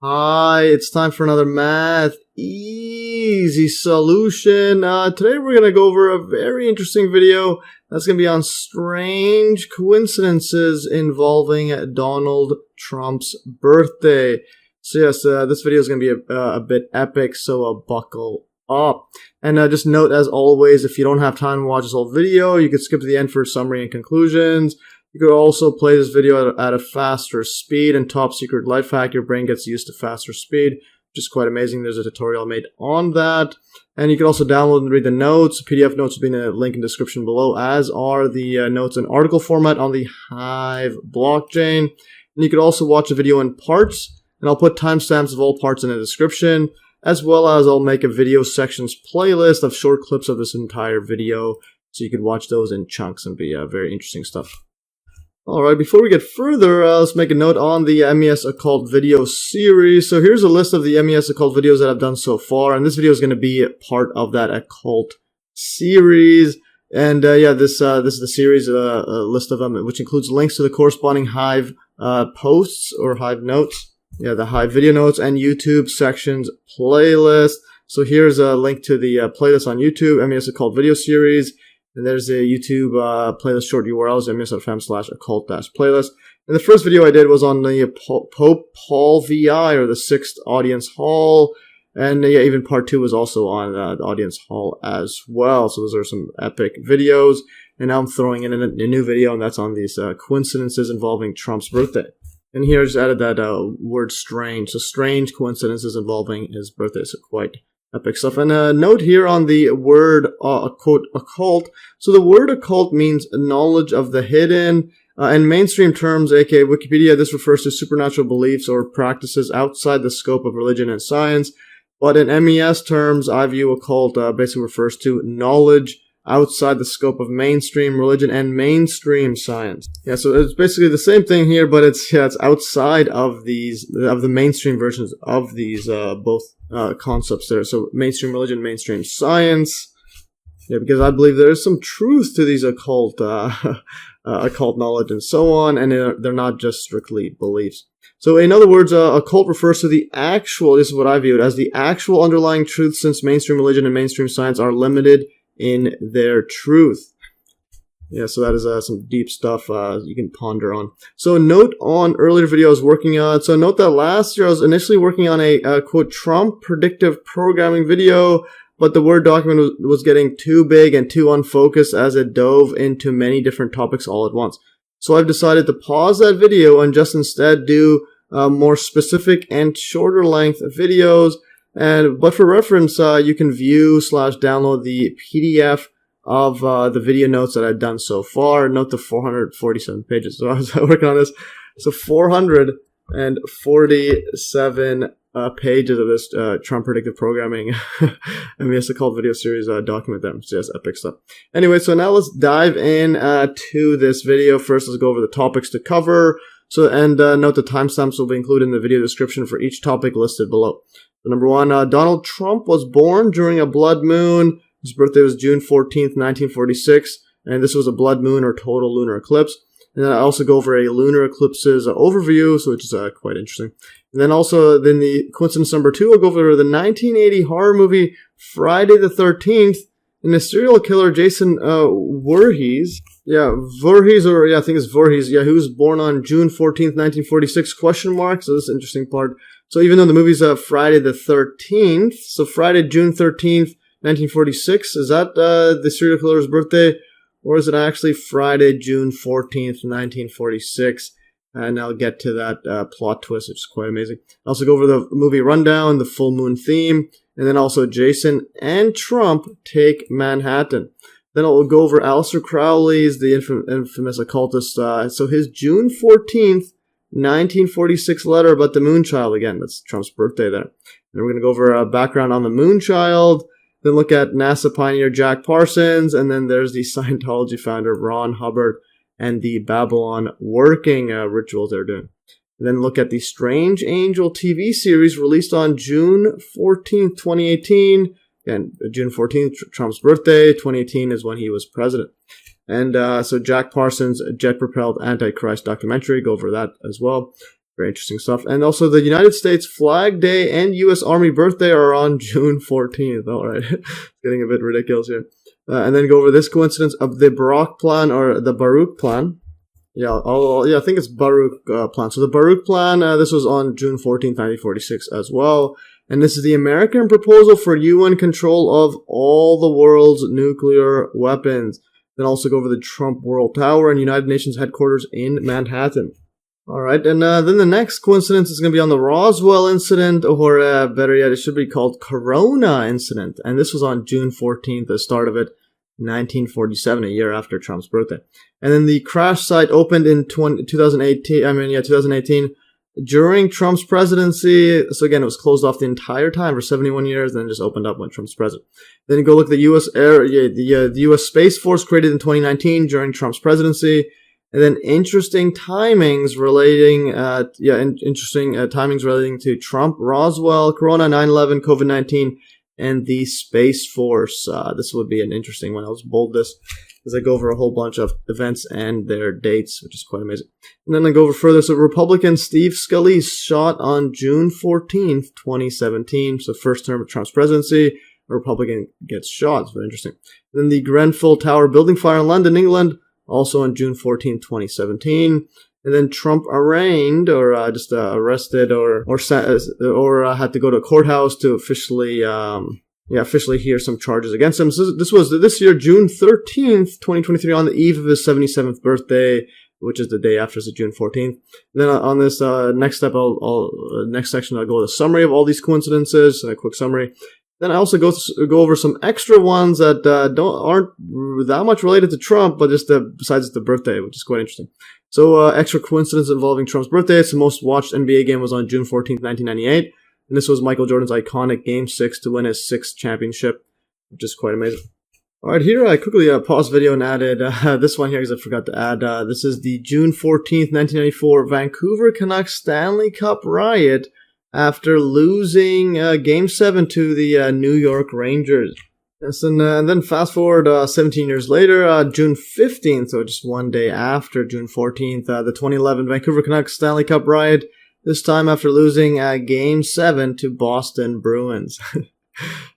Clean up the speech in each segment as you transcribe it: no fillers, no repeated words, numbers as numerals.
Hi, it's time for another math easy solution. Today we're going to go over a very interesting video that's going to be on strange coincidences involving Donald Trump's birthday. So yes, this video is going to be a bit epic, so buckle up. And just note, as always, if you don't have time to watch this whole video, you can skip to the end for summary and conclusions. You could also play this video at a faster speed, and top secret life hack, your brain gets used to faster speed, which is quite amazing. There's a tutorial made on that. And you can also download and read the notes. PDF notes will be in a link in the description below, as are the notes in article format on the Hive blockchain. And you could also watch the video in parts, and I'll put timestamps of all parts in the description, as well as I'll make a video sections playlist of short clips of this entire video, so you can watch those in chunks and be very interesting stuff. Alright, before we get further, let's make a note on the MES Occult video series. So here's a list of the MES Occult videos that I've done so far, and this video is going to be part of that Occult series. And this is the series, a list of them, which includes links to the corresponding Hive posts or Hive notes. Yeah, the Hive video notes and YouTube sections playlist. So here's a link to the playlist on YouTube, MES Occult video series. And there's a YouTube playlist short URLs, mes.fm/occult-playlist. And the first video I did was on the Pope Paul VI, or the 6th Audience Hall. And even part 2 was also on the Audience Hall as well. So those are some epic videos. And now I'm throwing in a new video, and that's on these coincidences involving Trump's birthday. And here I just added that word strange. So strange coincidences involving his birthday. So quite epic stuff. And a note here on the word, quote, occult. So the word occult means knowledge of the hidden. In mainstream terms, aka Wikipedia, this refers to supernatural beliefs or practices outside the scope of religion and science. But in MES terms, I view occult basically refers to knowledge outside the scope of mainstream religion and mainstream science. Yeah, so it's basically the same thing here, but it's outside of the mainstream versions of these both concepts there. So mainstream religion, mainstream science. Yeah, because I believe there is some truth to these occult knowledge and so on, and they're not just strictly beliefs. So in other words, occult refers to the actual, this is what I view it as, the actual underlying truth, since mainstream religion and mainstream science are limited in their truth. Yeah, so that is some deep stuff you can ponder on. So note on earlier video I was working on. So note that last year I was initially working on a quote, Trump predictive programming video, but the Word document was getting too big and too unfocused as it dove into many different topics all at once. So I've decided to pause that video and just instead do more specific and shorter length videos. But for reference, you can view / download the PDF of the video notes that I've done so far. Note the 447 pages. So I was working on this. So 447 pages of this Trump predictive programming MES Occult video series document there. So yes, epic stuff. Anyway, so now let's dive in to this video. First, let's go over the topics to cover. So note the timestamps will be included in the video description for each topic listed below. So number 1, Donald Trump was born during a blood moon. His birthday was June 14th, 1946, and this was a blood moon or total lunar eclipse. And then I also go over a lunar eclipses overview, so which is quite interesting. And then also, the coincidence number 2, I'll go over the 1980 horror movie Friday the 13th, and the serial killer Jason Voorhees. Yeah, Voorhees, or yeah, I think it's Voorhees. Yeah, he was born on June 14th, 1946, question mark. So this is an interesting part. So even though the movie's Friday the 13th, so Friday, June 13th, 1946, is that the serial killer's birthday? Or is it actually Friday, June 14th, 1946? And I'll get to that plot twist, which is quite amazing. I'll also go over the movie rundown, the full moon theme, and then also Jason and Trump take Manhattan. Then I'll go over Aleister Crowley's, the infamous occultist, so his June 14th, 1946 letter about the Moonchild. Again, that's Trump's birthday there. And we're going to go over a background on the Moonchild, then look at NASA pioneer Jack Parsons, and then there's the Scientology founder Ron Hubbard and the Babalon working rituals they're doing. And then look at the Strange Angel TV series released on June 14th, 2018. Again, June 14th, Trump's birthday. 2018 is when he was president. And so Jack Parsons' jet-propelled Antichrist documentary, go over that as well. Very interesting stuff. And also the United States Flag Day and U.S. Army birthday are on June 14th. All right. Getting a bit ridiculous here. And then go over this coincidence of the Baruch plan or the Baruch plan. Yeah, I think it's Baruch plan. So the Baruch plan, this was on June 14th, 1946 as well. And this is the American proposal for UN control of all the world's nuclear weapons. Then also go over the Trump World Tower and United Nations headquarters in Manhattan. All right, and then the next coincidence is going to be on the Roswell incident, or better yet, it should be called Corona incident. And this was on June 14th, the start of it, 1947, a year after Trump's birthday. And then the crash site opened in 2018, during Trump's presidency. So again, it was closed off the entire time for 71 years, then just opened up when Trump's president. Then you go look at the the U.S. Space Force created in 2019 during Trump's presidency. And then interesting timings relating, timings relating to Trump, Roswell, Corona, 9/11, COVID-19, and the Space Force. This would be an interesting one. I'll just bold this as I go over a whole bunch of events and their dates, which is quite amazing. And then I go over further. So Republican Steve Scalise shot on June 14th, 2017. So first term of Trump's presidency, a Republican gets shot. It's very interesting. And then the Grenfell Tower building fire in London, England, also on June 14, 2017. And then Trump arraigned, or arrested, or had to go to a courthouse to officially hear some charges against him. So this was this year, June 13th, 2023, on the eve of his 77th birthday, which is the day after, so June 14th. And then on this next step, next section, I'll go with a summary of all these coincidences, a quick summary. Then I also go over some extra ones that aren't that much related to Trump, but just besides the birthday, which is quite interesting. So extra coincidence involving Trump's birthday. It's the most watched NBA game was on June 14th, 1998. And this was Michael Jordan's iconic Game 6 to win his 6th championship, which is quite amazing. All right, here I quickly paused the video and added this one here because I forgot to add. This is the June 14th, 1994 Vancouver Canucks Stanley Cup riot after losing Game 7 to the New York Rangers. Yes, and then fast forward 17 years later, June 15th, so just one day after June 14th, the 2011 Vancouver Canucks Stanley Cup riot, this time after losing Game 7 to Boston Bruins.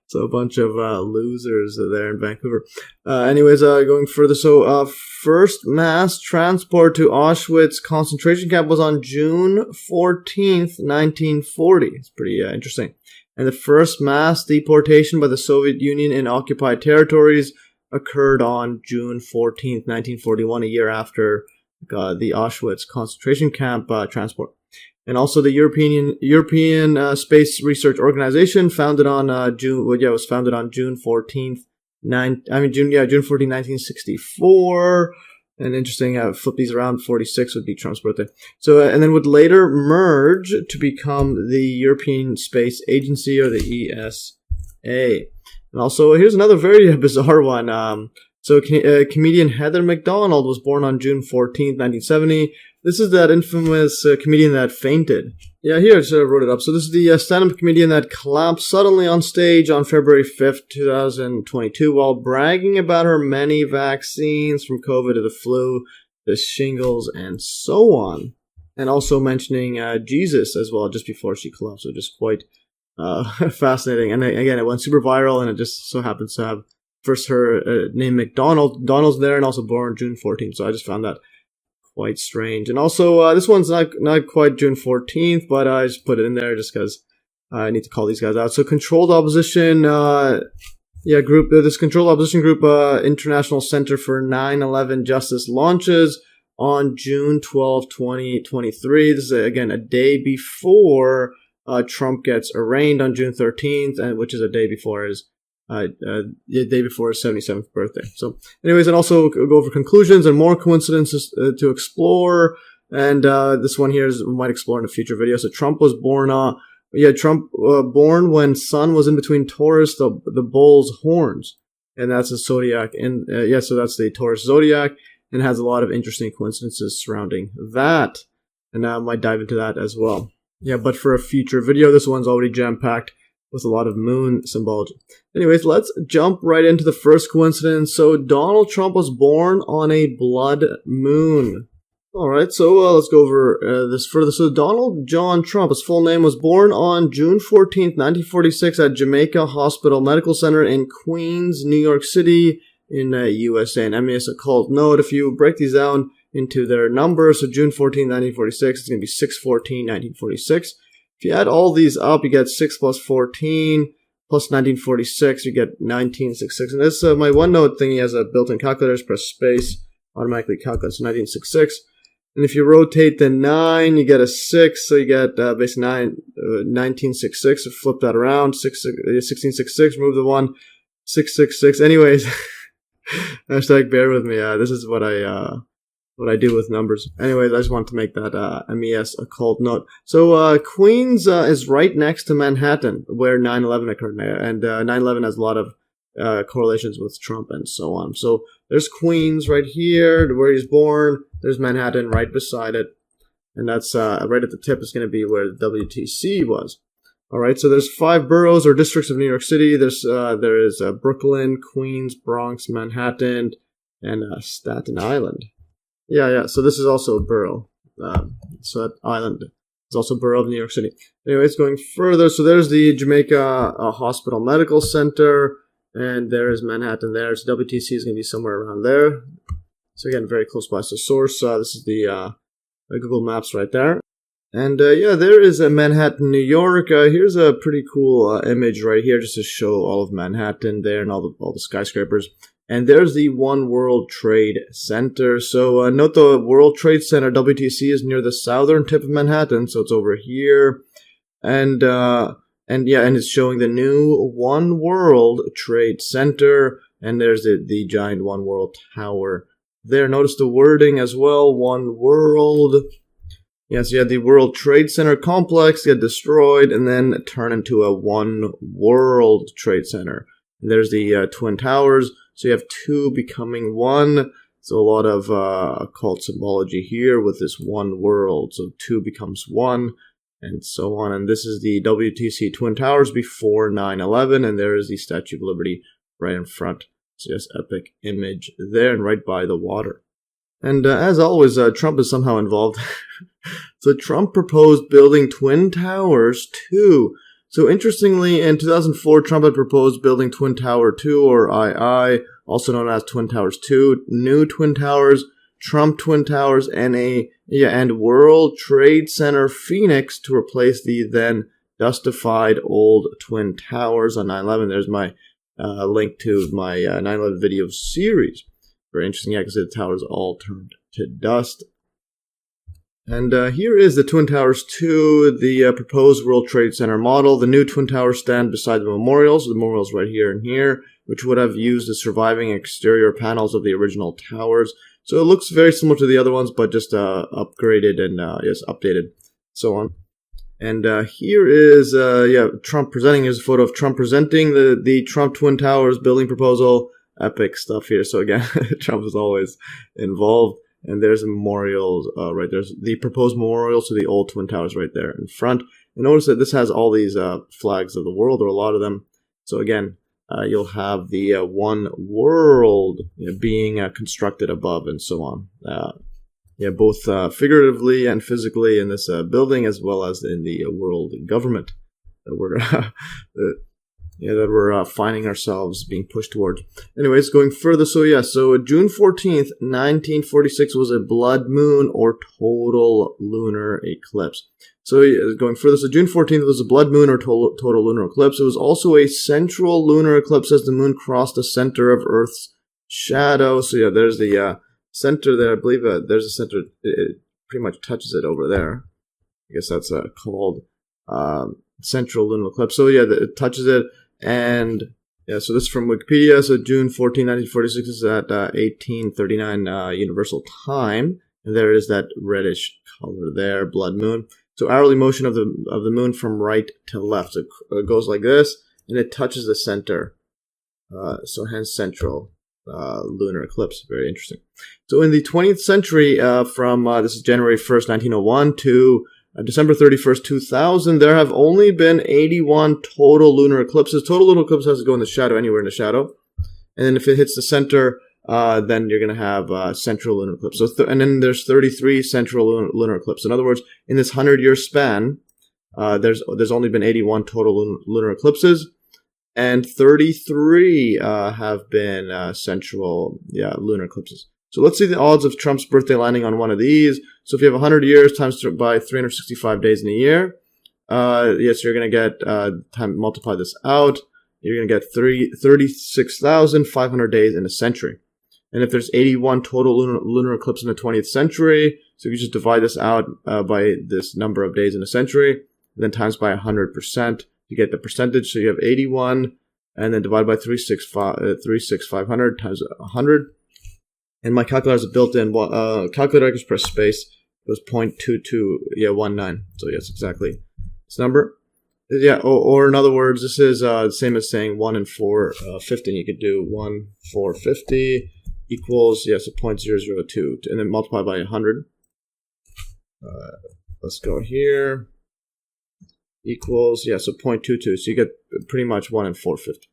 So a bunch of losers there in Vancouver. Anyways, going further, so first mass transport to Auschwitz concentration camp was on June 14th, 1940. It's pretty interesting. And the first mass deportation by the Soviet Union in occupied territories occurred on June 14th, 1941, a year after the Auschwitz concentration camp transport. And also the European Space Research Organization, founded on June 14th, 1964. And interesting, flip these around, 46 would be Trump's birthday. So, and then would later merge to become the European Space Agency, or the ESA. And also, here's another very bizarre one. So comedian Heather McDonald was born on June 14th, 1970. This is that infamous comedian that fainted. Yeah, here I wrote it up. So this is the stand-up comedian that collapsed suddenly on stage on February 5th, 2022, while bragging about her many vaccines, from COVID to the flu, the shingles, and so on. And also mentioning Jesus as well, just before she collapsed. So just quite fascinating. And again, it went super viral, and it just so happens to have first her name McDonald. Donald's there, and also born June 14th. So I just found that quite strange. And also, this one's not quite June 14th, but I just put it in there just because I need to call these guys out. So controlled opposition, group. This controlled opposition group, International Center for 9/11 Justice, launches on June 12, 2023. This is again a day before Trump gets arraigned on June 13th, and which is a day before his 77th birthday. So anyways, and also go over conclusions and more coincidences to explore. And this one here we might explore in a future video. So Trump was born, born when sun was in between Taurus, the bull's horns. And that's a zodiac. And so that's the Taurus zodiac, and has a lot of interesting coincidences surrounding that. And I might dive into that as well. Yeah, but for a future video, this one's already jam-packed with a lot of moon symbology. Anyways, let's jump right into the first coincidence. So Donald Trump was born on a blood moon. Alright, so let's go over this further. So Donald John Trump, his full name, was born on June 14th, 1946 at Jamaica Hospital Medical Center in Queens, New York City in USA. And MES Occult. Note, if you break these down into their numbers, so June 14th, 1946, it's going to be 6/14/1946. If you add all these up, you get 6 plus 14 plus 1946, you get 1966. And this, my OneNote thingy has a built-in calculator. Just press space, automatically calculates 1966. And if you rotate the 9, you get a 6, so you get basically 1966. So flip that around, 1666, remove the 1, 666. Anyways, hashtag bear with me. This is what I do with numbers. Anyways, I just wanted to make that MES Occult note. So Queens is right next to Manhattan, where 9/11 occurred, and 9/11 has a lot of correlations with Trump and so on. So there's Queens right here, where he's born. There's Manhattan right beside it, and that's right at the tip is going to be where the WTC was. All right, so there's 5 boroughs or districts of New York City. There is Brooklyn, Queens, Bronx, Manhattan, and Staten Island. Yeah. So this is also a borough. So that island is also a borough of New York City. Anyways, going further, so there's the Jamaica Hospital Medical Center, and there is Manhattan there. So WTC is going to be somewhere around there. So again, very close by. So source, this is the Google Maps right there. And yeah, there is a Manhattan, New York. Here's a pretty cool image right here, just to show all of Manhattan there and all the skyscrapers. And there's the One World Trade Center. So note the World Trade Center, WTC, is near the southern tip of Manhattan, so it's over here. And it's showing the new One World Trade Center, and there's the giant One World Tower there. Notice the wording as well, One World. Yes, you had the World Trade Center complex get destroyed and then turn into a One World Trade Center. And there's the Twin Towers. So you have 2 becoming 1. So a lot of occult symbology here with this One World. So 2 becomes 1 and so on. And this is the WTC Twin Towers before 9/11. And there is the Statue of Liberty right in front. So just epic image there and right by the water. And as always, Trump is somehow involved. So Trump proposed building Twin Towers 2. So interestingly, in 2004, Trump had proposed building Twin Tower 2, or II, also known as Twin Towers 2, new Twin Towers, Trump Twin Towers, and World Trade Center Phoenix to replace the then dustified old Twin Towers on 9/11. There's my link to my 9/11 video series. Very interesting, yeah, because the towers all turned to dust. And here is the Twin Towers 2, the proposed World Trade Center model. The new Twin Towers stand beside the memorials. The memorials right here and here, which would have used the surviving exterior panels of the original towers. So it looks very similar to the other ones, but just upgraded and updated, so on. And here is Trump presenting. Here's a photo of Trump presenting the Trump Twin Towers building proposal. Epic stuff here. So again, Trump is always involved. And there's a memorial right there's the proposed memorial to the old Twin Towers right there in front. And notice that this has all these flags of the world, or a lot of them. So again, you'll have the One World being constructed above and so on. Both figuratively and physically in this building, as well as in the world government that we're finding ourselves being pushed towards. Anyways, going further, so June 14th, 1946 was a blood moon or total lunar eclipse. So going further, so June 14th was a blood moon or total lunar eclipse. It was also a central lunar eclipse as the moon crossed the center of Earth's shadow. So there's the center there. I believe there's a center. It pretty much touches it over there. I guess that's called central lunar eclipse. So it touches it. And so this is from Wikipedia. So June 14, 1946 is at 1839 Universal Time, and there is that reddish color there, blood moon. So hourly motion of the moon from right to left. So it goes like this, and it touches the center. So hence central lunar eclipse. Very interesting. So in the 20th century, from this is January 1st, 1901 to December 31st, 2000, there have only been 81 total lunar eclipses. Total lunar eclipse has to go in the shadow, anywhere in the shadow. And then if it hits the center, then you're going to have central lunar eclipse. So and then there's 33 central lunar eclipses. In other words, in this 100-year span, there's only been 81 total lunar eclipses, and 33 have been central lunar eclipses. So let's see the odds of Trump's birthday landing on one of these. So if you have 100 years times by 365 days in a year, yes, you're going to get, multiply this out, you're going to get 36,500 days in a century. And if there's 81 total lunar eclipses in the 20th century, so you just divide this out by this number of days in a century, then times by 100%, you get the percentage. So you have 81, and then divide by 36500 times 100. And my calculator has a built-in calculator. I just press space. It was 0.2219. So yes, exactly this number. Yeah, or in other words, this is the same as saying 1 in 450. You could do 1 450 equals, yes, a 0.002, and then multiply by 100. Let's go here. Equals, yeah, so 0.22. So you get pretty much 1 in 450.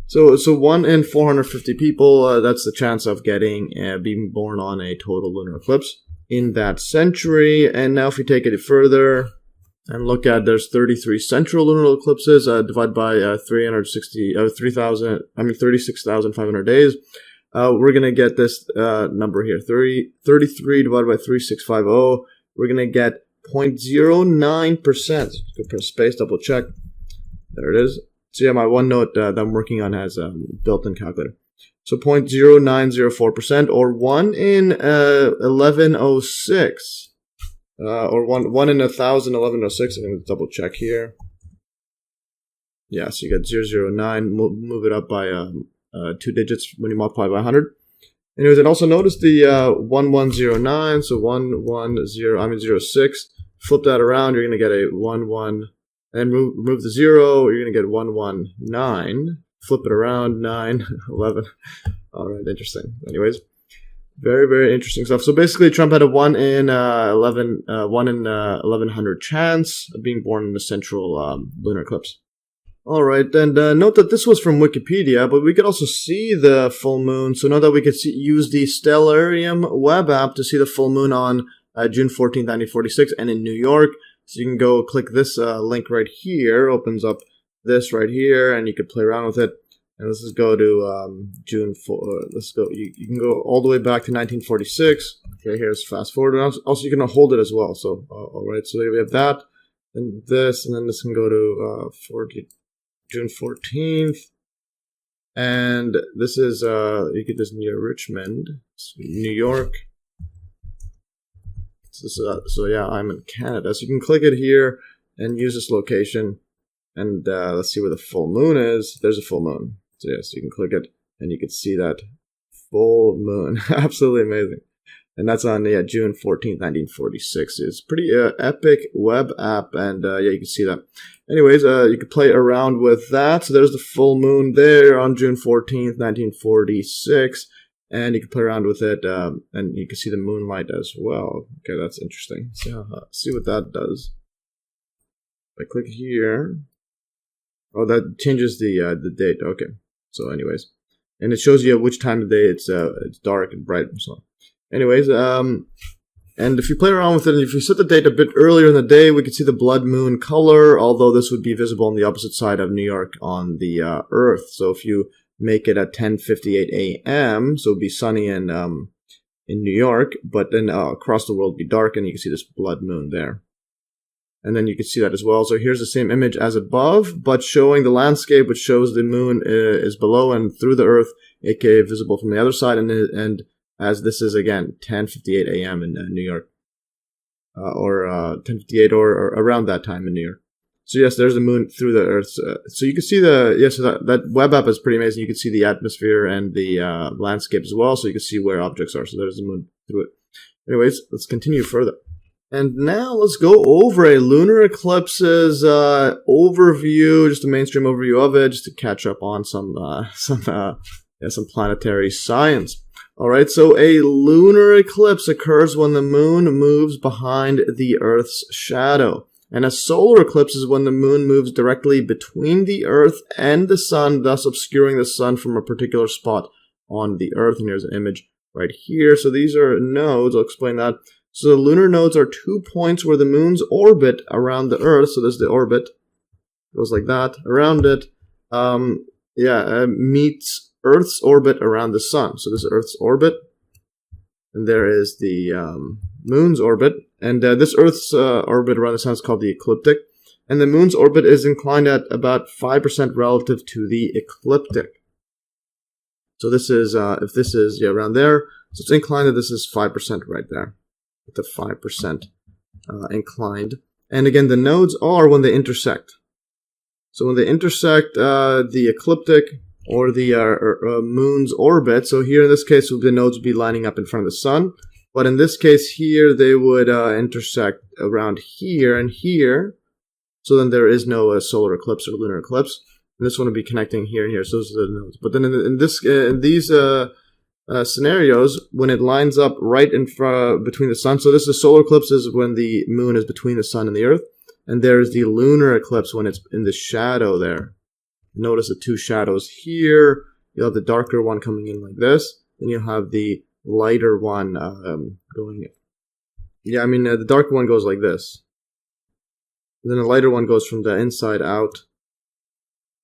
So 1 in 450 people, that's the chance of getting, being born on a total lunar eclipse in that century. And now if we take it further and look at, there's 33 central lunar eclipses, divided by 36,500 days. We're going to get this number here, 33 divided by 3650. We're going to get 0.09%. Go press space, double check. There it is. So yeah, my OneNote that I'm working on has a built-in calculator. So 0.0904%, or 1 in 1106, or 1 in 1,000, 1106. I'm going to double check here. Yeah, so you got 009. Move it up by 2 digits when you multiply by 100. Anyways, and also notice the 1109. So 06. Flip that around, you're going to get a 11, and remove the 0, you're going to get 119. Flip it around, 9, 11. All right, interesting. Anyways, very, very interesting stuff. So basically, Trump had a 1 in 1100 chance of being born in the central lunar eclipse. All right, and note that this was from Wikipedia, but we could also see the full moon. So note that we could use the Stellarium web app to see the full moon on June 14th, 1946, and in New York. So you can go click this link right here, opens up this right here, and you can play around with it. And let's just go to June 4. Let's go. You can go all the way back to 1946. Okay, here's fast forward. And also, you can hold it as well. So, all right. So we have that, and this, and then this can go to June 14th. And this is you get this near Richmond, New York. So yeah, I'm in Canada. So you can click it here and use this location. And let's see where the full moon is. There's a full moon. So yeah, so you can click it and you can see that full moon. Absolutely amazing. And that's on June 14th, 1946. It's pretty epic web app, and yeah, you can see that. Anyways, you can play around with that. So there's the full moon there on June 14th, 1946. And you can play around with it, and you can see the moonlight as well. Okay, that's interesting. So see what that does. If I click here, oh, that changes the date. Okay. So, anyways, and it shows you which time of day it's dark and bright and so on. Anyways, and if you play around with it, and if you set the date a bit earlier in the day, we can see the blood moon color. Although this would be visible on the opposite side of New York on the Earth. So if you make it at 10:58 a.m., so it'd be sunny in New York, but then across the world it'd be dark, and you can see this blood moon there. And then you can see that as well. So here's the same image as above, but showing the landscape, which shows the moon is below and through the Earth, aka visible from the other side, and as this is again 10:58 a.m. in New York, or 10:58 or around that time in New York. So yes, there's the moon through the Earth. So you can see that web app is pretty amazing. You can see the atmosphere and the landscape as well. So you can see where objects are. So there's the moon through it. Anyways, let's continue further. And now let's go over a lunar eclipses overview, just a mainstream overview of it, just to catch up on some planetary science. All right, so a lunar eclipse occurs when the moon moves behind the Earth's shadow. And a solar eclipse is when the moon moves directly between the Earth and the sun, thus obscuring the sun from a particular spot on the Earth. And here's an image right here. So these are nodes. I'll explain that. So the lunar nodes are 2 points where the moon's orbit around the Earth. So this is the orbit. It goes like that around it. Meets Earth's orbit around the sun. So this is Earth's orbit. And there is the moon's orbit. And this Earth's orbit around the sun is called the ecliptic. And the moon's orbit is inclined at about 5% relative to the ecliptic. So this is, if this is around there, so it's inclined that this is 5% right there. With the 5% inclined. And again, the nodes are when they intersect. So when they intersect the ecliptic or the moon's orbit, so here in this case, the nodes would be lining up in front of the sun. But in this case here, they would intersect around here and here. So then there is no solar eclipse or lunar eclipse. And this one would be connecting here and here. So those are the nodes. But then in these scenarios, when it lines up right in front between the sun. So this is solar eclipse is when the moon is between the sun and the Earth. And there's the lunar eclipse when it's in the shadow there. Notice the two shadows here. You'll have the darker one coming in like this. Then you'll have the lighter one going in. Yeah, the darker one goes like this. And then the lighter one goes from the inside out.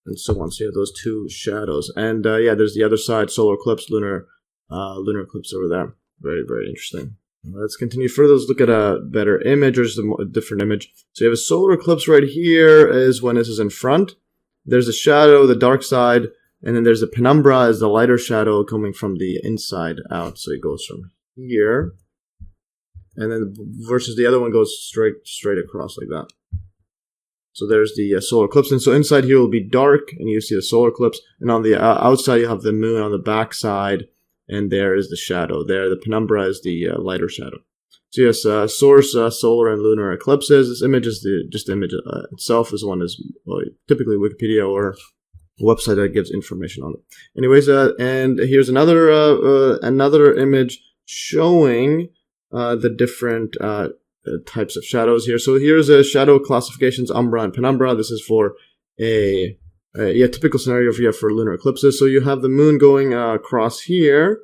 And so on. So you have those two shadows. And there's the other side, solar eclipse, lunar eclipse over there. Very, very interesting. Let's continue further. Let's look at a better image or just a different image. So you have a solar eclipse right here is when this is in front. There's a shadow, the dark side, and then there's the penumbra is the lighter shadow coming from the inside out. So it goes from here. And then versus the other one goes straight across like that. So there's the solar eclipse. And so inside here will be dark, and you see the solar eclipse. And on the outside, you have the moon on the back side. And there is the shadow there. The penumbra is the lighter shadow. So yes, source, solar and lunar eclipses. This image is just the image itself. This one is typically Wikipedia or a website that gives information on it. Anyways, and here's another image showing the different types of shadows here. So here's a shadow classifications, umbra and penumbra. This is for a typical scenario for lunar eclipses. So you have the moon going across here,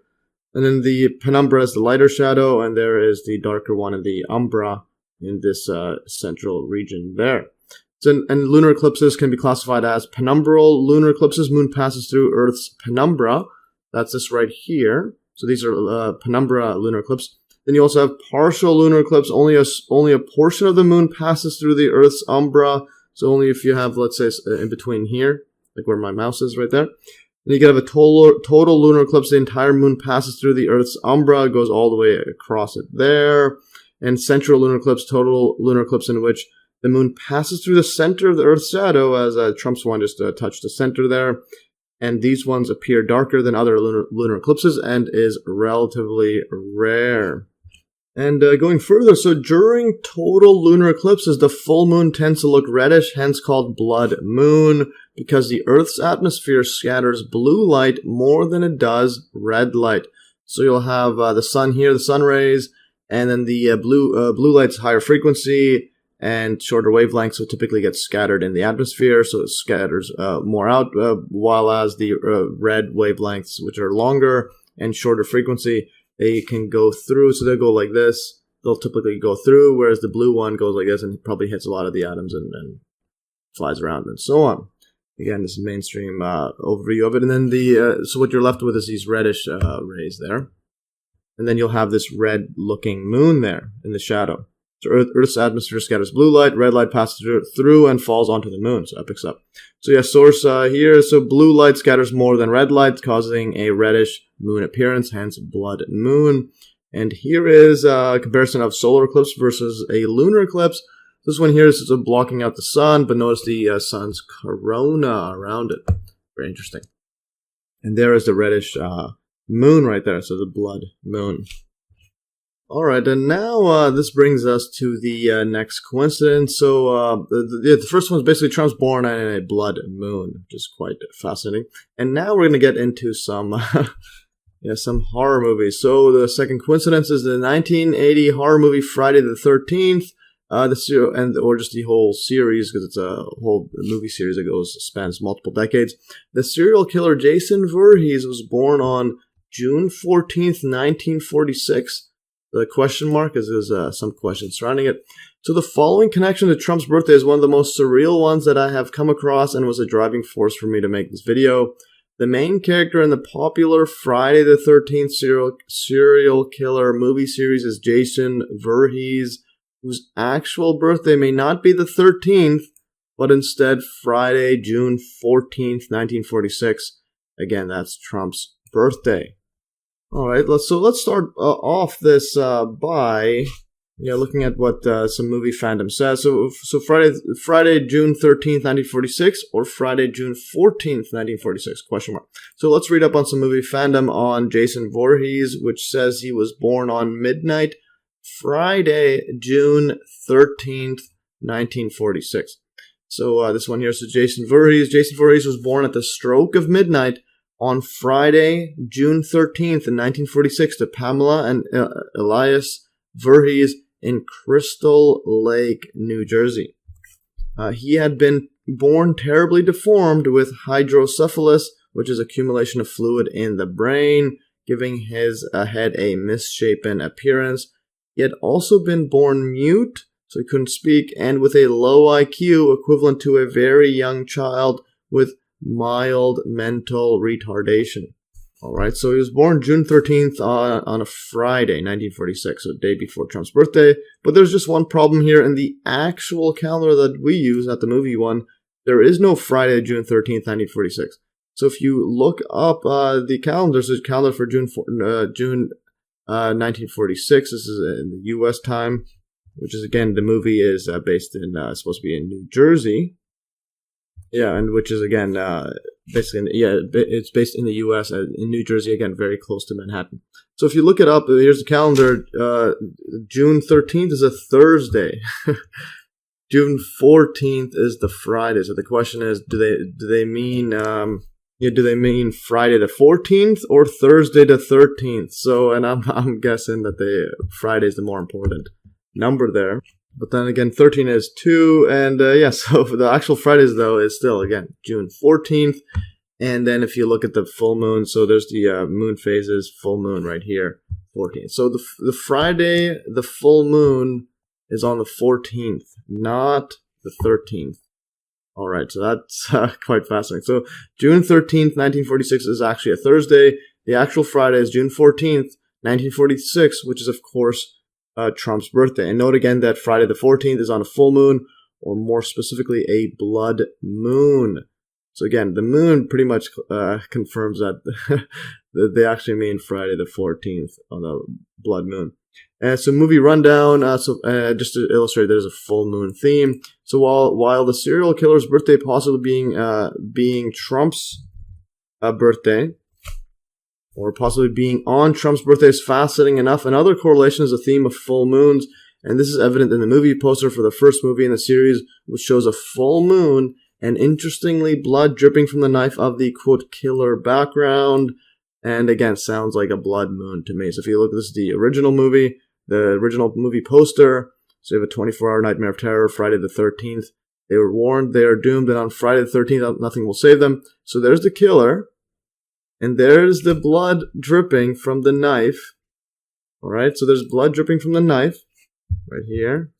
and then the penumbra is the lighter shadow, and there is the darker one in the umbra in this central region there. So, and lunar eclipses can be classified as penumbral lunar eclipses. Moon passes through Earth's penumbra. That's this right here. So these are penumbra lunar eclipse. Then you also have partial lunar eclipse. Only a portion of the moon passes through the Earth's umbra. So only if you have, let's say, in between here, like where my mouse is right there. And you can have a total lunar eclipse. The entire moon passes through the Earth's umbra, goes all the way across it there. And central lunar eclipse, total lunar eclipse in which the moon passes through the center of the Earth's shadow, as Trump's one just touched the center there. And these ones appear darker than other lunar eclipses and is relatively rare. And going further, so during total lunar eclipses, the full moon tends to look reddish, hence called blood moon, because the Earth's atmosphere scatters blue light more than it does red light. So you'll have the sun here, the sun rays, and then the blue light's higher frequency and shorter wavelength, so it typically gets scattered in the atmosphere, so it scatters more out, while as the red wavelengths, which are longer and shorter frequency, they can go through, so they'll go like this. They'll typically go through, whereas the blue one goes like this and probably hits a lot of the atoms and flies around and so on. Again, this is mainstream overview of it. And then so what you're left with is these reddish rays there. And then you'll have this red-looking moon there in the shadow. So Earth's atmosphere scatters blue light, red light passes through and falls onto the moon, so that picks up. So yeah, source here, so blue light scatters more than red light, causing a reddish moon appearance, hence blood moon. And here is a comparison of solar eclipse versus a lunar eclipse. This one here is blocking out the sun, but notice the sun's corona around it. Very interesting. And there is the reddish moon right there, so the blood moon. Alright, and now this brings us to the next coincidence. So the first one is basically Trump's born in a blood moon, which is quite fascinating. And now we're going to get into some some horror movies. So the second coincidence is the 1980 horror movie Friday the 13th. The serial, or just the whole series, because it's a whole movie series that spans multiple decades. The serial killer Jason Voorhees was born on June 14th, 1946. The question mark is there's some questions surrounding it. So the following connection to Trump's birthday is one of the most surreal ones that I have come across and was a driving force for me to make this video. The main character in the popular Friday the 13th serial killer movie series is Jason Voorhees, whose actual birthday may not be the 13th, but instead Friday, June 14th, 1946. Again, that's Trump's birthday. All right, let's start off this by looking at what some movie fandom says. So Friday, June 13th, 1946, or Friday, June 14th, 1946, question mark. So let's read up on some movie fandom on Jason Voorhees, which says he was born on midnight, Friday, June 13th, 1946. So this one here, so Jason Voorhees. Jason Voorhees was born at the stroke of midnight on Friday, June 13th, in 1946, to Pamela and Elias Voorhees in Crystal Lake, New Jersey. He had been born terribly deformed with hydrocephalus, which is accumulation of fluid in the brain, giving his head a misshapen appearance. He had also been born mute, so he couldn't speak, and with a low IQ equivalent to a very young child with mild mental retardation. Alright, so he was born June 13th on a Friday, 1946, so a day before Trump's birthday. But there's just one problem here. In the actual calendar that we use, not the movie one, there is no Friday, June 13th, 1946. So if you look up the calendar, there's a calendar for June 1946. This is in the U.S. time, which is, again, the movie is based in, supposed to be in New Jersey. Yeah, and which is, again, basically, it's based in the U.S., in New Jersey, again, very close to Manhattan. So if you look it up, here's the calendar. June 13th is a Thursday. June 14th is the Friday. So the question is, do they mean Friday the 14th or Thursday the 13th? So, and I'm guessing that Friday is the more important number there. But then again, 13 is 2, and so for the actual Fridays, though, is still, again, June 14th. And then if you look at the full moon, so there's the moon phases, full moon right here, 14th. So the Friday, the full moon is on the 14th, not the 13th. All right, so that's quite fascinating. So June 13th, 1946 is actually a Thursday. The actual Friday is June 14th, 1946, which is, of course, Trump's birthday. And note again that Friday the 14th is on a full moon, or more specifically, a blood moon. So again, the moon pretty much confirms that they actually mean Friday the 14th on a blood moon. And so movie rundown, just to illustrate, there's a full moon theme. So while the serial killer's birthday possibly being Trump's birthday, or possibly being on Trump's birthday is fascinating enough, another correlation is the theme of full moons, and this is evident in the movie poster for the first movie in the series, which shows a full moon and, interestingly, blood dripping from the knife of the, quote, killer background, and again, sounds like a blood moon to me. So if you look, this is the original movie poster, so you have a 24-hour nightmare of terror, Friday the 13th. They were warned they are doomed, and on Friday the 13th, nothing will save them. So there's the killer. And there's the blood dripping from the knife. Alright, so there's blood dripping from the knife. Right here.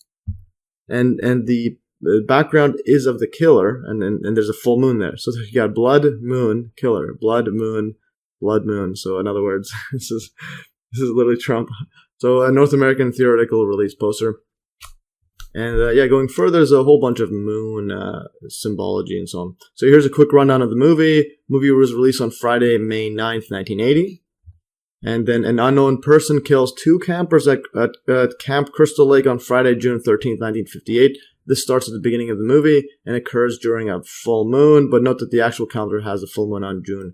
And the background is of the killer. And there's a full moon there. So you got blood, moon, killer. Blood, moon, blood, moon. So in other words, this is literally Trump. So a North American theoretical release poster. And going further, there's a whole bunch of moon symbology and so on. So here's a quick rundown of the movie. The movie was released on Friday, May 9th, 1980. And then an unknown person kills 2 campers at Camp Crystal Lake on Friday, June 13th, 1958. This starts at the beginning of the movie and occurs during a full moon. But note that the actual calendar has a full moon on June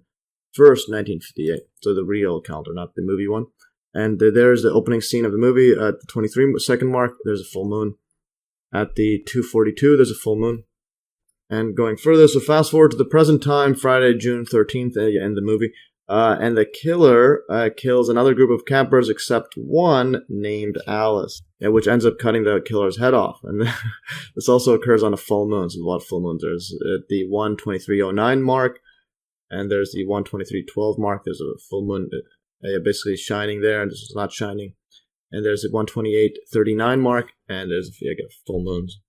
1st, 1958. So the real calendar, not the movie one. And there's the opening scene of the movie at the 23-second mark. There's a full moon. At the 2:42, there's a full moon. And going further, so fast forward to the present time, Friday, June 13th, in the movie. And the killer kills another group of campers except one named Alice, which ends up cutting the killer's head off. And this also occurs on a full moon. So a lot of full moons. There's the 1:23:09 mark, and there's the 1:23:12 mark. There's a full moon basically shining there, and this is not shining. And there's the 1:28:39 mark, and there's full moons.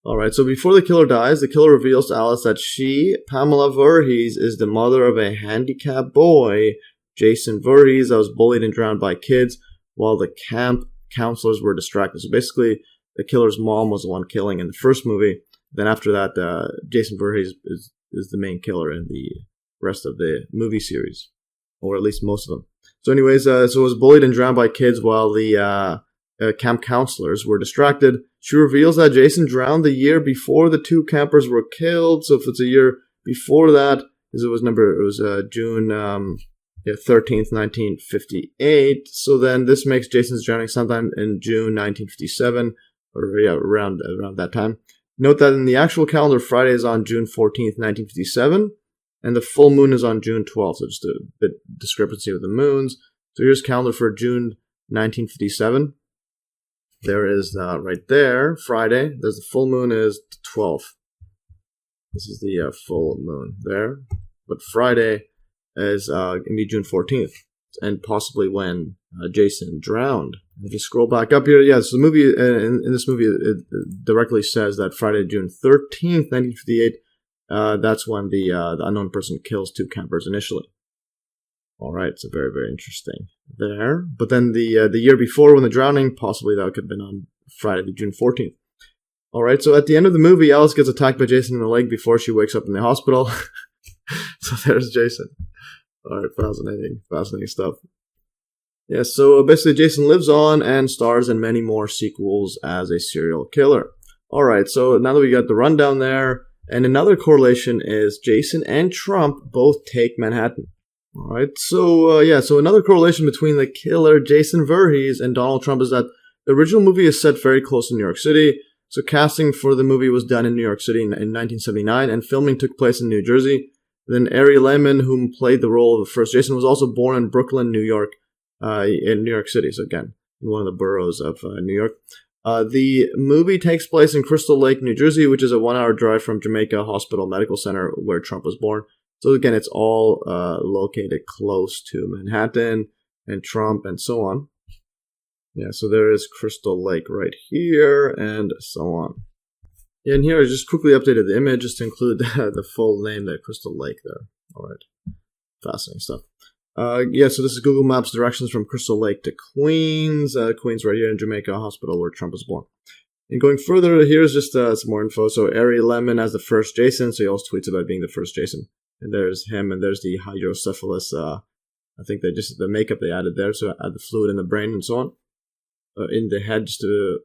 All right, so before the killer dies, the killer reveals to Alice that she, Pamela Voorhees, is the mother of a handicapped boy, Jason Voorhees, that was bullied and drowned by kids while the camp counselors were distracted. So basically, the killer's mom was the one killing in the first movie. Then after that, Jason Voorhees is the main killer in the rest of the movie series, or at least most of them. So anyways, so it was bullied and drowned by kids while the camp counselors were distracted. She reveals that Jason drowned the year before the two campers were killed. So if it's a year before that, because it was June 13th, 1958. So then this makes Jason's drowning sometime in June 1957, or around that time. Note that in the actual calendar, Friday is on June 14th, 1957, and the full moon is on June 12th. So just a bit discrepancy with the moons. So here's calendar for June 1957. There is right there, Friday. There's the full moon is the 12th. This is the full moon there. But Friday is going to be June 14th, and possibly when Jason drowned. If you scroll back up here, so the movie, in this movie, it directly says that Friday, June 13th, 1958, that's when the unknown person kills two campers initially. All right, so very, very interesting there. But then the year before, when the drowning, possibly that could have been on Friday, June 14th. All right, so at the end of the movie, Alice gets attacked by Jason in the leg before she wakes up in the hospital. So there's Jason. All right, fascinating stuff. Yeah, so basically Jason lives on and stars in many more sequels as a serial killer. All right, so now that we got the rundown there, and another correlation is Jason and Trump both take Manhattan. All right, so so another correlation between the killer Jason Voorhees and Donald Trump is that the original movie is set very close to New York City. So casting for the movie was done in New York City in 1979, and filming took place in New Jersey. Then Ari Lehman, whom played the role of the first Jason, was also born in Brooklyn, New York, in New York City. So again, in one of the boroughs of New York. The movie takes place in Crystal Lake, New Jersey, which is a 1-hour drive from Jamaica Hospital Medical Center, where Trump was born. So again, it's all located close to Manhattan and Trump and so on. Yeah, so there is Crystal Lake right here and so on. Yeah, and here I just quickly updated the image just to include the full name there, Crystal Lake there. All right, fascinating stuff. So this is Google Maps directions from Crystal Lake to Queens. Queens right here in Jamaica Hospital where Trump was born. And going further, here's just some more info. So Ari Lehman as the first Jason, so he also tweets about being the first Jason. And there's him, and there's the hydrocephalus. I think the makeup they added there, so add the fluid in the brain and so on, in the head, just to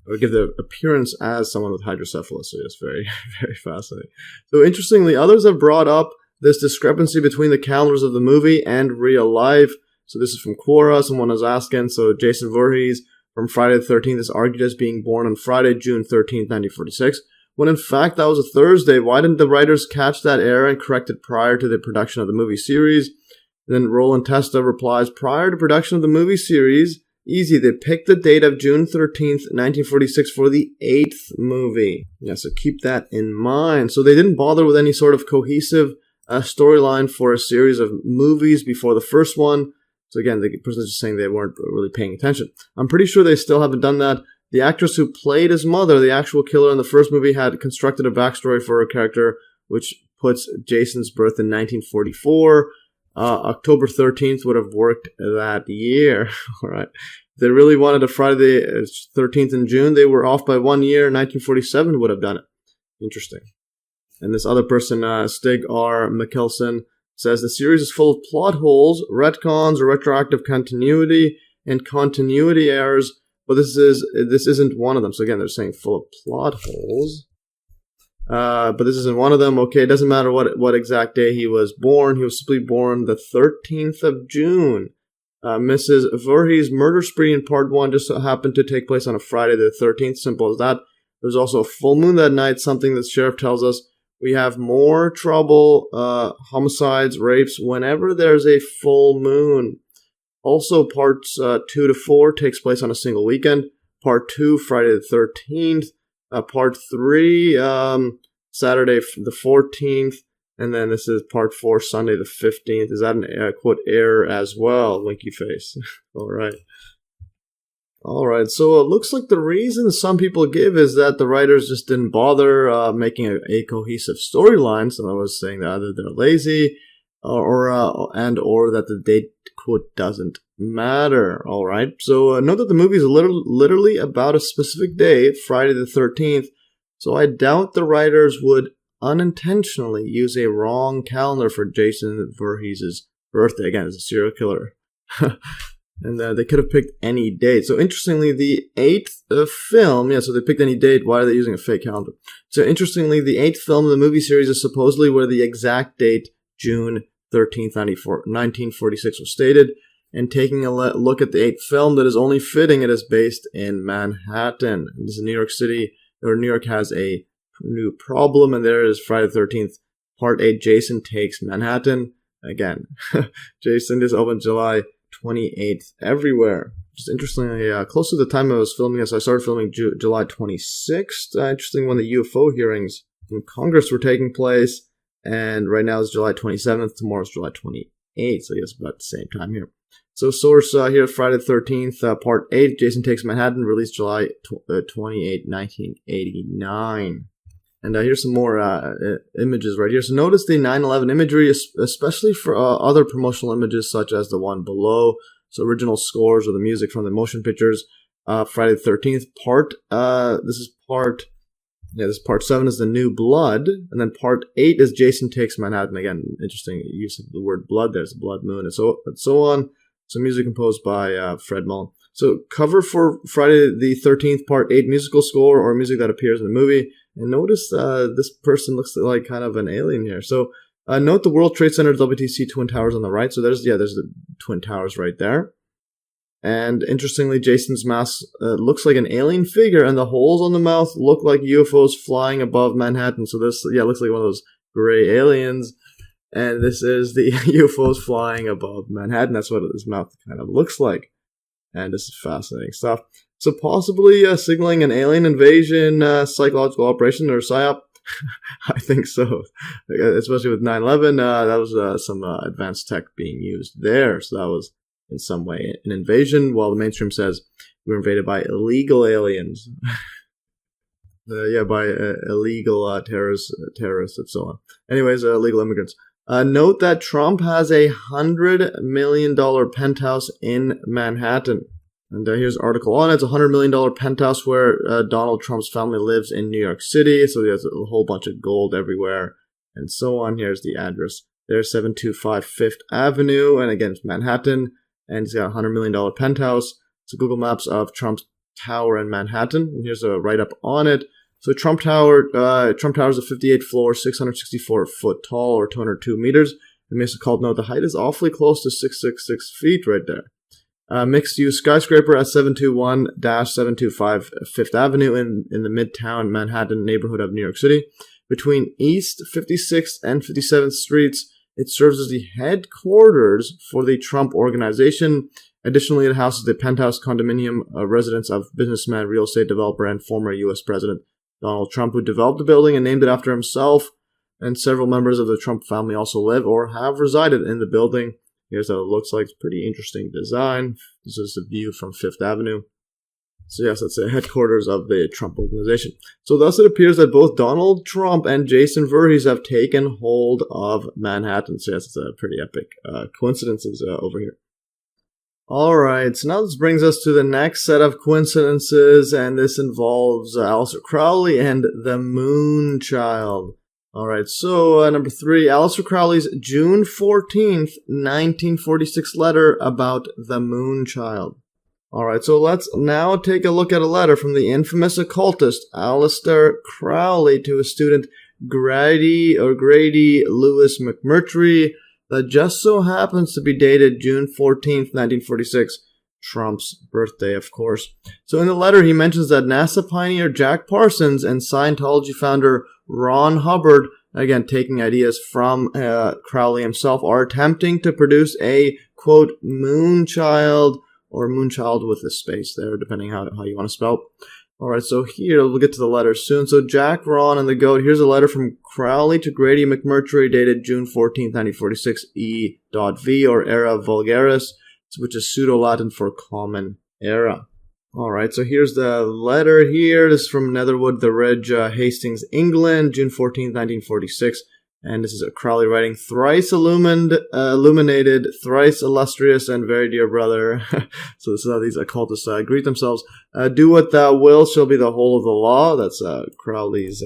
or give the appearance as someone with hydrocephalus. So it's very, very fascinating. So interestingly, others have brought up this discrepancy between the calendars of the movie and real life. So this is from Quora. Someone is asking. So Jason Voorhees from Friday the 13th is argued as being born on Friday, June 13th, 1946. When in fact that was a Thursday. Why didn't the writers catch that error and correct it prior to the production of the movie series? Then Roland Testa replies, prior to production of the movie series, easy, they picked the date of June 13th, 1946 for the 8th movie. Yeah, so keep that in mind. So they didn't bother with any sort of cohesive storyline for a series of movies before the first one. So again, the person is just saying they weren't really paying attention. I'm pretty sure they still haven't done that. The actress who played his mother, the actual killer in the first movie, had constructed a backstory for her character, which puts Jason's birth in 1944. October 13th would have worked that year. All right. If they really wanted a Friday the 13th in June, they were off by 1 year. 1947 would have done it. Interesting. And this other person, Stig R. Mikkelsen, says the series is full of plot holes, retcons, retroactive continuity, and continuity errors. But this isn't one of them. So again, they're saying full of plot holes. But this isn't one of them. Okay, it doesn't matter what exact day he was born. He was simply born the 13th of June. Mrs. Voorhees' murder spree in part 1 just so happened to take place on a Friday the 13th. Simple as that. There's also a full moon that night, something the sheriff tells us we have more trouble, homicides, rapes, whenever there's a full moon. Also, parts 2 to 4 takes place on a single weekend. Part 2, Friday the 13th. Part 3, Saturday the 14th. And then this is part 4, Sunday the 15th. Is that an quote error as well? Winky face. All right. All right. So it looks like the reason some people give is that the writers just didn't bother making a cohesive storyline. So I was saying that either they're lazy or that the date quote doesn't matter. All right. So note that the movie is literally about a specific day, Friday the 13th. So I doubt the writers would unintentionally use a wrong calendar for Jason Voorhees' birthday. Again, as a serial killer. And they could have picked any date. So interestingly, the 8th film, so they picked any date. Why are they using a fake calendar? So interestingly, the 8th film of the movie series is supposedly where the exact date, June 13th, 1946 was stated. And taking a look at the 8th film, that is only fitting it is based in Manhattan. This is New York City, or New York has a new problem, and there is Friday the 13th, Part 8, Jason Takes Manhattan. Again, Jason is open July 28th everywhere. Just interestingly, close to the time I was filming this, I started filming July 26th. Interesting when the UFO hearings in Congress were taking place. And right now it's July 27th. Tomorrow's July 28th. So I guess about the same time here. So source here, Friday the 13th, Part 8, Jason Takes Manhattan, released July 28, 1989. And here's some more images right here. So notice the 9/11 imagery, especially for other promotional images such as the one below. So original scores or the music from the motion pictures. Friday the 13th, this is part 7 is The New Blood. And then Part 8 is Jason Takes Manhattan. Again, interesting use of the word blood. There's a blood moon and so on. So music composed by Fred Mullen. So cover for Friday the 13th, Part 8, musical score or music that appears in the movie. And notice this person looks like kind of an alien here. So note the World Trade Center WTC Twin Towers on the right. So there's the Twin Towers right there. And interestingly, Jason's mask looks like an alien figure, and the holes on the mouth look like UFOs flying above Manhattan. So this, looks like one of those gray aliens. And this is the UFOs flying above Manhattan. That's what his mouth kind of looks like. And this is fascinating stuff. So possibly signaling an alien invasion psychological operation or PsyOp. I think so. Especially with 9/11, that was some advanced tech being used there. So that was in some way an invasion, while the mainstream says we were invaded by illegal aliens. By illegal terrorists and so on. Anyways, illegal immigrants. Note that Trump has a $100 million penthouse in Manhattan. And here's an article on it. It's a $100 million penthouse where Donald Trump's family lives in New York City. So there's a whole bunch of gold everywhere and so on. Here's the address. There's 725 Fifth Avenue. And again, it's Manhattan. And it's got a $100 million penthouse. It's a Google Maps of Trump's tower in Manhattan. And here's a write-up on it. So Trump Tower is a 58 floor, 664 foot tall, or 202 meters. It makes a called note. The height is awfully close to 666 feet right there. Mixed-use skyscraper at 721-725 Fifth Avenue in the Midtown Manhattan neighborhood of New York City. Between East 56th and 57th Streets, it serves as the headquarters for the Trump Organization. Additionally, it houses the penthouse condominium residence of businessman, real estate developer, and former U.S. President Donald Trump, who developed the building and named it after himself. And several members of the Trump family also live or have resided in the building. Here's how it looks like. It's pretty interesting design. This is the view from Fifth Avenue. So yes, that's the headquarters of the Trump Organization. So thus it appears that both Donald Trump and Jason Voorhees have taken hold of Manhattan. So yes, it's a pretty epic coincidences over here. Alright, so now this brings us to the next set of coincidences, and this involves Aleister Crowley and the Moonchild. Alright, so number 3, Aleister Crowley's June 14th, 1946 letter about the Moonchild. Alright, so let's now take a look at a letter from the infamous occultist Aleister Crowley to his student Grady Lewis McMurtry, that just so happens to be dated June 14th, 1946, Trump's birthday, of course. So in the letter, he mentions that NASA pioneer Jack Parsons and Scientology founder Ron Hubbard again, taking ideas from Crowley himself, are attempting to produce a, quote, Moonchild, or Moonchild with a space there, depending how you want to spell it. Alright, so here, we'll get to the letters soon. So Jack, Ron, and the Goat. Here's a letter from Crowley to Grady McMurtry, dated June 14th, 1946, E.V, or Era Vulgaris, which is pseudo-Latin for Common Era. Alright, so here's the letter here. This is from Netherwood, the Reg, Hastings, England, June 14th, 1946. And this is Crowley writing, thrice illuminated, thrice illustrious, and very dear brother. So this is how these occultists greet themselves. Do what thou wilt shall be the whole of the law. That's Crowley's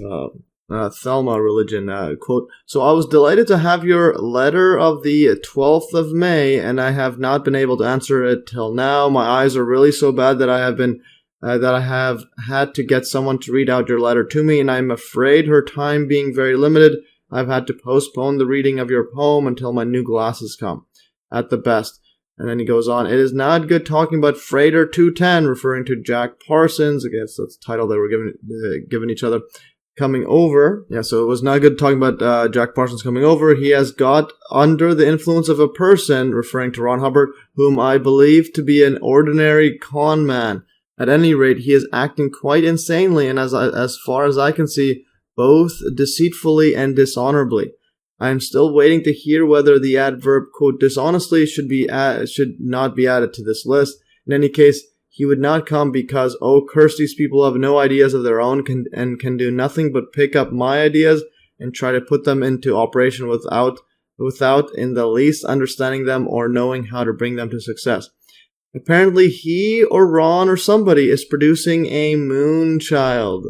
Thelma religion quote. So I was delighted to have your letter of the 12th of May, and I have not been able to answer it till now. My eyes are really so bad that I have had to get someone to read out your letter to me, and I'm afraid, her time being very limited, I've had to postpone the reading of your poem until my new glasses come, at the best. And then he goes on, it is not good talking about Freighter 210, referring to Jack Parsons. I guess that's the title they were giving each other, coming over. Yeah, so it was not good talking about Jack Parsons coming over. He has got under the influence of a person, referring to Ron Hubbard, whom I believe to be an ordinary con man. At any rate, he is acting quite insanely, and as far as I can see, both deceitfully and dishonorably. I am still waiting to hear whether the adverb, quote, dishonestly should not be added to this list. In any case, he would not come because, oh, curse these people have no ideas of their own and can do nothing but pick up my ideas and try to put them into operation without in the least understanding them or knowing how to bring them to success. Apparently he or Ron or somebody is producing a Moonchild.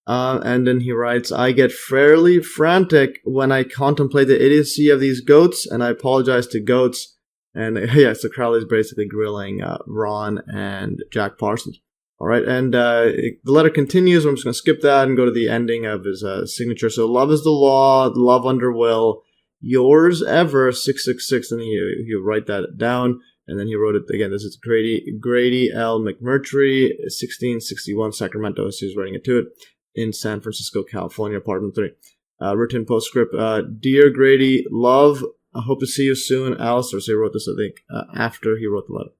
And then he writes, I get fairly frantic when I contemplate the idiocy of these goats, and I apologize to goats. And yeah, so Crowley's basically grilling Ron and Jack Parsons. Alright, and the letter continues. I'm just going to skip that and go to the ending of his signature. So, love is the law, love under will, yours ever, 666. And he'll write that down. And then he wrote it again. This is Grady L. McMurtry, 1661, Sacramento. So he's writing it to it. In San Francisco, California, apartment 3. Written postscript, Dear Grady, love, I hope to see you soon. Aleister, so he wrote this, I think, after he wrote the letter.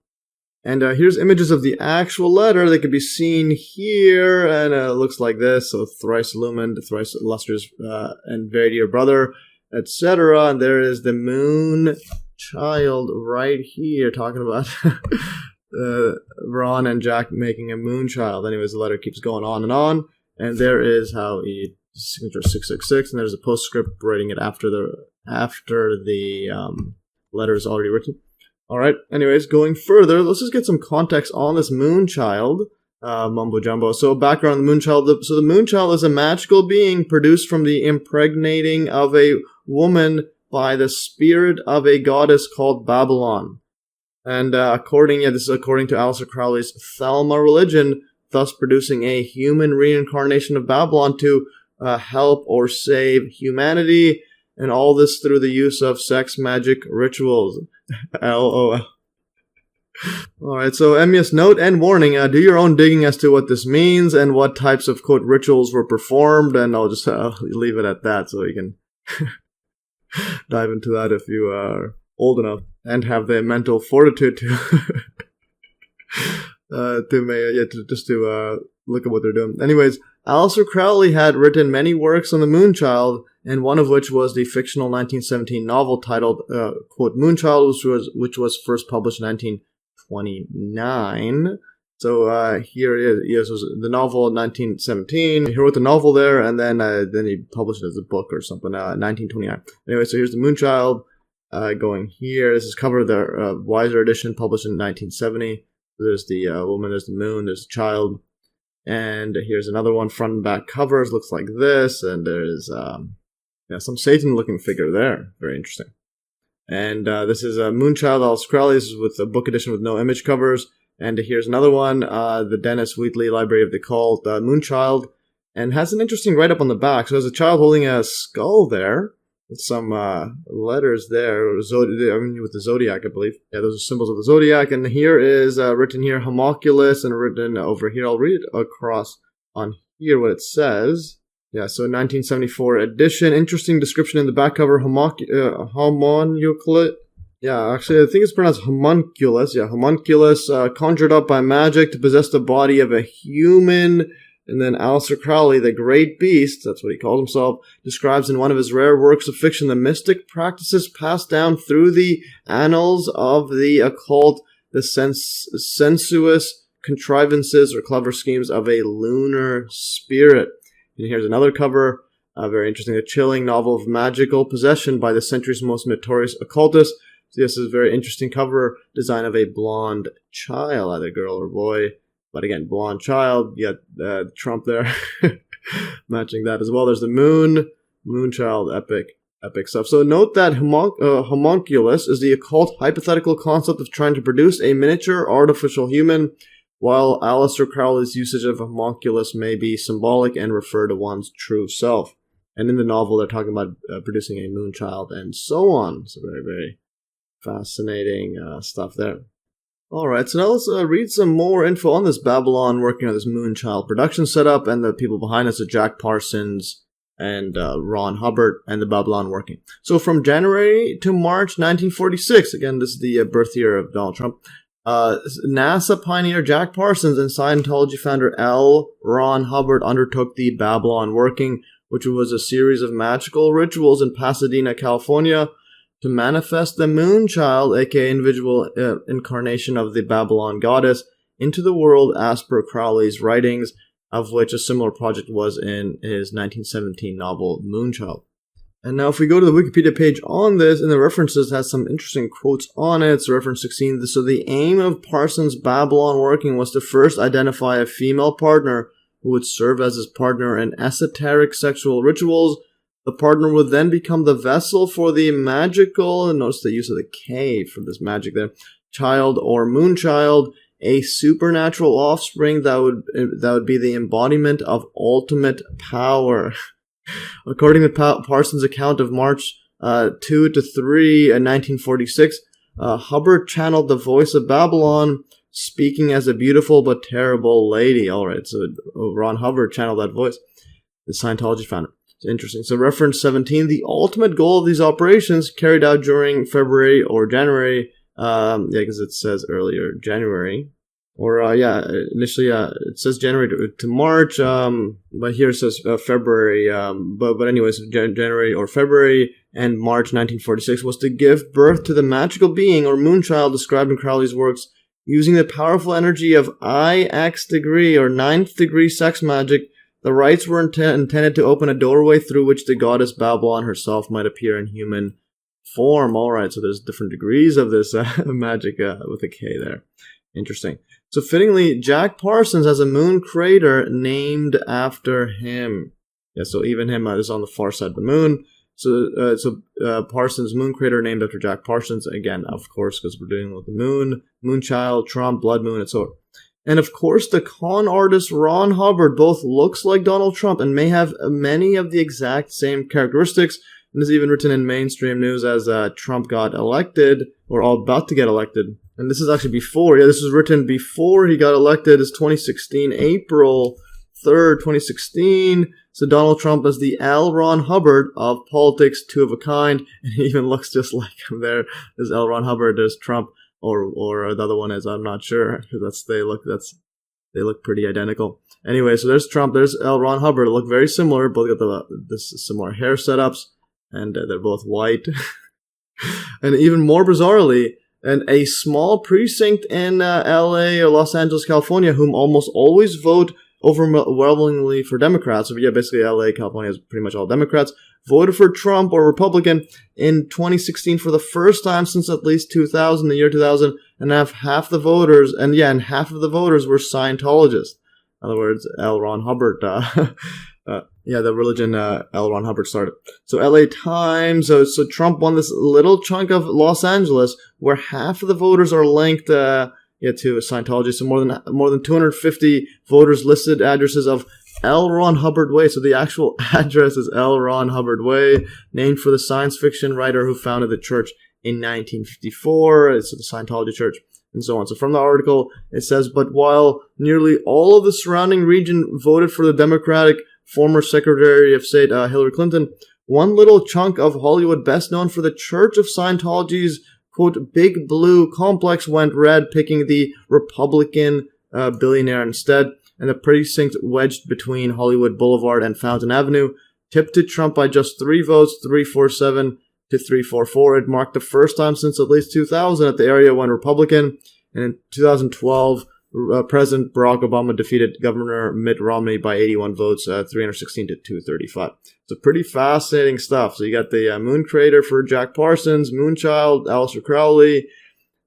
And here's images of the actual letter. They can be seen here, and it looks like this. So thrice illumined, thrice illustrious, and very dear brother, etc. And there is the Moonchild right here, talking about Ron and Jack making a Moonchild. Anyways, the letter keeps going on and on. And there is how he signature 666, and there's a postscript writing it after the letter is already written. All right. Anyways, going further, let's just get some context on this Moonchild mumbo jumbo. So, background on the Moonchild. So, the Moonchild is a magical being produced from the impregnating of a woman by the spirit of a goddess called Babalon. And this is according to Aleister Crowley's Thelma religion, thus producing a human reincarnation of Babylon to help or save humanity, and all this through the use of sex magic rituals. LOL. Alright, so Emmius, note and warning, do your own digging as to what this means and what types of, quote, rituals were performed, and I'll just leave it at that so you can dive into that if you are old enough and have the mental fortitude to look at what they're doing. Anyways, Aleister Crowley had written many works on the Moonchild, and one of which was the fictional 1917 novel titled, quote, Moonchild, which was first published in 1929. So here it is. It was the novel in 1917. He wrote the novel there, and then he published it as a book or something, 1929. Anyway, so here's the Moonchild going here. This is cover of the Weiser edition, published in 1970. There's the woman, there's the moon, there's the child. And here's another one, front and back covers, looks like this. And there's some Satan-looking figure there. Very interesting. And this is a Moonchild, Aleister Crowley. This is with a book edition with no image covers. And here's another one, the Dennis Wheatley Library of the Occult, Moonchild. And has an interesting write-up on the back. So there's a child holding a skull there. With some letters there, with the zodiac, I believe. Yeah, those are symbols of the zodiac. And here is written here, homunculus, and written over here. I'll read it across on here what it says. Yeah, so 1974 edition. Interesting description in the back cover. Homunculus. Yeah, actually, I think it's pronounced homunculus. Yeah, homunculus, conjured up by magic to possess the body of a human. And then Aleister Crowley, the great beast, that's what he calls himself, describes in one of his rare works of fiction the mystic practices passed down through the annals of the occult, the sensuous contrivances or clever schemes of a lunar spirit. And here's another cover, very interesting, a chilling novel of magical possession by the century's most notorious occultist. So this is a very interesting cover design of a blonde child, either girl or boy. But again, blonde child, you got Trump there, matching that as well. There's the Moonchild, epic stuff. So note that homunculus is the occult hypothetical concept of trying to produce a miniature artificial human, while Aleister Crowley's usage of homunculus may be symbolic and refer to one's true self. And in the novel, they're talking about producing a Moonchild and so on. So very, very fascinating stuff there. Alright, so now let's read some more info on this Babalon working on this Moonchild production setup and the people behind us, Jack Parsons and Ron Hubbard and the Babalon working. So from January to March 1946, again, this is the birth year of Donald Trump, NASA pioneer Jack Parsons and Scientology founder L. Ron Hubbard undertook the Babalon working, which was a series of magical rituals in Pasadena, California, to manifest the Moonchild, aka individual incarnation of the Babalon goddess, into the world as per Crowley's writings, of which a similar project was in his 1917 novel Moonchild. And now if we go to the Wikipedia page on this, in the references, it has some interesting quotes on it. So reference 16, so the aim of Parsons' Babalon working was to first identify a female partner who would serve as his partner in esoteric sexual rituals. The partner would then become the vessel for the magical, and notice the use of the K for this magic there, child or Moonchild, a supernatural offspring that would be the embodiment of ultimate power. According to Parsons' account of March 2 to 3 in 1946, Hubbard channeled the voice of Babalon, speaking as a beautiful but terrible lady. Alright, so Ron Hubbard channeled that voice, the Scientology founder. Interesting. So reference 17, the ultimate goal of these operations carried out during February or January, because it says earlier January, or initially it says January to March, but here it says February, but anyways, January or February and March 1946 was to give birth to the magical being or Moonchild described in Crowley's works using the powerful energy of IX degree or 9th degree sex magic. The rites were intended to open a doorway through which the goddess Babalon herself might appear in human form. Alright, so there's different degrees of this magic with a K there. Interesting. So fittingly, Jack Parsons has a moon crater named after him. Yeah, so even him is on the far side of the moon. So Parsons' moon crater named after Jack Parsons. Again, of course, because we're dealing with the moon, Moonchild, Trump, Blood Moon, and so on. And of course, the con artist Ron Hubbard both looks like Donald Trump and may have many of the exact same characteristics. And is even written in mainstream news as Trump got elected, or all about to get elected. And this is actually before, this was written before he got elected. It's 2016, April 3rd, 2016. So Donald Trump is the L. Ron Hubbard of politics, two of a kind. And he even looks just like him there. There's L. Ron Hubbard, there's Trump. Or the other one is, I'm not sure, because they look pretty identical. Anyway, so there's Trump, there's L. Ron Hubbard, they look very similar, both got this similar hair setups, and they're both white. And even more bizarrely, and a small precinct in LA or Los Angeles, California, whom almost always vote overwhelmingly for Democrats. So yeah, basically LA, California is pretty much all Democrats. Voted for Trump or Republican in 2016 for the first time since at least 2000, the year 2000, and half the voters, and half of the voters were Scientologists. In other words, L. Ron Hubbard, the religion L. Ron Hubbard started. So LA Times, so Trump won this little chunk of Los Angeles where half of the voters are linked to Scientology. So more than 250 voters listed addresses of L. Ron Hubbard Way. So the actual address is L. Ron Hubbard Way, named for the science fiction writer who founded the church in 1954. It's the Scientology Church, and so on. So from the article, it says, but while nearly all of the surrounding region voted for the Democratic former Secretary of State Hillary Clinton. One little chunk of Hollywood best known for the Church of Scientology's, quote, Big Blue complex went red, picking the Republican billionaire instead. And the precinct wedged between Hollywood Boulevard and Fountain Avenue tipped to Trump by just 3 votes, 347 to 344. It marked the first time since at least 2000 that the area went Republican. And in 2012, President Barack Obama defeated Governor Mitt Romney by 81 votes, 316 to 235. So pretty fascinating stuff. So you got the moon crater for Jack Parsons, Moonchild, Aleister Crowley,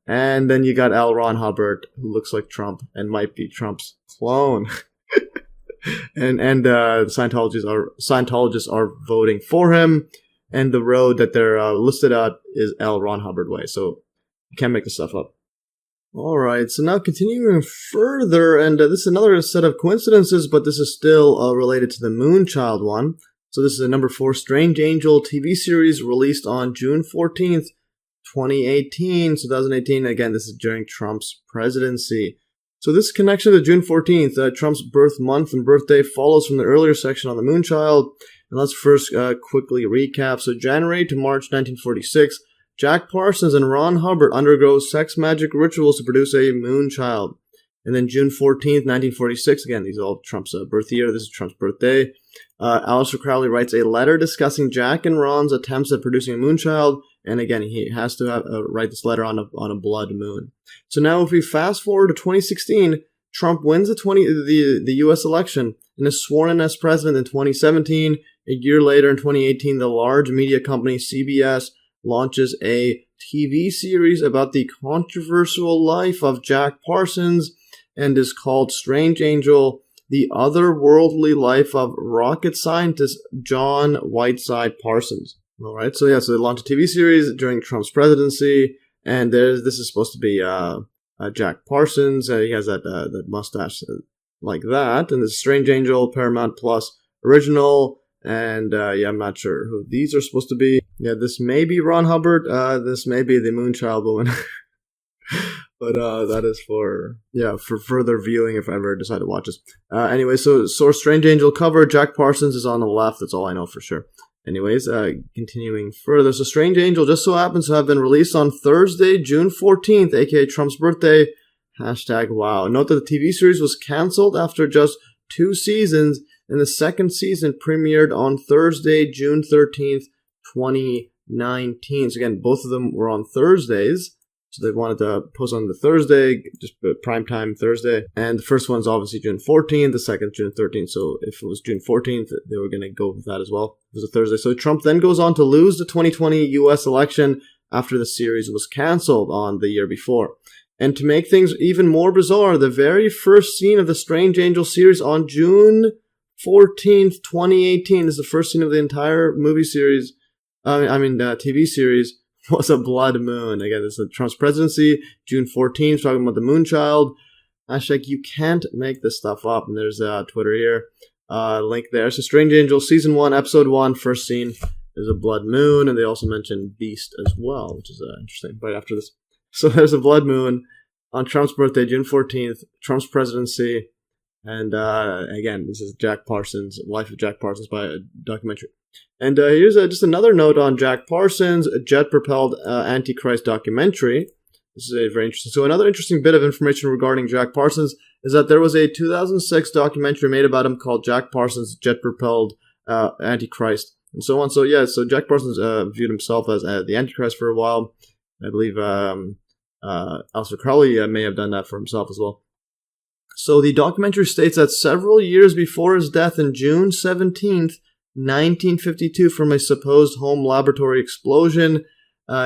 and then you got L. Ron Hubbard, who looks like Trump and might be Trump's clone. and Scientologists are voting for him, and the road that they're listed at is L. Ron Hubbard Way. So you can't make this stuff up. Alright, so now continuing further, and this is another set of coincidences, but this is still related to the Moonchild one. So this is a number 4 Strange Angel TV series released on June 14th, 2018. Again, this is during Trump's presidency. So this connection to June 14th, Trump's birth month and birthday, follows from the earlier section on the Moonchild. And let's first quickly recap. So January to March 1946, Jack Parsons and Ron Hubbard undergo sex magic rituals to produce a Moonchild. And then June 14th, 1946, again, these are all Trump's birth year. This is Trump's birthday. Aleister Crowley writes a letter discussing Jack and Ron's attempts at producing a Moonchild. And again, he has to write this letter on a blood moon. So now if we fast forward to 2016, Trump wins the U.S. election and is sworn in as president in 2017. A year later, in 2018, the large media company CBS launches a TV series about the controversial life of Jack Parsons and is called Strange Angel, the otherworldly life of rocket scientist John Whiteside Parsons. All right, so yeah, so they launched a TV series during Trump's presidency, and this is supposed to be Jack Parsons. He has that mustache like that, and this is Strange Angel, Paramount Plus original. And, yeah, I'm not sure who these are supposed to be. Yeah, this may be Ron Hubbard. This may be the Moonchild woman. But, that is for further viewing if I ever decide to watch this. Anyway, so Strange Angel cover. Jack Parsons is on the left. That's all I know for sure. Anyways, continuing further. So Strange Angel just so happens to have been released on Thursday, June 14th, aka Trump's birthday. #wow. Note that the TV series was canceled after just 2 seasons. And the second season premiered on Thursday, June 13th, 2019. So again, both of them were on Thursdays. So they wanted to post on the Thursday, just primetime Thursday. And the first one's obviously June 14th, the second June 13th. So if it was June 14th, they were going to go with that as well. It was a Thursday. So Trump then goes on to lose the 2020 U.S. election after the series was canceled on the year before. And to make things even more bizarre, the very first scene of the Strange Angel series on June 14th, 2018 is the first scene of the entire movie series. TV series was a blood moon. Again, this is Trump's presidency, June 14th, talking about the Moonchild. Hashtag, you can't make this stuff up. And there's Twitter here, link there. So Strange Angel, season 1, episode 1, first scene is a blood moon. And they also mention Beast as well, which is interesting, right after this. So there's a blood moon on Trump's birthday, June 14th, Trump's presidency. And again, this is Jack Parsons, Life of Jack Parsons by a documentary. And here's just another note on Jack Parsons, a jet-propelled Antichrist documentary. This is very interesting. So another interesting bit of information regarding Jack Parsons is that there was a 2006 documentary made about him called Jack Parsons, Jet-Propelled Antichrist, and so on. So yeah, so Jack Parsons viewed himself as the Antichrist for a while. I believe Aleister Crowley may have done that for himself as well. So the documentary states that several years before his death in June 17th, 1952, from a supposed home laboratory explosion,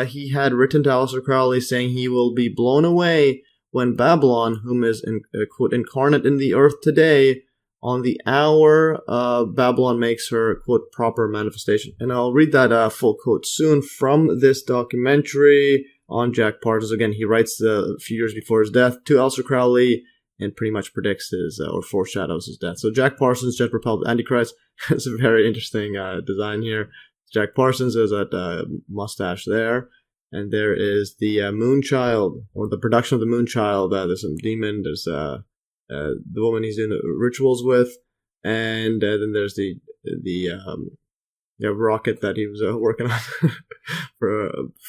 he had written to Aleister Crowley saying he will be blown away when Babalon, whom is, quote, incarnate in the earth today, on the hour Babalon makes her, quote, proper manifestation. And I'll read that full quote soon from this documentary on Jack Parsons. Again, he writes a few years before his death to Aleister Crowley, and pretty much predicts his, or foreshadows his death. So Jack Parsons, Jet-Propelled Antichrist. It's a very interesting design here. Jack Parsons has that mustache there. And there is the Moonchild, or the production of the Moonchild. There's some demon. There's the woman he's doing the rituals with. And then there's the rocket that he was working on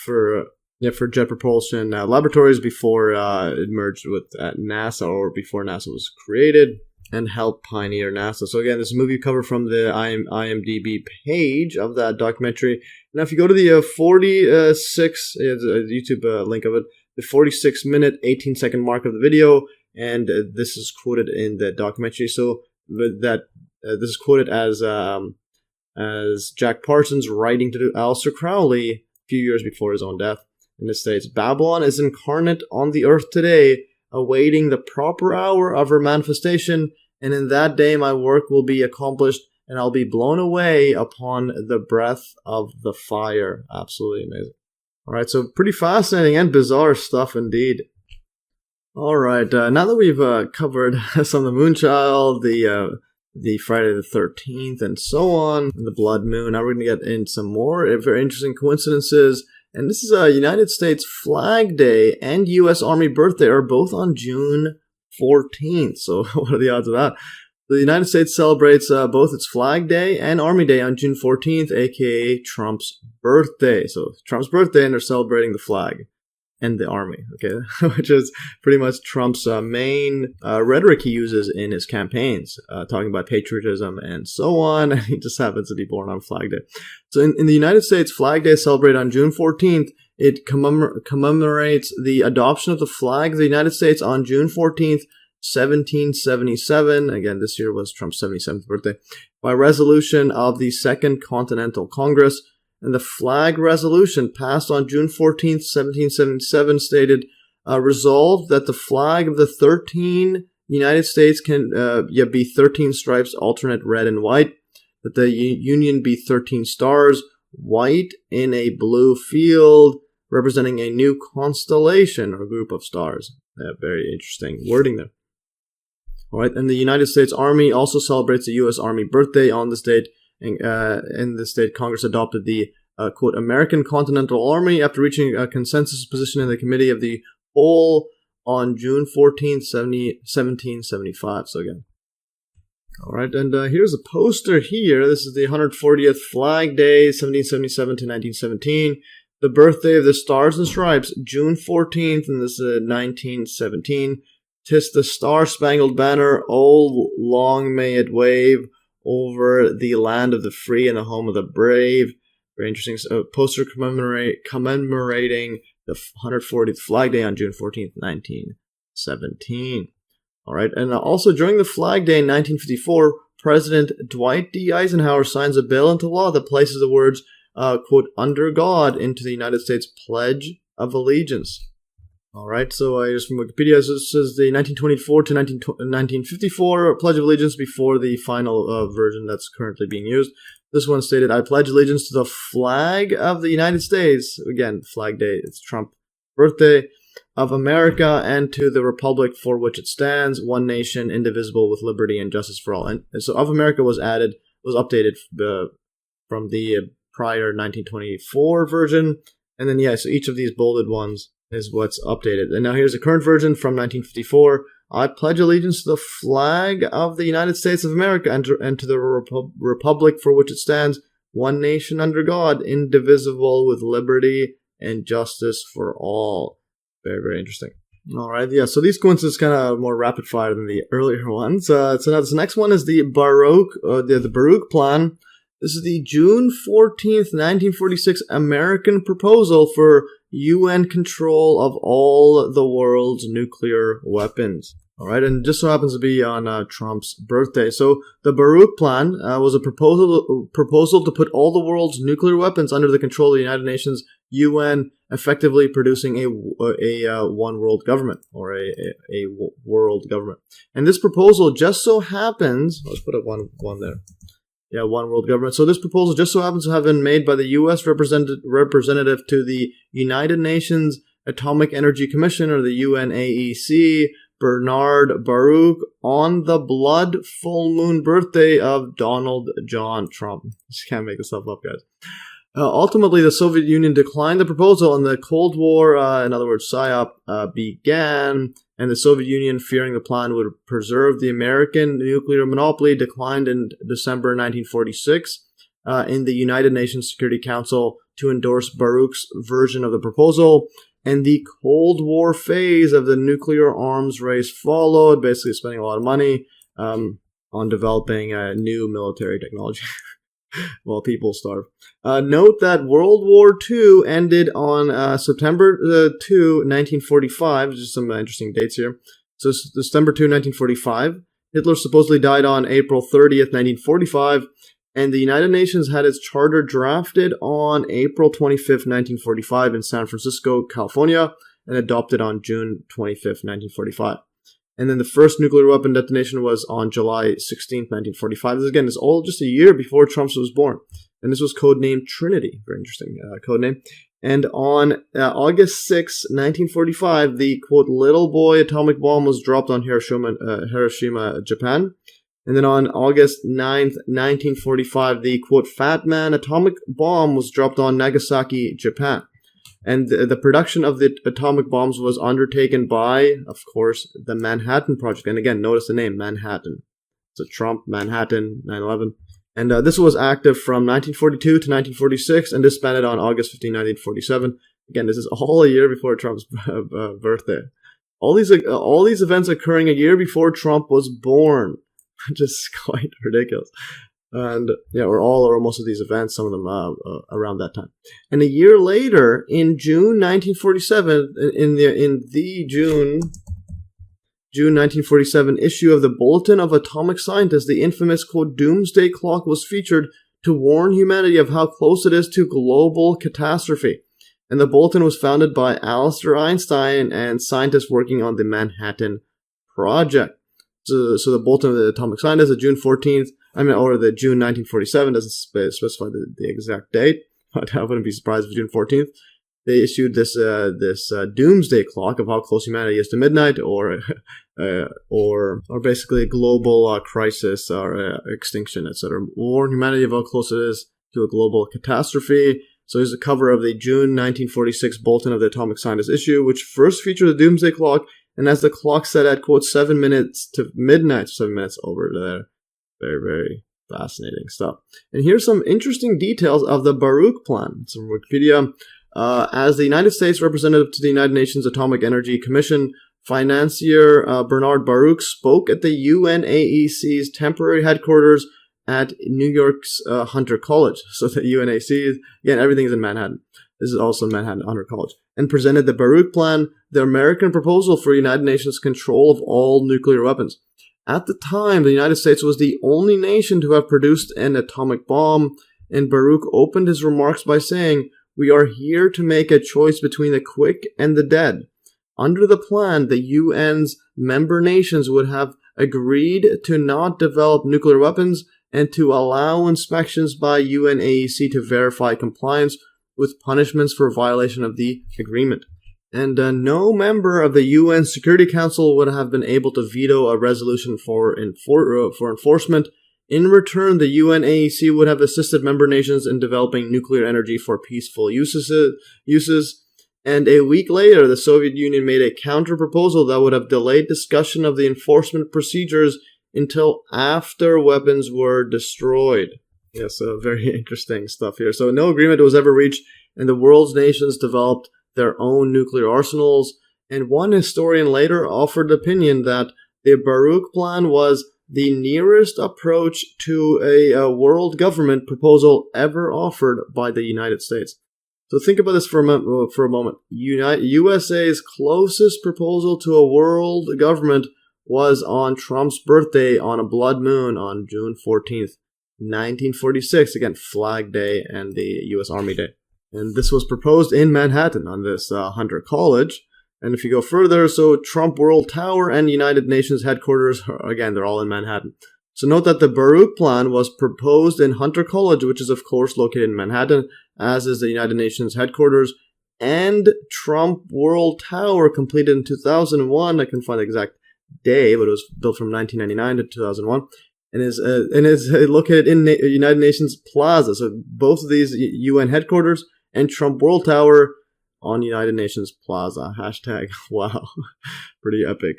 for jet propulsion laboratories before it merged with NASA, or before NASA was created, and helped pioneer NASA. So again, this is a movie cover from the IMDb page of that documentary. Now, if you go to the 46, YouTube link of it, the 46-minute, 18-second mark of the video, and this is quoted in the documentary. So that this is quoted as Jack Parsons writing to Aleister Crowley a few years before his own death. And it states, "Babylon is incarnate on the earth today, awaiting the proper hour of her manifestation, and in that day my work will be accomplished, and I'll be blown away upon the breath of the fire." Absolutely amazing. All right, so pretty fascinating and bizarre stuff indeed. All right, now that we've covered some of the Moonchild, the Friday the 13th, and so on, and the Blood Moon, now we're going to get in some more very interesting coincidences. And this is United States Flag Day and U.S. Army birthday are both on June 14th. So what are the odds of that? The United States celebrates both its Flag Day and Army Day on June 14th, aka Trump's birthday. So Trump's birthday, and they're celebrating the flag and the army, okay, which is pretty much Trump's main rhetoric he uses in his campaigns, talking about patriotism and so on, and he just happens to be born on Flag Day. So in the United States, Flag Day is celebrated on June 14th. It commemorates the adoption of the flag of the United States on June 14th, 1777. Again, this year was Trump's 77th birthday, by resolution of the Second Continental Congress. And the flag resolution passed on June 14th, 1777 stated, resolved that the flag of the 13 United States can be 13 stripes, alternate red and white, that the Union be 13 stars, white in a blue field, representing a new constellation or group of stars. Very interesting wording there. All right, and the United States Army also celebrates the U.S. Army birthday on this date. In this date, Congress adopted the, quote, American Continental Army after reaching a consensus position in the Committee of the Whole on June 14th, 1775. So again. All right, and here's a poster here. This is the 140th Flag Day, 1777 to 1917. The birthday of the Stars and Stripes, June 14th, and this is 1917. 'Tis the Star-Spangled Banner, oh, long may it wave over the land of the free and the home of the brave. Very interesting poster commemorating the 140th Flag Day on June 14th, 1917. All right, and also during the Flag Day in 1954, President Dwight D. Eisenhower signs a bill into law that places the words, quote, under God into the United States Pledge of Allegiance. All right, so here's from Wikipedia. This is the 1924 to 1954 Pledge of Allegiance before the final version that's currently being used. This one stated, I pledge allegiance to the flag of the United States. Again, Flag Day, it's Trump's birthday, of America, and to the republic for which it stands, one nation, indivisible, with liberty and justice for all. And so of America was updated from the prior 1924 version. And then, yeah, so each of these bolded ones is what's updated. And now here's the current version from 1954. I pledge allegiance to the flag of the United States of America and to the republic for which it stands, one nation under God, indivisible, with liberty and justice for all. Very, very interesting. All right, yeah, so these coincidences kind of more rapid fire than the earlier ones. So now this next one is the Baruch, the Baruch plan. This is the June 14th, 1946 American proposal for UN control of all the world's nuclear weapons. All right, and just so happens to be on Trump's birthday. So the Baruch plan was a proposal to put all the world's nuclear weapons under the control of the United Nations UN, effectively producing a one world government, or a world government. And this proposal just so happens, let's put up one there. Yeah, one world government. So this proposal just so happens to have been made by the U.S. representative to the United Nations Atomic Energy Commission, or the UNAEC, Bernard Baruch, on the blood full moon birthday of Donald John Trump. Just can't make this stuff up, guys. Ultimately, the Soviet Union declined the proposal, and the Cold War, in other words, PsyOp, began, and the Soviet Union, fearing the plan would preserve the American nuclear monopoly, declined in December 1946 in the United Nations Security Council to endorse Baruch's version of the proposal, and the Cold War phase of the nuclear arms race followed, basically spending a lot of money on developing new military technology. While people starve. Note that World War II ended on September 2, 1945. Just some interesting dates here. So September 2, 1945. Hitler supposedly died on April 30th, 1945. And the United Nations had its charter drafted on April 25th, 1945 in San Francisco, California, and adopted on June 25th, 1945. And then the first nuclear weapon detonation was on July 16th, 1945. This, again, is all just a year before Trump was born. And this was codenamed Trinity. Very interesting codename. And on August 6, 1945, the, quote, little boy atomic bomb was dropped on Hiroshima, Japan. And then on August 9th, 1945, the, quote, fat man atomic bomb was dropped on Nagasaki, Japan. And the production of the atomic bombs was undertaken by, of course, the Manhattan Project. And again, notice the name, Manhattan. So Trump, Manhattan, 9/11. And this was active from 1942 to 1946 and disbanded on August 15, 1947. Again, this is all a year before Trump's birthday. All these events occurring a year before Trump was born. Just quite ridiculous. And yeah, or most of these events, some of them around that time. And a year later, in June 1947, in the June 1947 issue of the Bulletin of Atomic Scientists, the infamous, quote, doomsday clock was featured to warn humanity of how close it is to global catastrophe. And the bulletin was founded by Aleister Einstein and scientists working on the Manhattan Project. So the Bulletin of the Atomic Scientists, the June 14th, or the June 1947, doesn't specify the exact date, but I wouldn't be surprised if June 14th. They issued this doomsday clock of how close humanity is to midnight, or basically a global crisis or extinction, etc. Warn humanity of how close it is to a global catastrophe. So here's a cover of the June 1946 Bulletin of the Atomic Scientists issue, which first featured the doomsday clock, and as the clock set at, quote, 7 minutes to midnight, 7 minutes over there. Very, very fascinating stuff. And here's some interesting details of the Baruch plan. It's from Wikipedia. As the United States representative to the United Nations Atomic Energy Commission, financier Bernard Baruch spoke at the UNAEC's temporary headquarters at New York's Hunter College. So the UNAC, again, everything is in Manhattan. This is also Manhattan Hunter College. And presented the Baruch plan, the American proposal for United Nations control of all nuclear weapons. At the time, the United States was the only nation to have produced an atomic bomb, and Baruch opened his remarks by saying, "We are here to make a choice between the quick and the dead." Under the plan, the UN's member nations would have agreed to not develop nuclear weapons and to allow inspections by UNAEC to verify compliance with punishments for violation of the agreement. And no member of the UN Security Council would have been able to veto a resolution for enforcement. In return, the UNAEC would have assisted member nations in developing nuclear energy for peaceful uses. And a week later, the Soviet Union made a counter-proposal that would have delayed discussion of the enforcement procedures until after weapons were destroyed. Yeah, so very interesting stuff here. So no agreement was ever reached, and the world's nations developed their own nuclear arsenals. And one historian later offered the opinion that the Baruch plan was the nearest approach to a world government proposal ever offered by the United States. So think about this for a moment. USA's closest proposal to a world government was on Trump's birthday on a blood moon on June 14th, 1946. Again, Flag Day and the U.S. Army Day. And this was proposed in Manhattan on this Hunter College. And if you go further, so Trump World Tower and United Nations headquarters, again, they're all in Manhattan. So note that the Baruch plan was proposed in Hunter College, which is, of course, located in Manhattan, as is the United Nations headquarters, and Trump World Tower, completed in 2001. I couldn't find the exact day, but it was built from 1999 to 2001. and is located in United Nations Plaza. So both of these, UN headquarters and Trump World Tower, on United Nations Plaza. Hashtag, wow. Pretty epic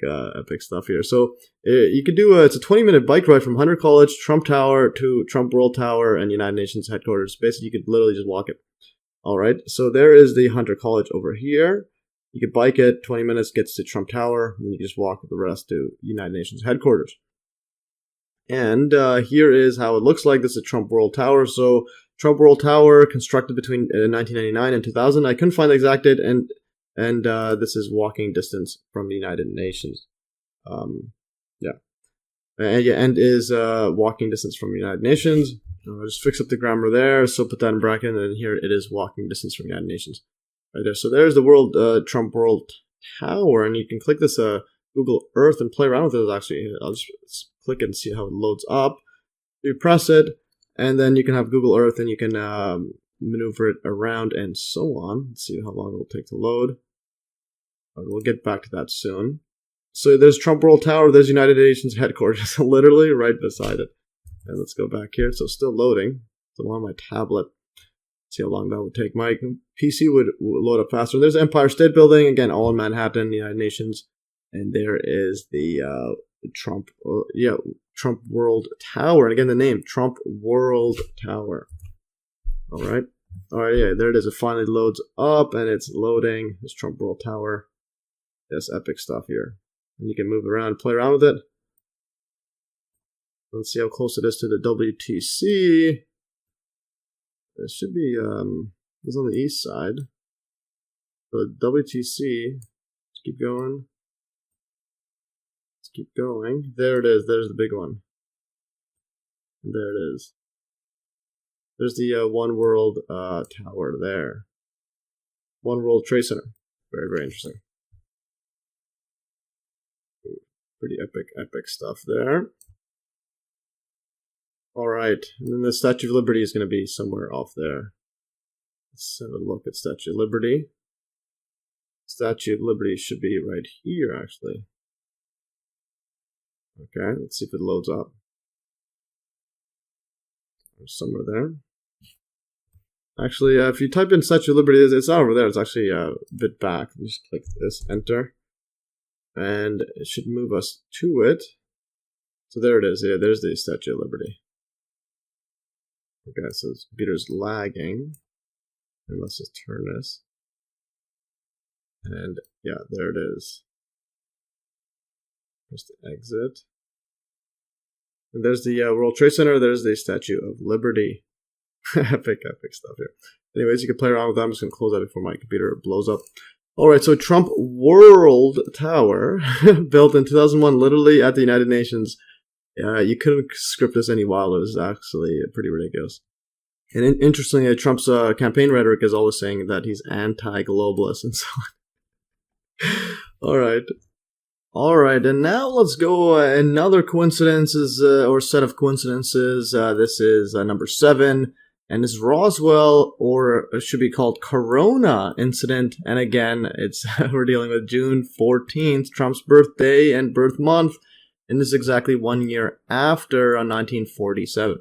stuff here. So you could do it's a 20-minute bike ride from Hunter College, Trump Tower to Trump World Tower and United Nations headquarters. Basically, you could literally just walk it. All right. So there is the Hunter College over here. You could bike it, 20 minutes gets to Trump Tower, and then you just walk the rest to United Nations headquarters. And here is how it looks like. This is Trump World Tower. So Trump World Tower, constructed between 1999 and 2000. I couldn't find the exact date, and this is walking distance from the United Nations. And is walking distance from the United Nations. I'll just fix up the grammar there, so put that in bracket, and here it is walking distance from the United Nations. Right there. So there's the Trump World Tower, and you can click this Google Earth and play around with it. Actually, I'll just click it and see how it loads up. You press it, and then you can have Google Earth, and you can maneuver it around and so on. Let's see how long it will take to load. We'll get back to that soon. So there's Trump World Tower. There's United Nations headquarters, literally right beside it. And let's go back here. So still loading. So on my tablet. See how long that would take. My PC would load up faster. There's Empire State Building, again, all in Manhattan, United Nations. And there is the Trump World Tower. And again, the name, Trump World Tower. All right, yeah, there it is. It finally loads up, and it's loading. This Trump World Tower. That's epic stuff here. And you can move around, play around with it. Let's see how close it is to the WTC. It should be, it's on the east side. The WTC, let's keep going. Let's keep going. There it is. There's the big one. And there it is. There's the One World Tower there. One World Trade Center. Very, very interesting. Pretty epic stuff there. All right, and then the Statue of Liberty is going to be somewhere off there. Let's have a look at Statue of Liberty. Statue of Liberty should be right here, actually. Okay, let's see if it loads up. There's somewhere there. Actually, if you type in Statue of Liberty, it's not over there. It's actually a bit back. Just click this, enter. And it should move us to it. So there it is. Yeah, there's the Statue of Liberty. Okay, so this computer's lagging. And let's just turn this. And yeah, there it is. Press the exit. And there's the World Trade Center. There's the Statue of Liberty. epic stuff here. Anyways, you can play around with that. I'm just going to close that before my computer blows up. Alright, so Trump World Tower, built in 2001, literally at the United Nations. You couldn't script this any wilder. This is actually pretty ridiculous. And interestingly, Trump's campaign rhetoric is always saying that he's anti-globalist and so on. Alright, and now let's go another coincidences, or set of coincidences. This is number 7. And this Roswell, or it should be called Corona incident. And again, it's we're dealing with June 14th, Trump's birthday and birth month. And this is exactly 1 year after 1947.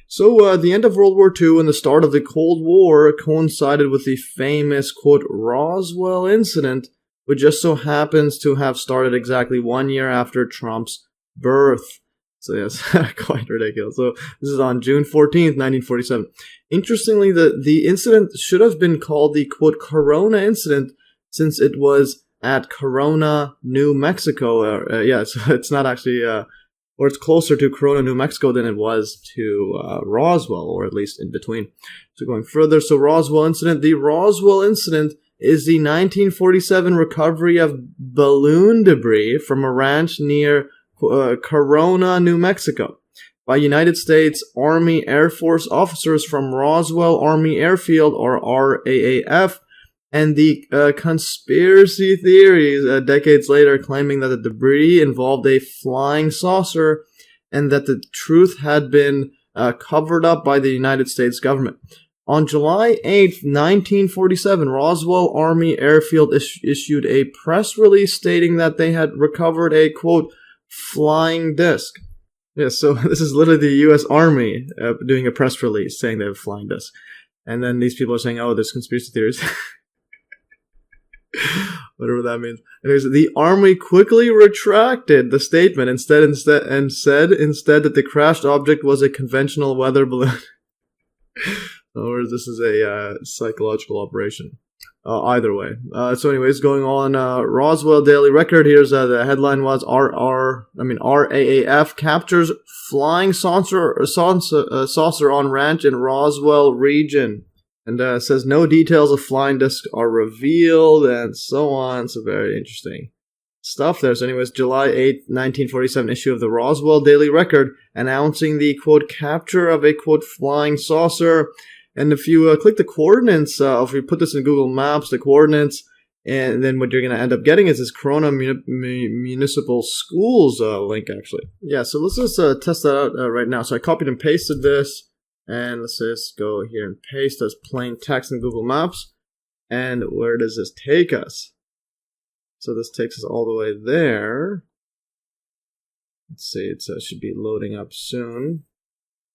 So the end of World War II and the start of the Cold War coincided with the famous, quote, Roswell incident, which just so happens to have started exactly 1 year after Trump's birth. So yes, quite ridiculous. So this is on June 14th, 1947. Interestingly, the incident should have been called the, quote, Corona incident, since it was at Corona, New Mexico. So it's not actually, or it's closer to Corona, New Mexico than it was to Roswell, or at least in between. So going further, so Roswell incident. The Roswell incident is the 1947 recovery of balloon debris from a ranch near Corona, New Mexico, by United States Army Air Force officers from Roswell Army Airfield, or RAAF, and the conspiracy theories decades later claiming that the debris involved a flying saucer and that the truth had been covered up by the United States government. On July 8th, 1947, Roswell Army Airfield issued a press release stating that they had recovered a, quote, flying disc. Yeah, so this is literally the U.S. Army doing a press release saying they have a flying disc. And then these people are saying, oh, there's conspiracy theories. Whatever that means. Anyways, the Army quickly retracted the statement and said instead that the crashed object was a conventional weather balloon. In other words, this is a psychological operation. Either way. So anyways, going on, Roswell Daily Record. Here's the headline was RAAF captures flying saucer on ranch in Roswell region. And says no details of flying discs are revealed and so on. So very interesting stuff there. So anyways, July 8th, 1947 issue of the Roswell Daily Record announcing the, quote, capture of a, quote, flying saucer. And if you click the coordinates, if you put this in Google Maps, the coordinates, and then what you're going to end up getting is this Corona Municipal Schools link, actually. Yeah, so let's just test that out right now. So I copied and pasted this, and let's just go here and paste as plain text in Google Maps. And where does this take us? So this takes us all the way there. Let's see, it should be loading up soon.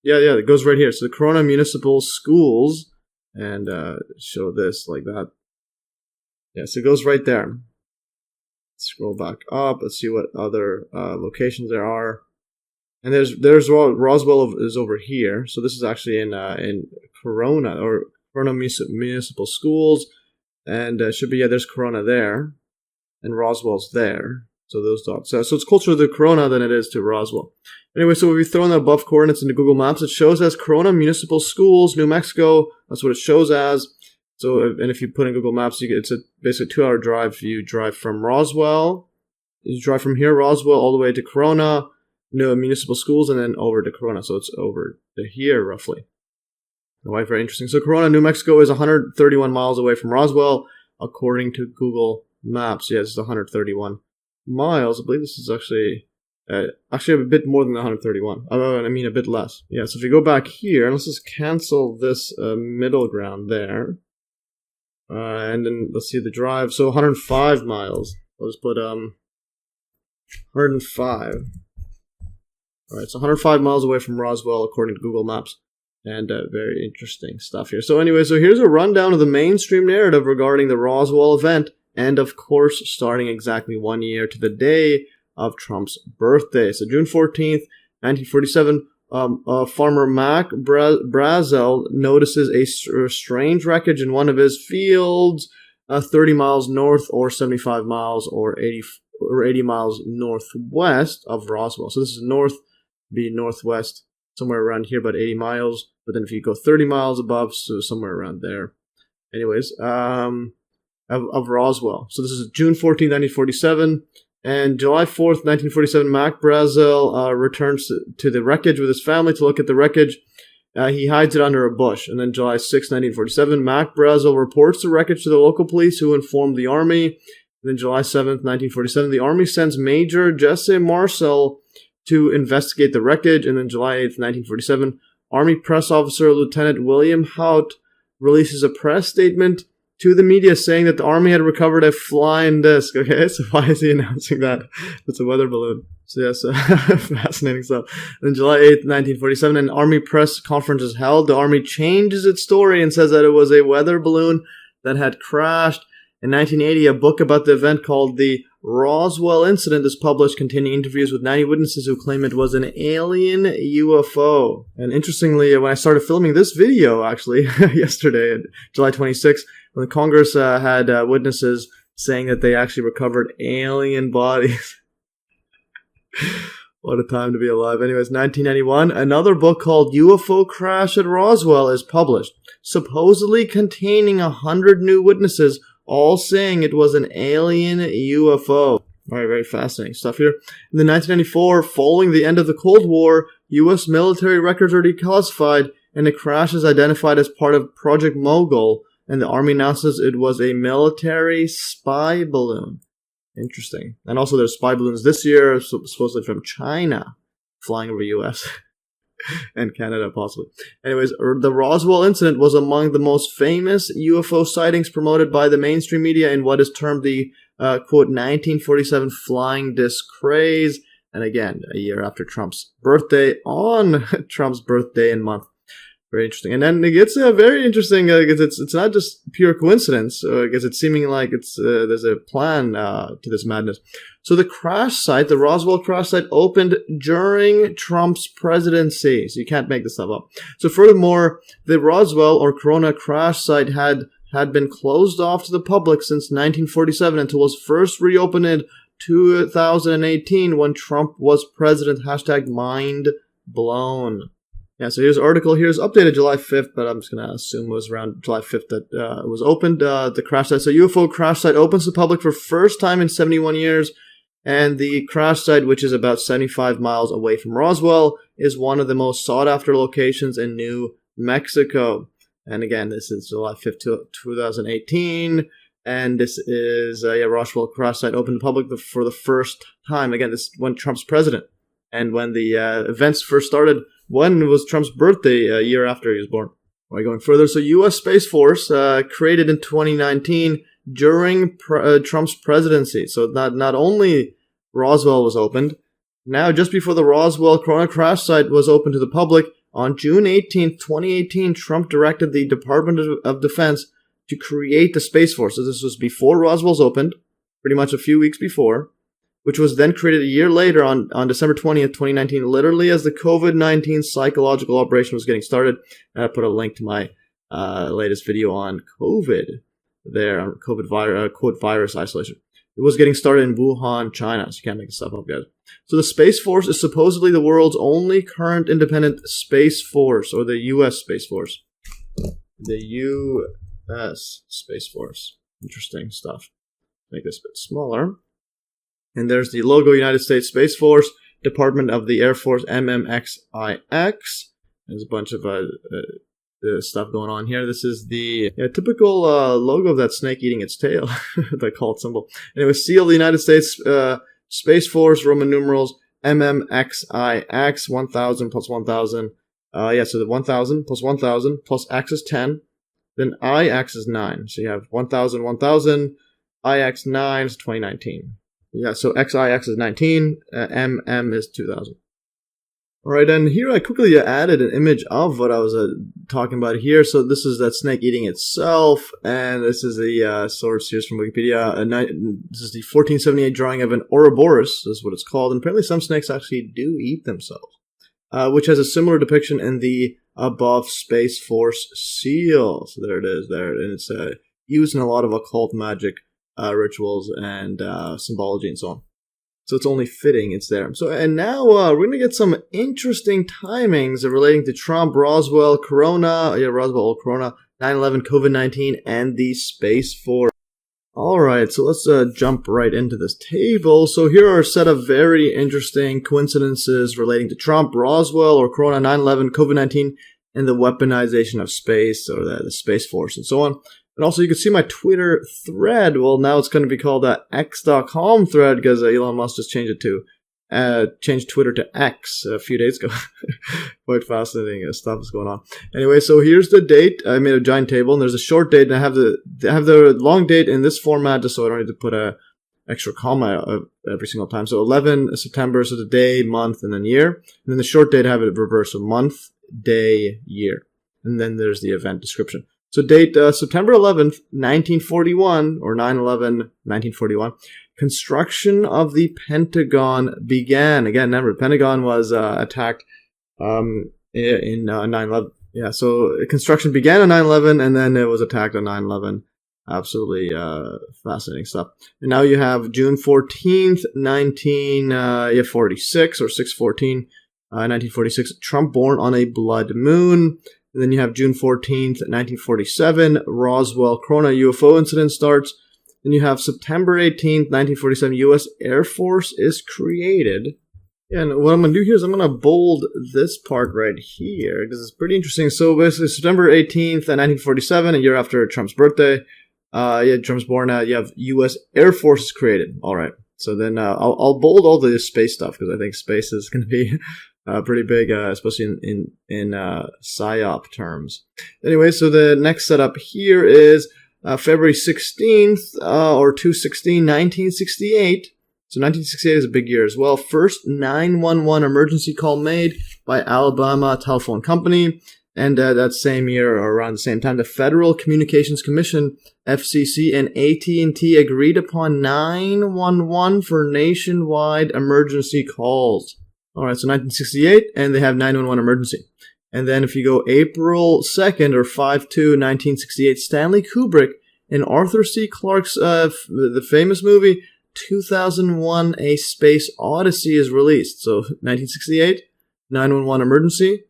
Yeah, it goes right here. So the Corona Municipal Schools, and show this like that. Yeah, so it goes right there. Scroll back up. Let's see what other locations there are. And there's Roswell is over here. So this is actually in Corona or Corona Municipal Schools, and should be there's Corona there, and Roswell's there. So those dots. So it's closer to Corona than it is to Roswell. Anyway, so if we throw in the above coordinates into Google Maps, it shows as Corona Municipal Schools, New Mexico. That's what it shows as. So, and if you put in Google Maps, it's basically a 2-hour drive. You drive from Roswell. You drive from here, Roswell, all the way to Corona, Municipal Schools, and then over to Corona. So it's over to here, roughly. All right, very interesting. So Corona, New Mexico is 131 miles away from Roswell, according to Google Maps. Yeah, it's 131 miles. I believe this is actually a bit more than 131. I mean, a bit less. Yeah, so if you go back here, and let's just cancel this middle ground there. And then let's see the drive. So 105 miles. I'll just put 105. Alright, so 105 miles away from Roswell, according to Google Maps. And very interesting stuff here. So anyway, so here's a rundown of the mainstream narrative regarding the Roswell event. And of course, starting exactly 1 year to the day of Trump's birthday. So June 14th, 1947, farmer Mac Brazel notices a strange wreckage in one of his fields, 30 miles north or 75 miles or 80 miles northwest of Roswell. So this is northwest, somewhere around here, about 80 miles. But then if you go 30 miles above, so somewhere around there. Anyways, of Roswell. So this is June 14, 1947. And July 4th, 1947, Mac Brazel returns to the wreckage with his family to look at the wreckage. He hides it under a bush. And then July 6, 1947, Mac Brazel reports the wreckage to the local police, who informed the Army. And then July 7th, 1947, the Army sends Major Jesse Marcel to investigate the wreckage. And then July 8th, 1947, Army press officer Lieutenant William Hout releases a press statement to the media saying that the Army had recovered a flying disc. Okay, so why is he announcing that? It's a weather balloon. So yes, fascinating stuff. Then July 8th, 1947, an Army press conference is held. The Army changes its story and says that it was a weather balloon that had crashed. In 1980, a book about the event called The Roswell Incident is published, containing interviews with 90 witnesses who claim it was an alien UFO. And interestingly, when I started filming this video, actually, yesterday, July 26th, when the Congress had witnesses saying that they actually recovered alien bodies. What a time to be alive. Anyways, 1991, another book called UFO Crash at Roswell is published, supposedly containing 100 new witnesses, all saying it was an alien UFO. All right, very fascinating stuff here. In 1994, following the end of the Cold War, U.S. military records are declassified, and the crash is identified as part of Project Mogul, and the Army announces it was a military spy balloon. Interesting. And also there's spy balloons this year, supposedly from China, flying over U.S. and Canada, possibly. Anyways, the Roswell incident was among the most famous UFO sightings promoted by the mainstream media in what is termed the, quote, 1947 flying disc craze. And again, a year after Trump's birthday, on Trump's birthday and month. Very interesting. And then it gets very interesting because it's not just pure coincidence, because it's seeming like there's a plan to this madness. So the crash site, the Roswell crash site, opened during Trump's presidency. So you can't make this stuff up. So furthermore, the Roswell or Corona crash site had been closed off to the public since 1947 until it was first reopened in 2018 when Trump was president. Mind blown. Yeah, so here's an article. Here's updated July 5th, but I'm just going to assume it was around July 5th that it was opened, the crash site. So UFO crash site opens to the public for first time in 71 years. And the crash site, which is about 75 miles away from Roswell, is one of the most sought-after locations in New Mexico. And again, this is July 5th, 2018. And this is, Roswell crash site opened to the public for the first time. Again, this is when Trump's president. And when the events first started, when was Trump's birthday, a year after he was born. Right, going further, so U.S. Space Force created in 2019 during Trump's presidency. So not only Roswell was opened, now just before the Roswell Corona crash site was open to the public, on June 18th, 2018, Trump directed the Department of Defense to create the Space Force. So this was before Roswell's opened, pretty much a few weeks before, which was then created a year later on December 20th, 2019, literally as the COVID-19 psychological operation was getting started. And I put a link to my latest video on COVID there, on COVID virus isolation. It was getting started in Wuhan, China, so you can't make this stuff up, guys. So the Space Force is supposedly the world's only current independent space force, or the U.S. Space Force. The U.S. Space Force. Interesting stuff. Make this a bit smaller. And there's the logo, United States Space Force, Department of the Air Force, MMXIX. There's a bunch of stuff going on here. This is the typical logo of that snake eating its tail, the cult symbol. And it was sealed the United States Space Force, Roman numerals, MMXIX, 1000 plus 1000. So the 1000 plus 1000 plus X is 10. Then IX is 9. So you have 1000, 1000, IX 9 is 2019. Yeah, so XIX is 19, MM is 2000. All right, and here I quickly added an image of what I was talking about here. So this is that snake eating itself, and this is the source here from Wikipedia. This is the 1478 drawing of an Ouroboros, is what it's called. And apparently some snakes actually do eat themselves, which has a similar depiction in the above Space Force seal. So there it is there, and it's used in a lot of occult magic rituals and symbology and so on. So it's only fitting it's there. So, and now we're going to get some interesting timings relating to Trump, Roswell, Corona, Roswell, Corona, 9/11, COVID-19, and the Space Force. All right, so let's jump right into this table. So here are a set of very interesting coincidences relating to Trump, Roswell, or Corona, 9/11, COVID-19, and the weaponization of space, or the Space Force, and so on. And also, you can see my Twitter thread. Well, now it's going to be called the X.com thread because Elon Musk just changed it to changed Twitter to X a few days ago. Quite fascinating stuff is going on. Anyway, so here's the date. I made a giant table, and there's a short date, and I have the long date in this format just so I don't need to put a extra comma every single time. So 11 September, so the day, month, and then year. And then the short date, I have it reversed, so month, day, year. And then there's the event description. So date September 11th, 1941, or 9/11, 1941, construction of the Pentagon began. Again, remember, the Pentagon was attacked in 9/11. Yeah, so construction began on 9/11, and then it was attacked on 9/11. Absolutely fascinating stuff. And now you have June 14th, 1946, or 6/14, 1946, Trump born on a blood moon. And then you have June 14th, 1947, Roswell Corona UFO incident starts. Then you have September 18th, 1947, U.S. Air Force is created. And what I'm going to do here is I'm going to bold this part right here because it's pretty interesting. So basically September 18th, 1947, a year after Trump's birthday. Trump's born. You have U.S. Air Force is created. All right. So then I'll bold all the space stuff because I think space is going to be pretty big, especially in PsyOp terms. Anyway, so the next setup here is February 16th, or 2/16, 1968. So 1968 is a big year as well. First 911 emergency call made by Alabama Telephone Company. And that same year, or around the same time, the Federal Communications Commission, FCC, and AT&T agreed upon 911 for nationwide emergency calls. All right, so 1968, and they have 911 emergency. And then if you go April 2nd, or 5/2/1968, Stanley Kubrick and Arthur C. Clarke's the famous movie 2001: A Space Odyssey is released. So 1968, 911 emergency.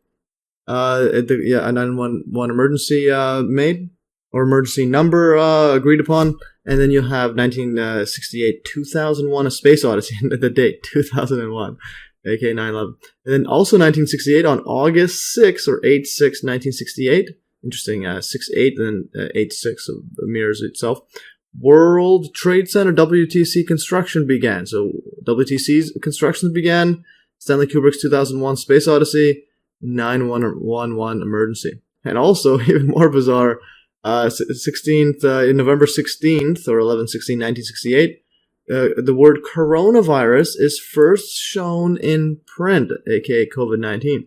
A 911 emergency made, or emergency number agreed upon, and then you have 1968, 2001: A Space Odyssey, the date 2001, aka 9/11, and then also 1968 on August 6th, or 8/6, 1968. Interesting, 6/8 and then 8/6 mirrors itself. World Trade Center WTC construction began. So WTC's construction began. Stanley Kubrick's 2001: Space Odyssey. 911 emergency. And also, even more bizarre, 16th, November 16th, or 11/16/1968, the word coronavirus is first shown in print, aka COVID-19.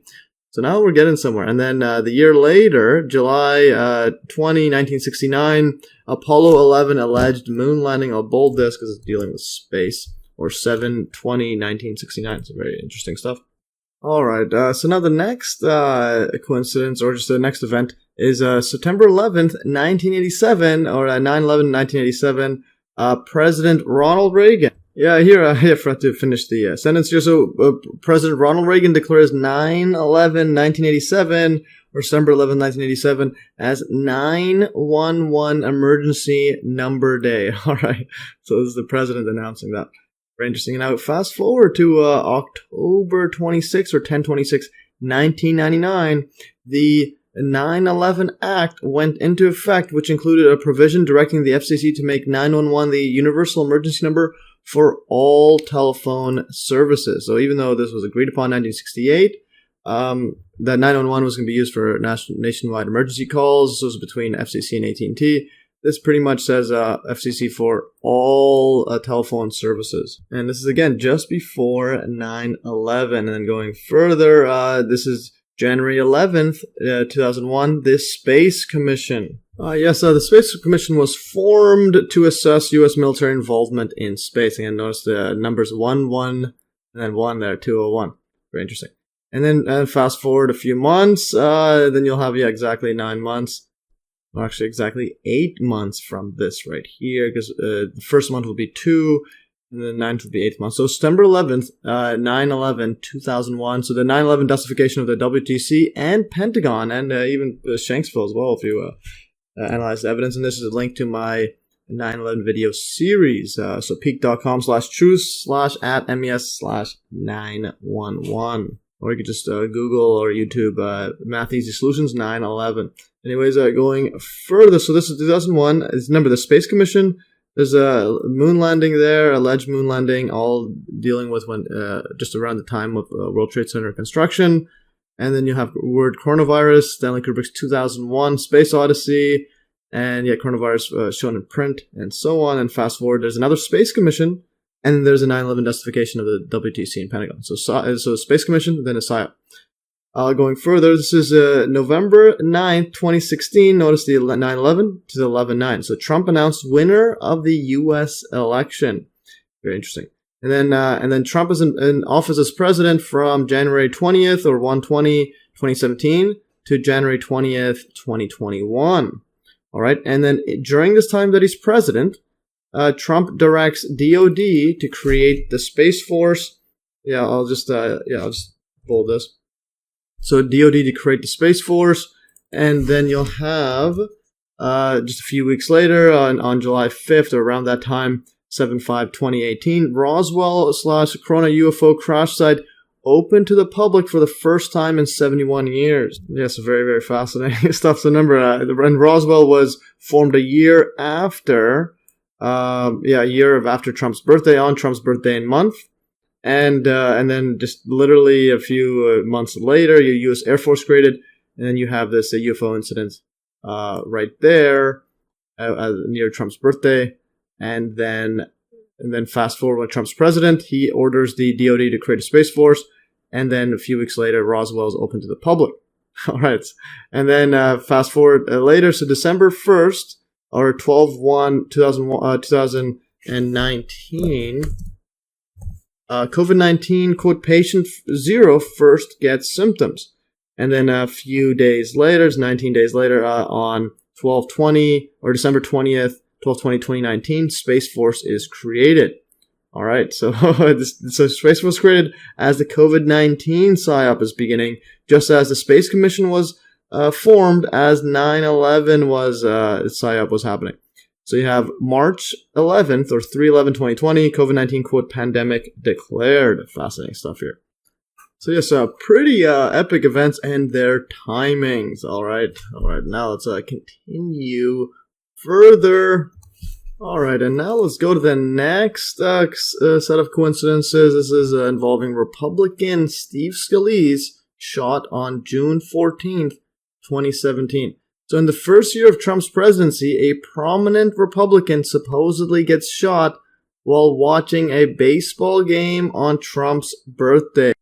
So now we're getting somewhere. And then the year later, July 20, 1969, Apollo 11 alleged moon landing. I'll bold this because it's dealing with space, or 7/20/1969. So very interesting stuff. All right, so now the next coincidence, or just the next event, is September 11th, 1987, or 9/11, 1987, President Ronald Reagan. Yeah, here I forgot to finish the sentence here. So President Ronald Reagan declares 9/11, 1987, or December 11th, 1987, as 911 Emergency Number Day. All right, so this is the president announcing that. Very interesting. Now, fast forward to October 26, or 10/26, 1999, the 9/11 Act went into effect, which included a provision directing the FCC to make 911 the universal emergency number for all telephone services. So even though this was agreed upon in 1968, that 911 was going to be used for nationwide emergency calls. This was between FCC and AT&T. This pretty much says FCC for all telephone services. And this is, again, just before 9/11. And then going further, this is January 11th, 2001, the Space Commission. The Space Commission was formed to assess U.S. military involvement in space. Again, notice the numbers 1, and then 1 there, 201. Very interesting. And then fast forward a few months, then you'll have, exactly 9 months. Well, actually, exactly 8 months from this right here, because the first month will be 2, and the 9th will be 8th month. So September 11th, 9/11, 2001. So the 9/11 justification of the WTC and Pentagon, and even Shanksville as well, if you analyze the evidence. And this is a link to my 9/11 video series. So peak.com/truth/@mes/911. Or you could just Google or YouTube Math Easy Solutions 9/11. Anyways, going further, so this is 2001. Remember, the Space Commission, there's a moon landing there, alleged moon landing, all dealing with when just around the time of World Trade Center construction. And then you have word coronavirus, Stanley Kubrick's 2001 Space Odyssey, and coronavirus shown in print, and so on. And fast forward, there's another Space Commission, and there's a 9/11 justification of the WTC and Pentagon. So Space Commission, then a PsyOp. Going further, this is November 9th, 2016. Notice the 9/11 to the 11/9. So Trump announced winner of the U.S. election. Very interesting. And then Trump is in office as president from January 20th, or 1/20/2017, to January 20th, 2021. All right. And then during this time that he's president, Trump directs DOD to create the Space Force. I'll just bold this. So DOD to create the Space Force, and then you'll have just a few weeks later, on July 5th, or around that time, 7/5/2018, Roswell/Corona UFO crash site open to the public for the first time in 71 years. Yes, very, very fascinating stuff. So remember, and Roswell was formed a year after, after Trump's birthday, on Trump's birthday and month. And then just literally a few months later, your U.S. Air Force created, and then you have this UFO incident right there near Trump's birthday. And then And then fast forward when Trump's president, he orders the DoD to create a space force. And then a few weeks later, Roswell is open to the public. All right. And then fast forward later, so December 1st, or 12/1/2019, COVID-19, quote, patient 0 first gets symptoms. And then a few days later, 19 days later, on 12/20, or December 20th, 12/20/2019, Space Force is created. All right, so Space Force was created as the COVID-19 PsyOp is beginning, just as the Space Commission was formed as 9/11 was PsyOp was happening. So you have March 11th, or 3/11/2020, COVID-19, quote, pandemic declared. Fascinating stuff here. So yes, pretty epic events and their timings. All right. Now let's continue further. All right, and now let's go to the next set of coincidences. This is involving Republican Steve Scalise, shot on June 14th, 2017. So in the first year of Trump's presidency, a prominent Republican supposedly gets shot while watching a baseball game on Trump's birthday.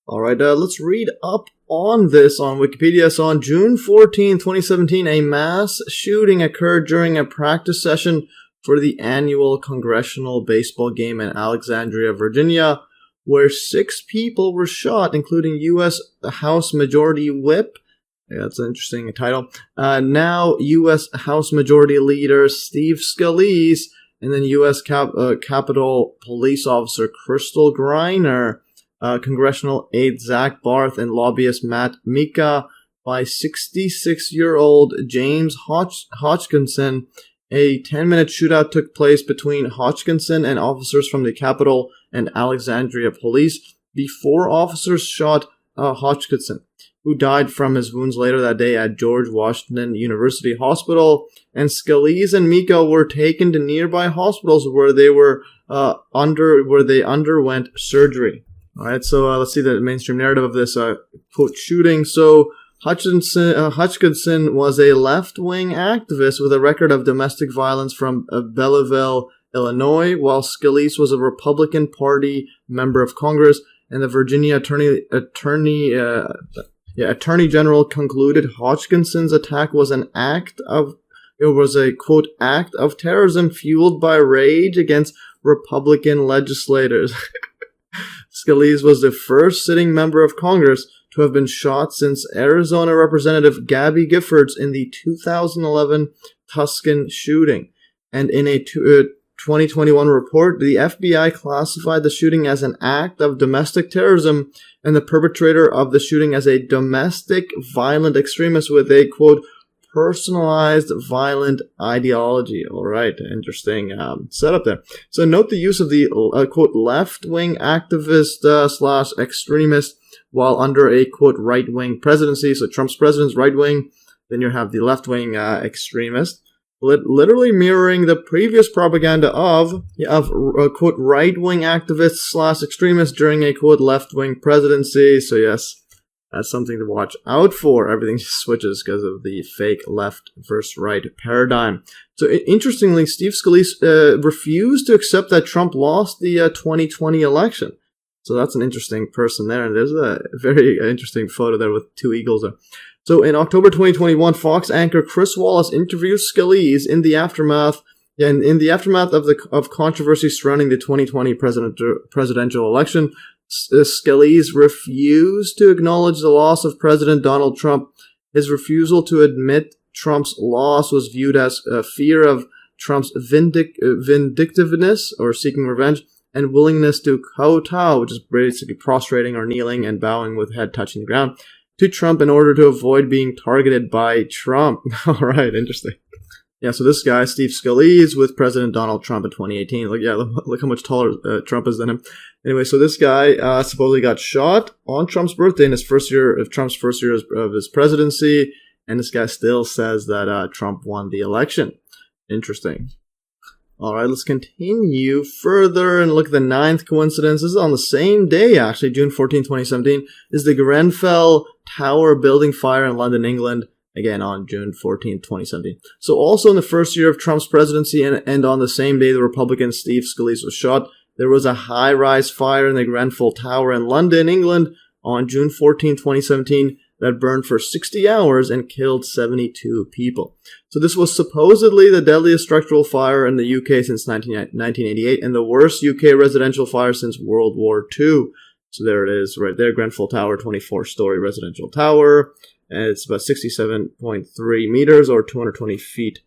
All right, let's read up on this on Wikipedia. So on June 14, 2017, a mass shooting occurred during a practice session for the annual congressional baseball game in Alexandria, Virginia, where 6 people were shot, including U.S. House Majority Whip. Yeah, that's an interesting title. Now U.S. House Majority Leader Steve Scalise, and then U.S. Capitol Police Officer Crystal Griner, Congressional aide Zach Barth, and lobbyist Matt Mika by 66-year-old James Hodgkinson. A 10-minute shootout took place between Hodgkinson and officers from the Capitol and Alexandria Police before officers shot Hodgkinson, who died from his wounds later that day at George Washington University Hospital. And Scalise and Mika were taken to nearby hospitals where they underwent surgery. All right, so let's see the mainstream narrative of this quote shooting. So Hodgkinson was a left-wing activist with a record of domestic violence from Belleville, Illinois, while Scalise was a Republican Party member of Congress, and the Virginia Attorney General concluded Hodgkinson's attack was a quote act of terrorism fueled by rage against Republican legislators. Scalise was the first sitting member of Congress to have been shot since Arizona Representative Gabby Giffords in the 2011 Tucson shooting. And in a 2021 report, the FBI classified the shooting as an act of domestic terrorism and the perpetrator of the shooting as a domestic violent extremist with a, quote, personalized violent ideology. All right, interesting setup there. So note the use of the, quote, left-wing activist slash extremist while under a, quote, right-wing presidency. So Trump's president's right-wing, then you have the left-wing extremist, literally mirroring the previous propaganda of quote, right-wing activists slash extremists during a, quote, left-wing presidency. So yes, that's something to watch out for. Everything switches because of the fake left versus right paradigm. So interestingly, Steve Scalise refused to accept that Trump lost the 2020 election. So that's an interesting person there. And there's a very interesting photo there with 2 eagles there. So in October 2021, Fox anchor Chris Wallace interviewed Scalise in the aftermath of controversy surrounding the 2020 presidential election. Scalise refused to acknowledge the loss of President Donald Trump. His refusal to admit Trump's loss was viewed as a fear of Trump's vindictiveness or seeking revenge, and willingness to kowtow, which is basically prostrating or kneeling and bowing with head touching the ground, to Trump in order to avoid being targeted by Trump. All right, interesting. Yeah, so this guy, Steve Scalise, with President Donald Trump in 2018. Look how much taller Trump is than him. Anyway, so this guy supposedly got shot on Trump's birthday in his first year of Trump's first year of his presidency, and this guy still says that Trump won the election. Interesting. All right, let's continue further and look at the 9th coincidence. This is on the same day, actually, June 14, 2017, is the Grenfell Tower building fire in London, England. again on June 14, 2017. So also in the first year of Trump's presidency and on the same day the Republican Steve Scalise was shot, there was a high-rise fire in the Grenfell Tower in London, England on June 14, 2017 that burned for 60 hours and killed 72 people. So this was supposedly the deadliest structural fire in the UK since 1988 and the worst UK residential fire since World War II. So there it is right there, Grenfell Tower, 24-story residential tower. And it's about 67.3 meters or 220 feet,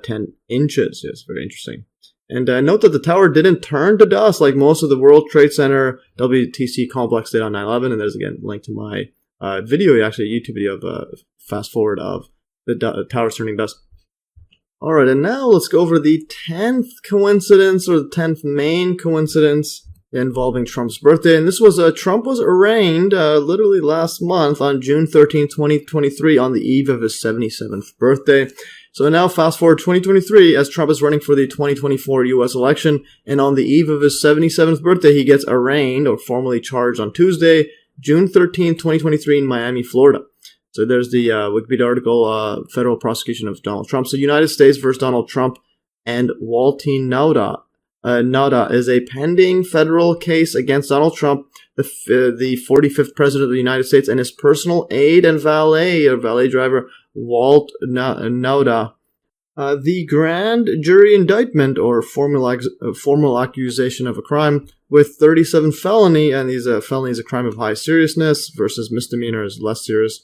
10 inches. Yes, very interesting. And note that the tower didn't turn to dust like most of the World Trade Center WTC complex did on 9/11. And there's, again, a link to my video, actually a YouTube video of fast forward of the towers turning dust. All right, and now let's go over the 10th coincidence, or the 10th main coincidence involving Trump's birthday. And this was Trump was arraigned literally last month on June 13, 2023, on the eve of his 77th birthday. So now fast forward 2023, as Trump is running for the 2024 U.S. election, and on the eve of his 77th birthday, he gets arraigned or formally charged on Tuesday, June 13, 2023 in Miami, Florida. So there's the Wikipedia article, federal prosecution of Donald Trump. So United States versus Donald Trump and Walty Nauta. Nauta is a pending federal case against Donald Trump, the 45th president of the United States, and his personal aide and valet driver, Walt Nauta. The grand jury indictment, or formal accusation of a crime, with 37 felony, and these felony is a crime of high seriousness versus misdemeanor is less serious,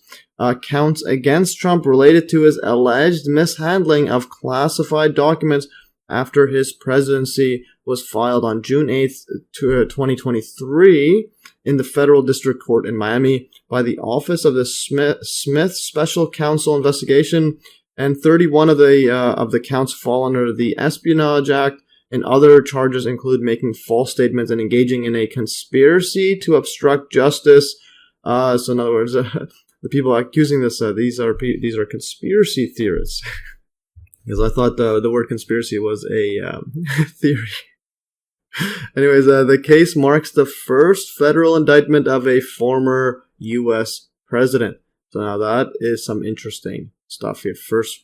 counts against Trump related to his alleged mishandling of classified documents after his presidency, was filed on June 8th, 2023 in the Federal District Court in Miami by the Office of the Smith Special Counsel Investigation, and 31 of the counts fall under the Espionage Act, and other charges include making false statements and engaging in a conspiracy to obstruct justice. So in other words, the people accusing this, these are conspiracy theorists. Because I thought the word conspiracy was a theory. Anyways, the case marks the first federal indictment of a former U.S. president. So now that is some interesting stuff here. First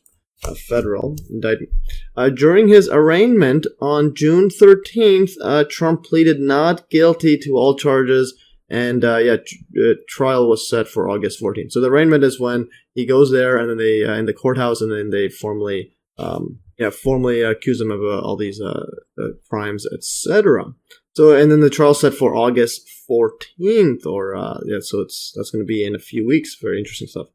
federal indictment. During his arraignment on June 13th, Trump pleaded not guilty to all charges, and trial was set for August 14th. So the arraignment is when he goes there, and then they in the courthouse, and then they formally accuse him of all these crimes, etc. So, and then the trial set for August 14th, so that's going to be in a few weeks. Very interesting stuff.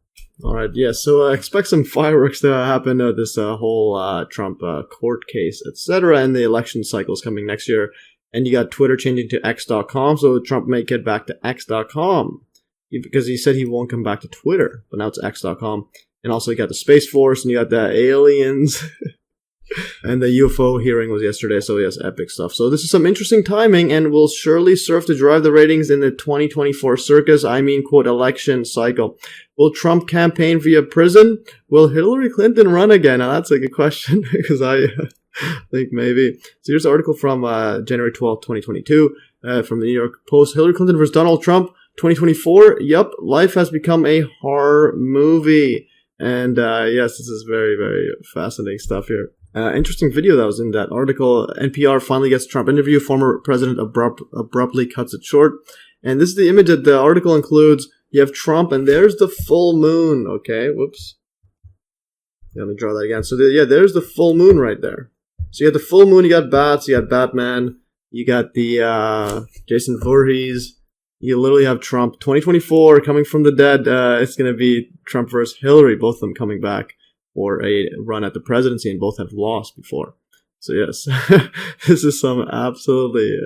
All right, yeah. So expect some fireworks to happen. This whole Trump court case, etc. And the election cycle is coming next year. And you got Twitter changing to X.com, so Trump may get back to X.com because he said he won't come back to Twitter, but now it's X.com. And also you got the Space Force, and you got the aliens. And the UFO hearing was yesterday, so yes, epic stuff. So this is some interesting timing, and will surely serve to drive the ratings in the 2024 circus, quote, election cycle. Will Trump campaign via prison? Will Hillary Clinton run again? Now that's a good question, because I think maybe. So here's an article from January 12, 2022, from the New York Post. Hillary Clinton versus Donald Trump, 2024. Yup, life has become a horror movie. And yes, this is very, very fascinating stuff here. Interesting video that was in that article. NPR finally gets Trump interview. Former president abruptly cuts it short. And this is the image that the article includes. You have Trump, and there's the full moon. Okay, whoops. Let me draw that again. So there's the full moon right there. So you got the full moon. You got bats. You got Batman. You got the Jason Voorhees. You literally have Trump 2024 coming from the dead. It's going to be Trump versus Hillary, both of them coming back for a run at the presidency, and both have lost before. So yes, this is some absolutely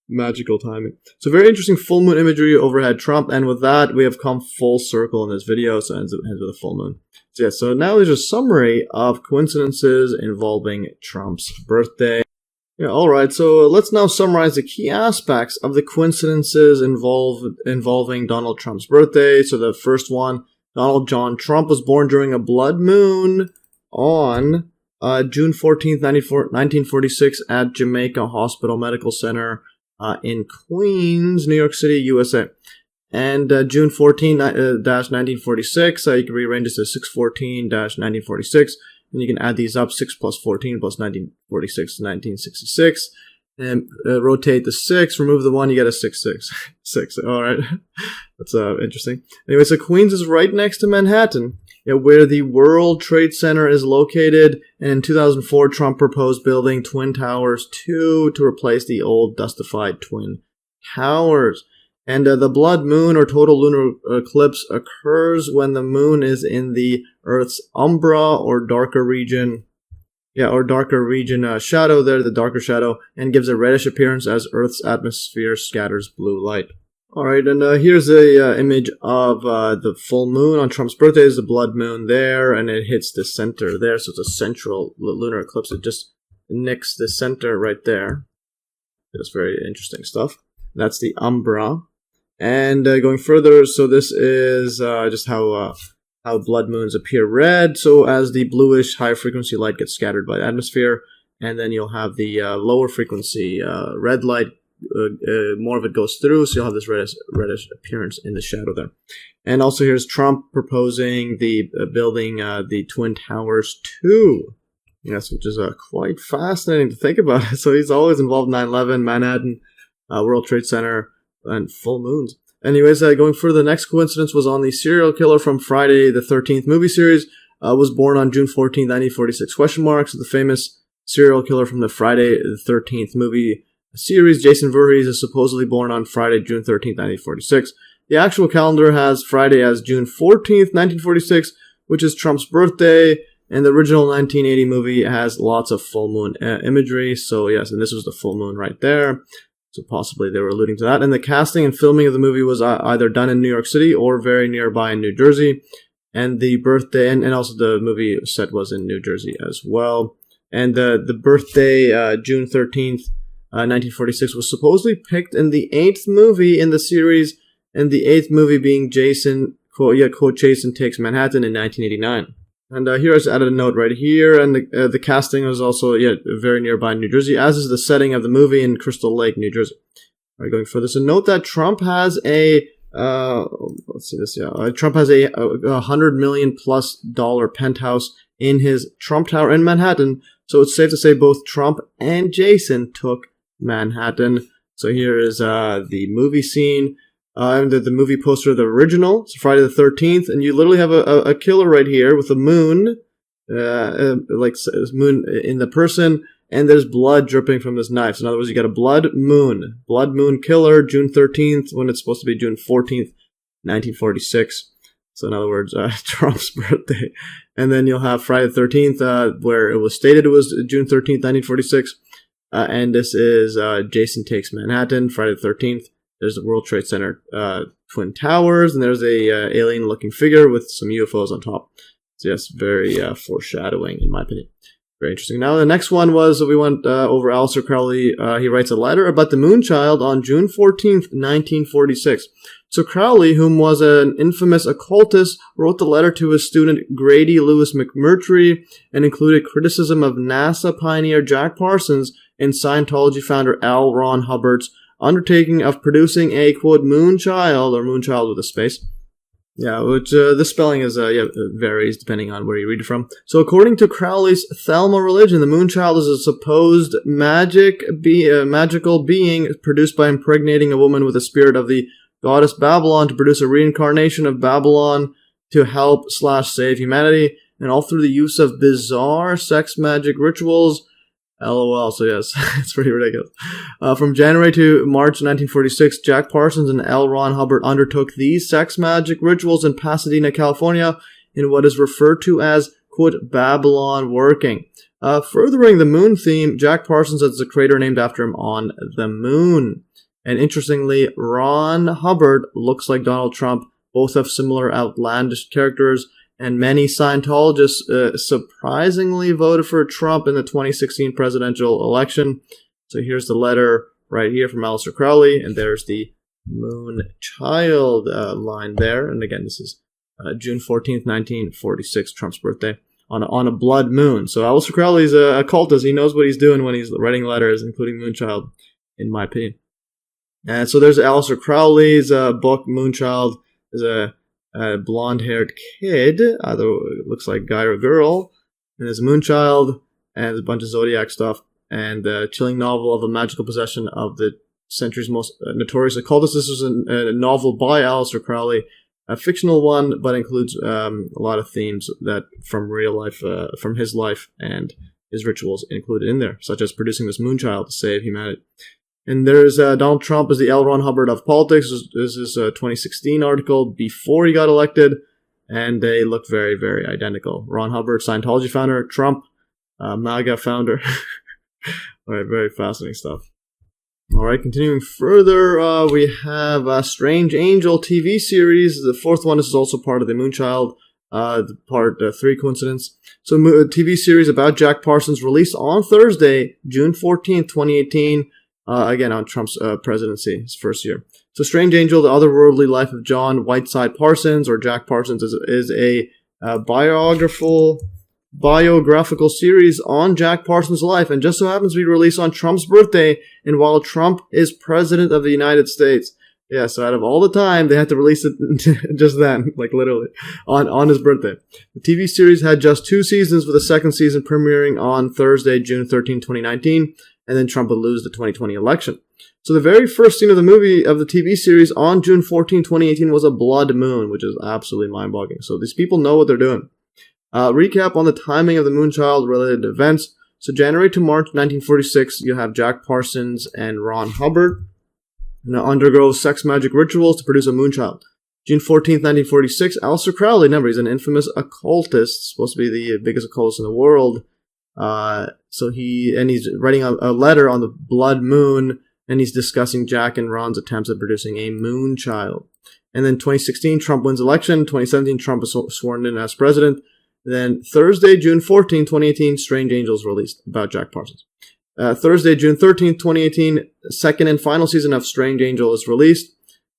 magical timing. So very interesting full moon imagery overhead Trump, and with that, we have come full circle in this video, so it ends with a full moon. So yeah, so now there's a summary of coincidences involving Trump's birthday. Yeah, alright, so let's now summarize the key aspects of the coincidences involving Donald Trump's birthday. So the first one, Donald John Trump was born during a blood moon on June 14th, 1946 at Jamaica Hospital Medical Center in Queens, New York City, USA. And June 14-1946, you can rearrange this to 614-1946. And you can add these up, 6 plus 14 plus 1946 to 1966. And rotate the 6, remove the 1, you get a 6, 6. 6, alright. That's interesting. Anyway, so Queens is right next to Manhattan, where the World Trade Center is located. And in 2004, Trump proposed building Twin Towers 2 to replace the old dustified Twin Towers. And the blood moon or total lunar eclipse occurs when the moon is in the Earth's umbra or darker region. Shadow there, the darker shadow, and gives a reddish appearance as Earth's atmosphere scatters blue light. Alright, and here's a image of the full moon on Trump's birthday. Is the blood moon there, and it hits the center there, so it's a central lunar eclipse. It just nicks the center right there. That's very interesting stuff. That's the umbra. And going further, so this is just how blood moons appear red. So as the bluish high frequency light gets scattered by the atmosphere, and then you'll have the lower frequency red light, more of it goes through, so you'll have this reddish appearance in the shadow there. And also here's Trump proposing the building the Twin Towers 2. Yes, which is quite fascinating to think about. So he's always involved in 9/11, Manhattan, World Trade Center, and full moons. Anyways, going further, the next coincidence was on the serial killer from Friday the 13th movie series, was born on June 14th, 1946, So the famous serial killer from the Friday the 13th movie series, Jason Voorhees, is supposedly born on Friday, June 13th, 1946. The actual calendar has Friday as June 14th, 1946, which is Trump's birthday, and the original 1980 movie has lots of full moon imagery, so yes, and this was the full moon right there. So possibly they were alluding to that. And the casting and filming of the movie was either done in New York City or very nearby in New Jersey. And the birthday, and also the movie set was in New Jersey as well. And the birthday, June 13th, 1946, was supposedly picked in the 8th movie in the series, and the 8th movie being Jason, quote, Jason Takes Manhattan in 1989. And here I just added a note right here, and the casting was also very nearby in New Jersey, as is the setting of the movie in Crystal Lake, New Jersey. All right, going further, so note that Trump has a Trump has a $100 million+ penthouse in his Trump Tower in Manhattan. So it's safe to say both Trump and Jason took Manhattan. So here is the movie scene. The movie poster of the original, it's Friday the 13th, and you literally have a killer right here with a moon, like moon in the person, and there's blood dripping from this knife. So in other words, you got a blood moon killer, June 13th, when it's supposed to be June 14th, 1946. So in other words, Trump's birthday. And then you'll have Friday the 13th, where it was stated it was June 13th, 1946, and this is Jason Takes Manhattan, Friday the 13th. There's the World Trade Center Twin Towers, and there's a alien-looking figure with some UFOs on top. So yes, very foreshadowing, in my opinion. Very interesting. Now, the next one was, we went over Aleister Crowley. He writes a letter about the Moonchild on June 14th, 1946. So Crowley, whom was an infamous occultist, wrote the letter to his student Grady Lewis McMurtry and included criticism of NASA pioneer Jack Parsons and Scientology founder L. Ron Hubbard's undertaking of producing a, quote, Moonchild, or Moonchild with a space. Yeah, which the spelling is varies depending on where you read it from. So according to Crowley's Thelma religion, the Moonchild is a supposed magical being produced by impregnating a woman with the spirit of the goddess Babalon to produce a reincarnation of Babalon to help/save humanity, and all through the use of bizarre sex magic rituals. LOL, so yes, it's pretty ridiculous. From January to March 1946, Jack Parsons and L. Ron Hubbard undertook these sex magic rituals in Pasadena, California, in what is referred to as, quote, Babalon working. Furthering the moon theme, Jack Parsons has a crater named after him on the moon. And interestingly, Ron Hubbard looks like Donald Trump. Both have similar outlandish characters, and many Scientologists surprisingly voted for Trump in the 2016 presidential election. So here's the letter right here from Aleister Crowley, and there's the Moonchild line there. And again, this is June 14th, 1946, Trump's birthday, on a blood moon. So Aleister Crowley's a occultist. He knows what he's doing when he's writing letters, including Moonchild, in my opinion. And so there's Aleister Crowley's book, Moonchild. There's a blonde-haired kid, either it looks like guy or girl. And there's Moonchild, and there's a bunch of Zodiac stuff, and the chilling novel of a magical possession of the century's most notorious occultist. This is a novel by Aleister Crowley, a fictional one, but includes a lot of themes that from real life, from his life and his rituals included in there, such as producing this Moonchild to save humanity. And there's Donald Trump as the L. Ron Hubbard of politics. This is a 2016 article before he got elected, and they look very, very identical. Ron Hubbard, Scientology founder, Trump, MAGA founder. All right, very fascinating stuff. All right, continuing further, we have a Strange Angel TV series. The fourth one is also part of the Moonchild, part 3 coincidence. So a TV series about Jack Parsons released on Thursday, June 14th, 2018. Again, on Trump's presidency, his first year. So Strange Angel, The Otherworldly Life of John Whiteside Parsons, or Jack Parsons, is a biographical series on Jack Parsons' life, and just so happens to be released on Trump's birthday, and while Trump is president of the United States. Yeah, so out of all the time, they had to release it just then, like literally, on his birthday. The TV series had just 2 seasons, with the second season premiering on Thursday, June 13, 2019, and then Trump would lose the 2020 election. So the very first scene of the TV series on June 14, 2018 was a blood moon, which is absolutely mind-boggling. So these people know what they're doing. Recap on the timing of the Moonchild-related events. So January to March 1946, you have Jack Parsons and Ron Hubbard undergo sex magic rituals to produce a Moonchild. June 14, 1946, Aleister Crowley, remember, he's an infamous occultist, supposed to be the biggest occultist in the world. So he's writing a letter on the blood moon, and he's discussing Jack and Ron's attempts at producing a Moonchild. And then 2016, Trump wins election. 2017, Trump is sworn in as president. Then Thursday, June 14, 2018, Strange Angels released about Jack Parsons. Thursday, June 13, 2018, second and final season of Strange Angel is released.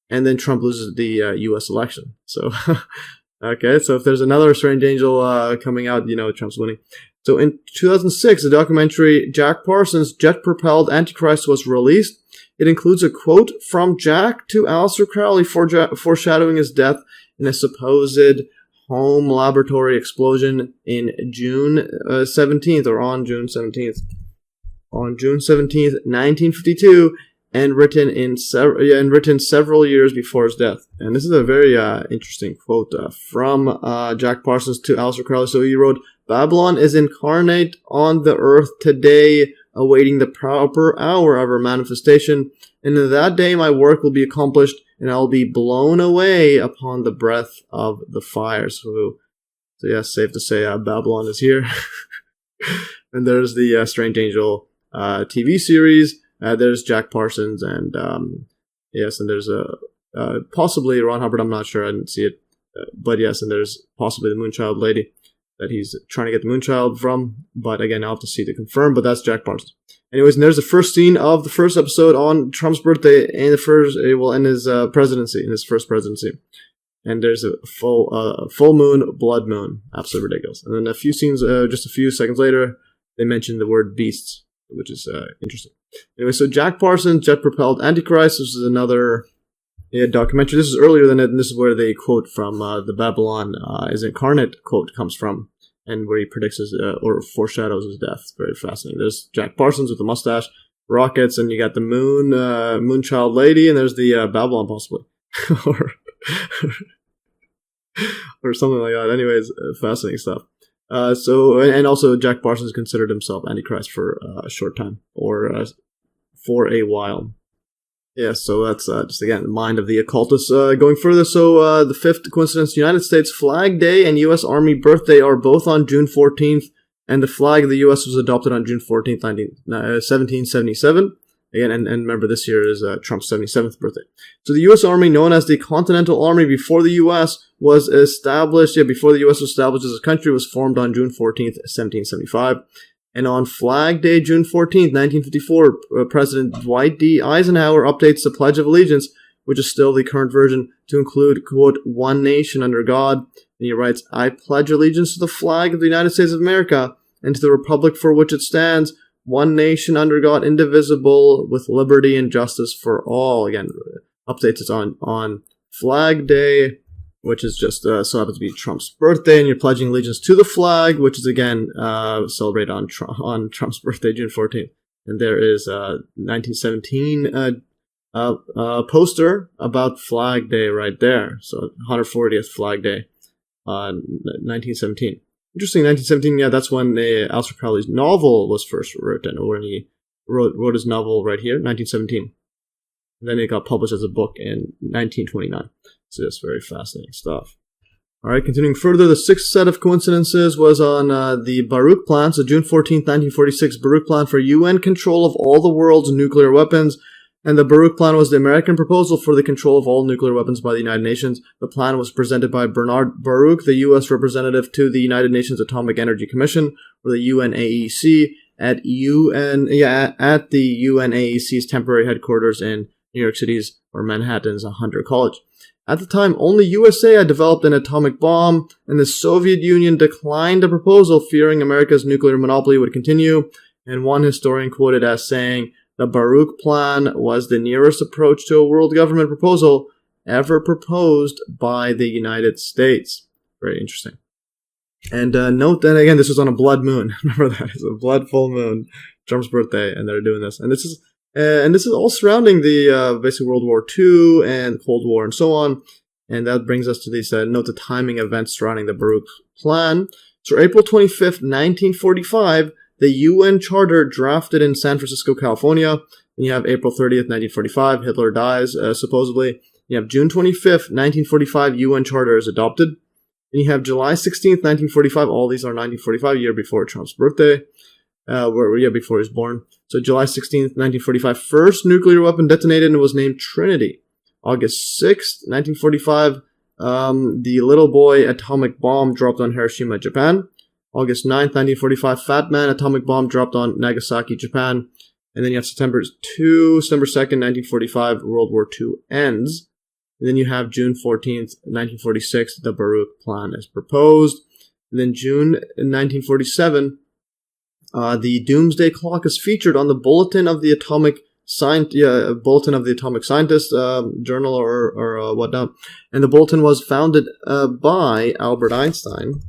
And then Trump loses the U.S. election. So, okay, so if there's another Strange Angel coming out, Trump's winning. So in 2006, the documentary Jack Parsons, Jet-Propelled Antichrist was released. It includes a quote from Jack to Aleister Crowley foreshadowing his death in a supposed home laboratory explosion in June 17th, or on June 17th. On June 17th, 1952, and written several years before his death. And this is a very interesting quote from Jack Parsons to Aleister Crowley. So he wrote, "Babalon is incarnate on the earth today, awaiting the proper hour of her manifestation. And in that day my work will be accomplished, and I will be blown away upon the breath of the fire." So yes, safe to say Babalon is here. And there's the Strange Angel TV series. There's Jack Parsons, and yes, and there's possibly Ron Hubbard. I'm not sure. I didn't see it. But yes, and there's possibly the Moonchild lady that he's trying to get the Moonchild from. But again, I'll have to see to confirm. But that's Jack Parsons. Anyways, and there's the first scene of the first episode on Trump's birthday and in his presidency, in his first presidency. And there's a full moon, blood moon. Absolutely ridiculous. And then a few scenes, just a few seconds later, they mention the word beasts, which is interesting. Anyway, so Jack Parsons, Jet-Propelled Antichrist. This is another documentary. This is earlier than it, and this is where they quote from the Babalon is incarnate quote comes from, and where he predicts his, or foreshadows his death. It's very fascinating. There's Jack Parsons with the mustache, rockets, and you got the Moonchild lady, and there's the Babalon possibly. or something like that. Anyways, fascinating stuff. And also Jack Parsons considered himself Antichrist for a short time, or for a while. Yeah, so that's just again the mind of the occultist. Going further, so the fifth coincidence: United States Flag Day and U.S. Army Birthday are both on June 14th, and the flag of the U.S. was adopted on June 14th, 1777. Again, and remember, this year is Trump's 77th birthday. So the U.S. Army, known as the Continental Army before the U.S. was established, before the U.S. was established as a country, was formed on June 14th, 1775. And on Flag Day, June 14th, 1954, President Dwight D. Eisenhower updates the Pledge of Allegiance, which is still the current version, to include, quote, "one nation under God." And he writes, "I pledge allegiance to the flag of the United States of America and to the republic for which it stands, one nation under God, indivisible, with liberty and justice for all. Again, updates is on Flag Day, which is just so happens to be Trump's birthday, and you're pledging allegiance to the flag, which is again celebrated on Trump's birthday, June 14th. And there is a 1917 poster about Flag Day right there. So 140th Flag Day, 1917. Interesting, 1917. Yeah, that's when Aleister Crowley's novel was first written, or when he wrote his novel right here, 1917. And then it got published as a book in 1929. So that's very fascinating stuff. All right, continuing further, the sixth set of coincidences was on the Baruch plan. So June 14th, 1946, Baruch plan for UN control of all the world's nuclear weapons. And the Baruch plan was the American proposal for the control of all nuclear weapons by the United Nations. The plan was presented by Bernard Baruch, the U.S. representative to the United Nations Atomic Energy Commission, or the UNAEC, at the UNAEC's temporary headquarters in New York City's or Manhattan's Hunter College. At the time, only USA had developed an atomic bomb, and the Soviet Union declined the proposal, fearing America's nuclear monopoly would continue, and one historian quoted as saying, "The Baruch plan was the nearest approach to a world government proposal ever proposed by the United States." Very interesting. And note that, again, this was on a blood moon. Remember that. It's a blood full moon, Trump's birthday, and they're doing this. And this is all surrounding the basically World War II and Cold War and so on. And that brings us to these note the timing events surrounding the Baruch plan. So April 25th, 1945, the UN Charter drafted in San Francisco, California. Then you have April 30th, 1945, Hitler dies, supposedly. You have June 25th, 1945, UN Charter is adopted. Then you have July 16th, 1945, all these are 1945, year before Trump's birthday. Before he was born. So July 16th, 1945, first nuclear weapon detonated and was named Trinity. August 6th, 1945, the little boy atomic bomb dropped on Hiroshima, Japan. August 9th, 1945, Fat Man atomic bomb dropped on Nagasaki, Japan. And then you have September 2nd, 1945, World War II ends. And then you have June 14th, 1946, the Baruch plan is proposed. And then June 1947, the Doomsday Clock is featured on the Bulletin of the Atomic Scientist journal or whatnot. And the bulletin was founded by Albert Einstein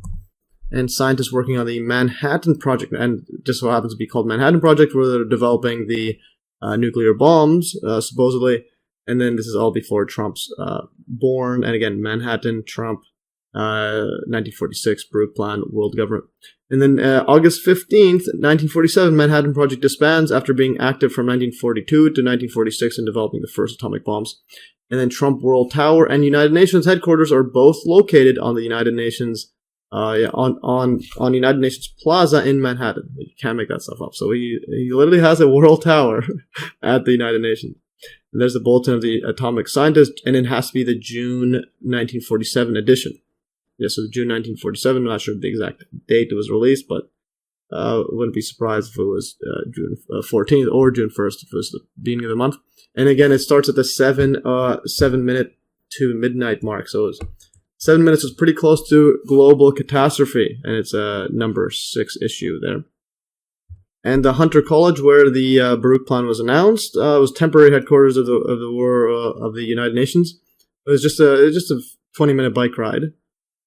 and scientists working on the Manhattan Project, and just so happens to be called Manhattan Project, where they're developing the nuclear bombs, supposedly. And then this is all before Trump's born. And again, Manhattan, Trump, 1946, Baruch plan, world government. And then August 15th, 1947, Manhattan Project disbands after being active from 1942 to 1946 in developing the first atomic bombs. And then Trump World Tower and United Nations headquarters are both located on the United Nations, on United Nations Plaza in Manhattan. You can't make that stuff up. So he literally has a World Tower at the United Nations. And there's the Bulletin of the Atomic Scientist, and it has to be the June 1947 edition. Yeah, so June 1947, I'm not sure the exact date it was released, but wouldn't be surprised if it was June 14th or June 1st if it was the beginning of the month. And again, it starts at the 7 minute to midnight mark. So it was 7 minutes was pretty close to global catastrophe, and it's a number 6 issue there. And the Hunter College, where the Baruch plan was announced, was temporary headquarters of the United Nations. It was just a 20-minute bike ride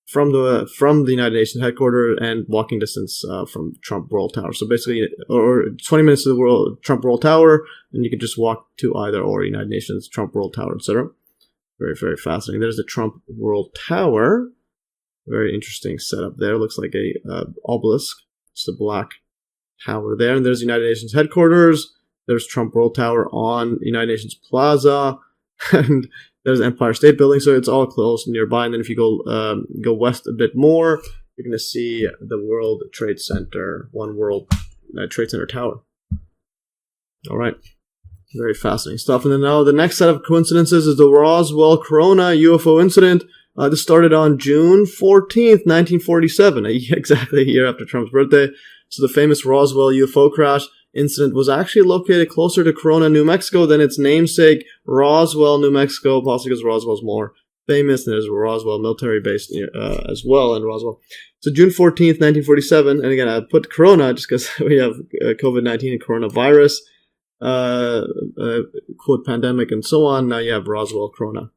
from the United Nations headquarters and walking distance from Trump World Tower. So basically, or 20 minutes to the Trump World Tower, and you could just walk to either or United Nations, Trump World Tower, etc. Very, very fascinating. There's the Trump World Tower. Very interesting setup there. Looks like a obelisk. Just a black tower there. And there's the United Nations headquarters. There's Trump World Tower on United Nations Plaza. And there's Empire State Building. So it's all close nearby. And then if you go west a bit more, you're going to see the World Trade Center, One World Trade Center Tower. All right. Very fascinating stuff. And then now the next set of coincidences is the Roswell Corona UFO incident. This started on June 14th, 1947, exactly a year after Trump's birthday. So the famous Roswell UFO crash incident was actually located closer to Corona, New Mexico than its namesake, Roswell, New Mexico, possibly because Roswell's more famous. And there's a Roswell military base as well in Roswell. So June 14th, 1947. And again, I put Corona just because we have COVID-19 and coronavirus, quote, pandemic and so on. Now you have Roswell Corona.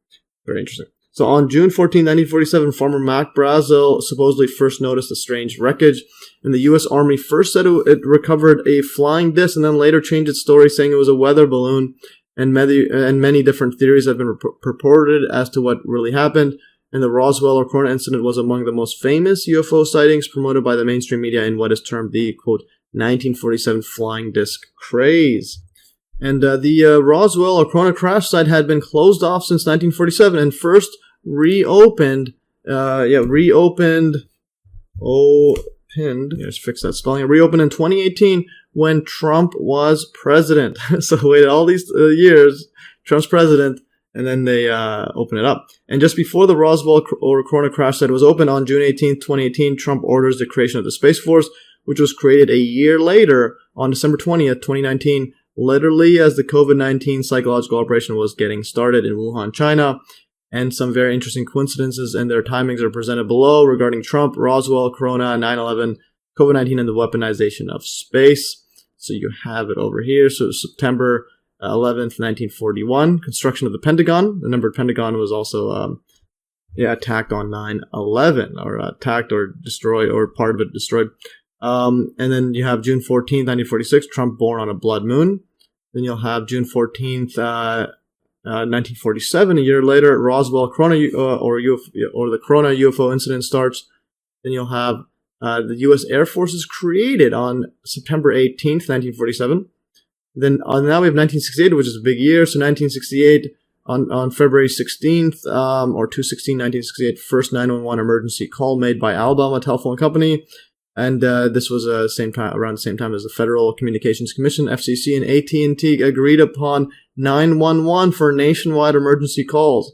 Very interesting. So on June 14, 1947, farmer Mac Brazel supposedly first noticed the strange wreckage. And the U.S. Army first said it recovered a flying disc and then later changed its story, saying it was a weather balloon. And many different theories have been purported as to what really happened. And the Roswell or Corona incident was among the most famous UFO sightings promoted by the mainstream media in what is termed the, quote, 1947 flying disc craze. And the Roswell or Corona crash site had been closed off since 1947 and first reopened, reopened in 2018 when Trump was president. So waited all these years, Trump's president, and then they open it up. And just before the Roswell or Corona crash site was open on June 18th, 2018, Trump orders the creation of the Space Force, which was created a year later on December 20th, 2019, literally as the COVID-19 psychological operation was getting started in Wuhan, China. And some very interesting coincidences and their timings are presented below regarding Trump, Roswell, Corona, 9/11, COVID-19, and the weaponization of space. So you have it over here. So September 11th, 1941, construction of the Pentagon. The numbered Pentagon was also attacked on 9/11, or attacked or destroyed, or part of it destroyed. And then you have June 14th, 1946, Trump born on a blood moon. Then you'll have June 14th, 1947, a year later, Roswell Corona or the Corona UFO incident starts. Then you'll have the U.S. Air Force is created on September 18th, 1947. Then now we have 1968, which is a big year. So 1968 on February 16th or 2/16/1968, first 911 emergency call made by Alabama Telephone Company. And this was around the same time as the Federal Communications Commission, FCC, and AT&T agreed upon 911 for nationwide emergency calls.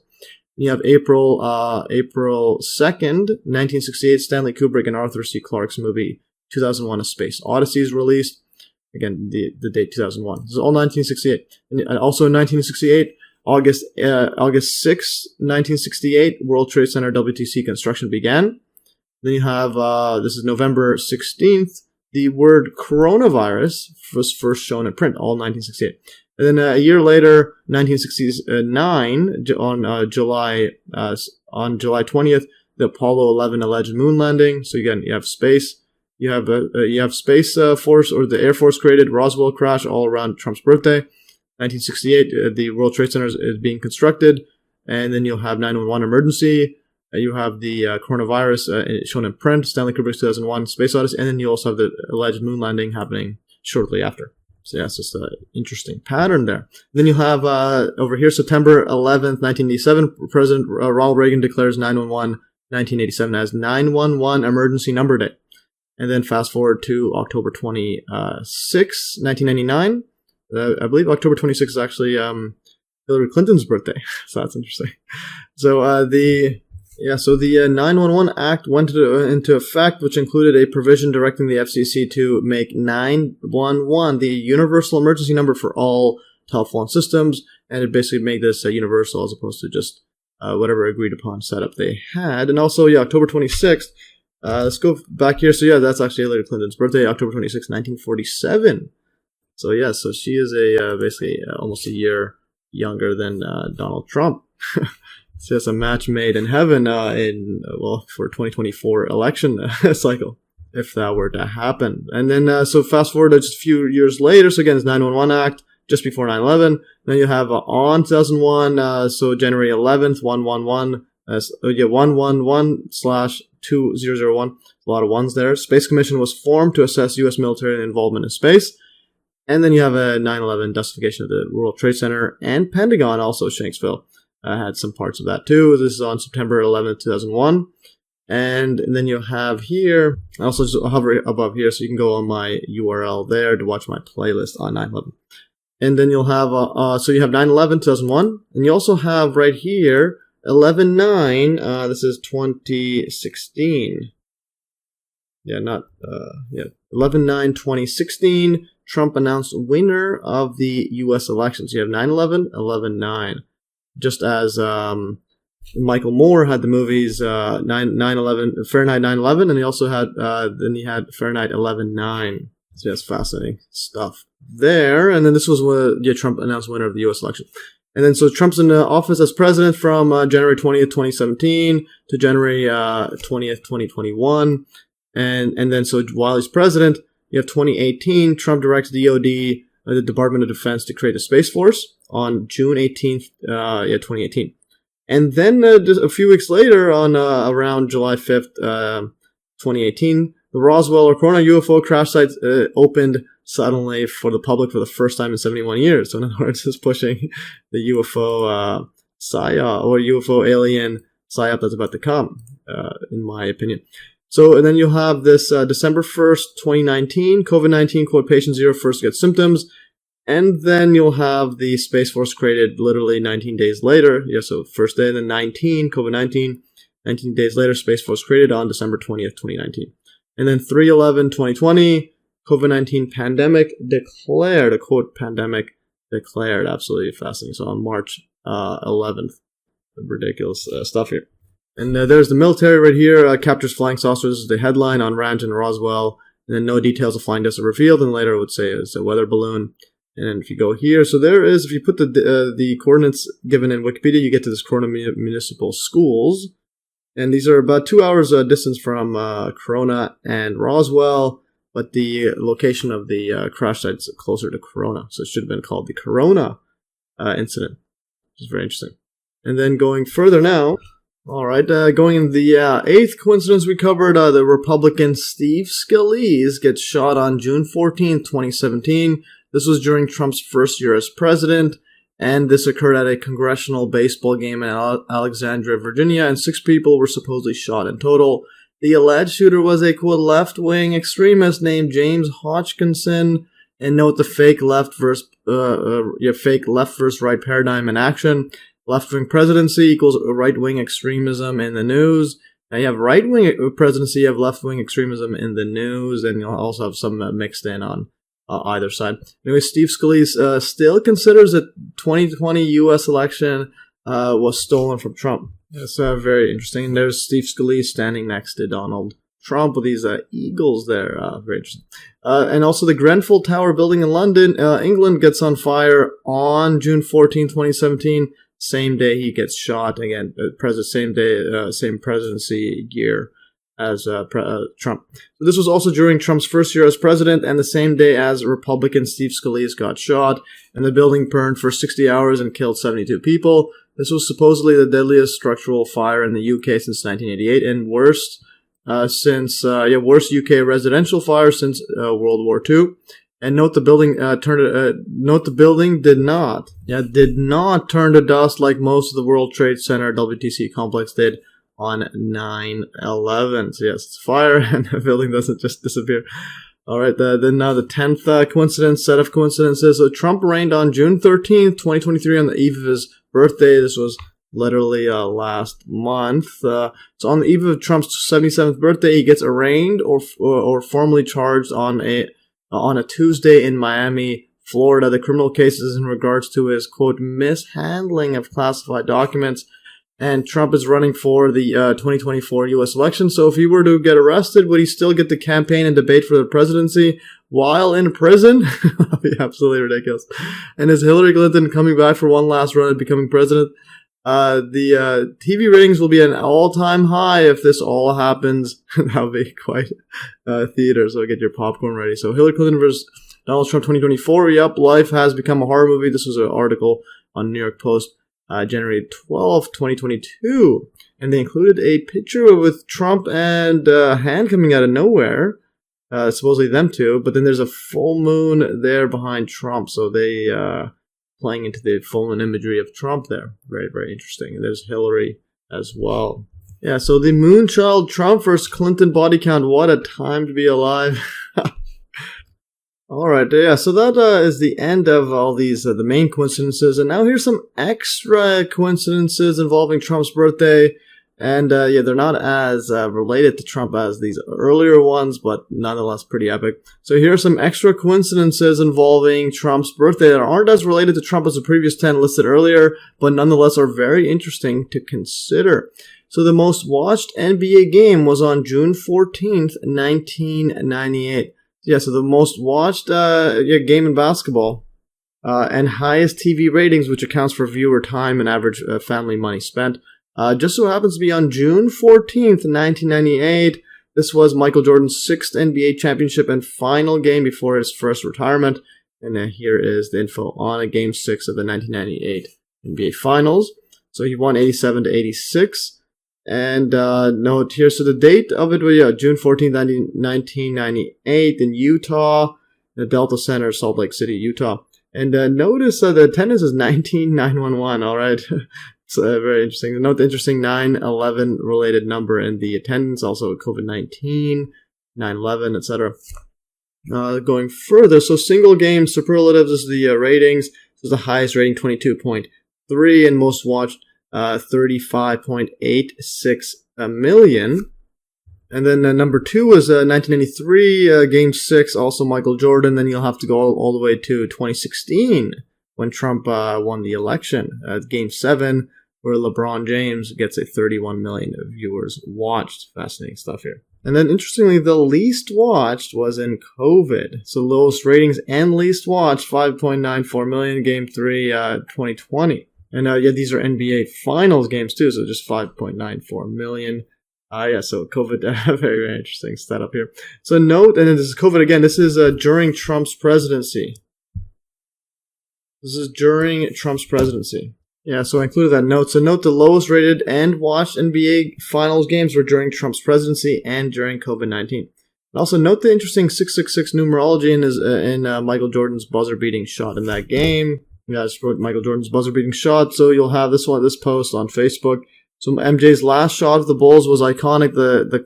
You have April 2nd, 1968, Stanley Kubrick and Arthur C. Clarke's movie 2001: A Space Odyssey is released. Again, the date 2001. This is all 1968. And also in 1968, August 6, 1968, World Trade Center WTC construction began. Then you have, this is November 16th, the word coronavirus was first shown in print, all 1968. And then a year later, 1969, on July 20th, the Apollo 11 alleged moon landing. So again, you have space, you have Space Force, or the Air Force created, Roswell crash all around Trump's birthday. 1968, the World Trade Center is being constructed. And then you'll have 911 emergency. You have the coronavirus shown in print, Stanley Kubrick's 2001 Space Odyssey, and then you also have the alleged moon landing happening shortly after. So yeah, it's just an interesting pattern there. Then you have over here, September 11th, 1987, President Ronald Reagan declares 911 1987 as 911 emergency number day. And then fast forward to October 26, 1999. I believe October 26 is actually Hillary Clinton's birthday. So that's interesting. So the 911 Act went into effect, which included a provision directing the FCC to make 911 the universal emergency number for all telephone systems, and it basically made this universal as opposed to just whatever agreed upon setup they had. And also, October 26th, let's go back here. So that's actually Hillary Clinton's birthday, October 26th, 1947. So so she is basically almost a year younger than Donald Trump. It's just a match made in heaven for 2024 election cycle, if that were to happen. And then, so fast forward to just a few years later. So again, it's 911 Act, just before 9/11. Then you have on 2001, so January 11th, 111, 111/2001. A lot of ones there. Space Commission was formed to assess U.S. military involvement in space. And then you have a 9/11 justification of the World Trade Center and Pentagon, also Shanksville. Had some parts of that too. This is on September 11th, 2001. And then you'll have here, I also just hover above here so you can go on my URL there to watch my playlist on 9/11. And then you'll have, so you have 9/11, 2001. And you also have right here, 11/9, this is 2016. 11/9, 2016, Trump announced winner of the U.S. elections. You have 9/11, 11/9. Just as Michael Moore had the movies 9/11, Fahrenheit 9/11, and he also had then he had Fahrenheit 11/9. So that's fascinating stuff there. And then this was when Trump announced winner of the U.S. election. And then so Trump's in office as president from January 20th, 2017 to January 20th, 2021. And then so while he's president, you have 2018. Trump directs DOD, the Department of Defense, to create a Space Force on June 18th, 2018. And then just a few weeks later, on around July 5th, 2018, the Roswell or Corona UFO crash site opened suddenly for the public for the first time in 71 years. So in other words, it's pushing the UFO PsyOp or UFO alien PsyOp that's about to come, in my opinion. So, and then you'll have this December 1st, 2019, COVID-19, quote, patient zero first gets symptoms. And then you'll have the Space Force created literally 19 days later. Yeah, so first day, and then 19, COVID-19. 19 days later, Space Force created on December 20th, 2019. And then 3/11/2020, COVID-19 pandemic declared, a quote, pandemic declared. Absolutely fascinating. So on March 11th. Ridiculous stuff here. And there's the military right here. Captures flying saucers is the headline on Ranch and Roswell. And then no details of flying discs are revealed. And later it would say it's a weather balloon. And if you go here, so there is, if you put the coordinates given in Wikipedia, you get to this Corona Municipal Schools. And these are about 2 hours distance from Corona and Roswell. But the location of the crash site is closer to Corona. So it should have been called the Corona incident, which is very interesting. And then going further now. All right, going in the eighth coincidence we covered, the Republican Steve Scalise gets shot on June 14th, 2017. This was during Trump's first year as president, and this occurred at a congressional baseball game in Alexandria, Virginia, and 6 people were supposedly shot in total. The alleged shooter was a, quote, left-wing extremist named James Hodgkinson, and note the fake left versus right paradigm in action. Left-wing presidency equals right-wing extremism in the news. Now you have right-wing presidency, you have left-wing extremism in the news, and you'll also have some mixed in on either side. Anyway, Steve Scalise still considers that 2020 U.S. election was stolen from Trump. That's very interesting. And there's Steve Scalise standing next to Donald Trump with these eagles there. Very interesting. And also the Grenfell Tower building in London, England, gets on fire on June 14, 2017. Same day he gets shot again. Same day, same presidency year as Trump. So this was also during Trump's first year as president, and the same day as Republican Steve Scalise got shot, and the building burned for 60 hours and killed 72 people. This was supposedly the deadliest structural fire in the UK since 1988, and worst UK residential fire since World War II. And note the building did not turn to dust like most of the World Trade Center WTC complex did on 9/11. So yes, it's fire, and the building doesn't just disappear. All right, then now the 10th set of coincidences. So Trump reigned on June 13th, 2023, on the eve of his birthday. This was literally last month. So on the eve of Trump's 77th birthday, he gets arraigned or formally charged on a Tuesday in Miami, Florida. The criminal case is in regards to his, quote, mishandling of classified documents. And Trump is running for the 2024 U.S. election. So if he were to get arrested, would he still get to campaign and debate for the presidency while in prison? That would be absolutely ridiculous. And is Hillary Clinton coming back for one last run at becoming president? The TV ratings will be an all-time high if this all happens. That would be quite theater, so get your popcorn ready. So Hillary Clinton versus Donald Trump 2024. Yep, life has become a horror movie. This was an article on New York Post, January 12th, 2022. And they included a picture with Trump and a hand coming out of nowhere. Supposedly them two. But then there's a full moon there behind Trump. So they... playing into the full moon imagery of Trump there. Very, very interesting. And there's Hillary as well. Yeah, so the Moonchild Trump versus Clinton body count. What a time to be alive. All right, yeah, so that is the end of all these, the main coincidences. And now here's some extra coincidences involving Trump's birthday. And yeah, they're not as related to Trump as these earlier ones, but nonetheless pretty epic. So here are some extra coincidences involving Trump's birthday that aren't as related to Trump as the previous 10 listed earlier, but nonetheless are very interesting to consider. So the most watched NBA game was on June 14th, 1998. Yeah, so the most watched game in basketball. And highest TV ratings, which accounts for viewer time and average family money spent. Just so happens to be on June 14th, 1998. This was Michael Jordan's 6th NBA championship and final game before his first retirement. And here is the info on a Game 6 of the 1998 NBA Finals. So he won 87-86. And note here, so the date of it was June 14th, 1998 in Utah, the Delta Center, Salt Lake City, Utah. And notice the attendance is 19,911, all right? It's very interesting. Note the interesting 9/11 related number in the attendance, also COVID-19, 9/11, etc. Going further, so single game superlatives is the ratings. This is the highest rating, 22.3, and most watched 35.86 million. And then number 2 was 1993, Game 6, also Michael Jordan. Then you'll have to go all the way to 2016 when Trump won the election. Game 7, where LeBron James gets a 31 million viewers watched. Fascinating stuff here. And then interestingly, the least watched was in COVID. So lowest ratings and least watched, 5.94 million, Game 3, 2020. And yeah, these are NBA Finals games too, so just 5.94 million. Yeah, so COVID, very, very interesting setup here. So note, and then this is COVID again, this is during Trump's presidency. This is during Trump's presidency. Yeah, so I included that note. So note the lowest rated and watched NBA Finals games were during Trump's presidency and during COVID-19. And also note the interesting 666 numerology in Michael Jordan's buzzer-beating shot in that game. Yeah, I just wrote Michael Jordan's buzzer-beating shot, so you'll have this post on Facebook. So MJ's last shot of the Bulls was iconic. The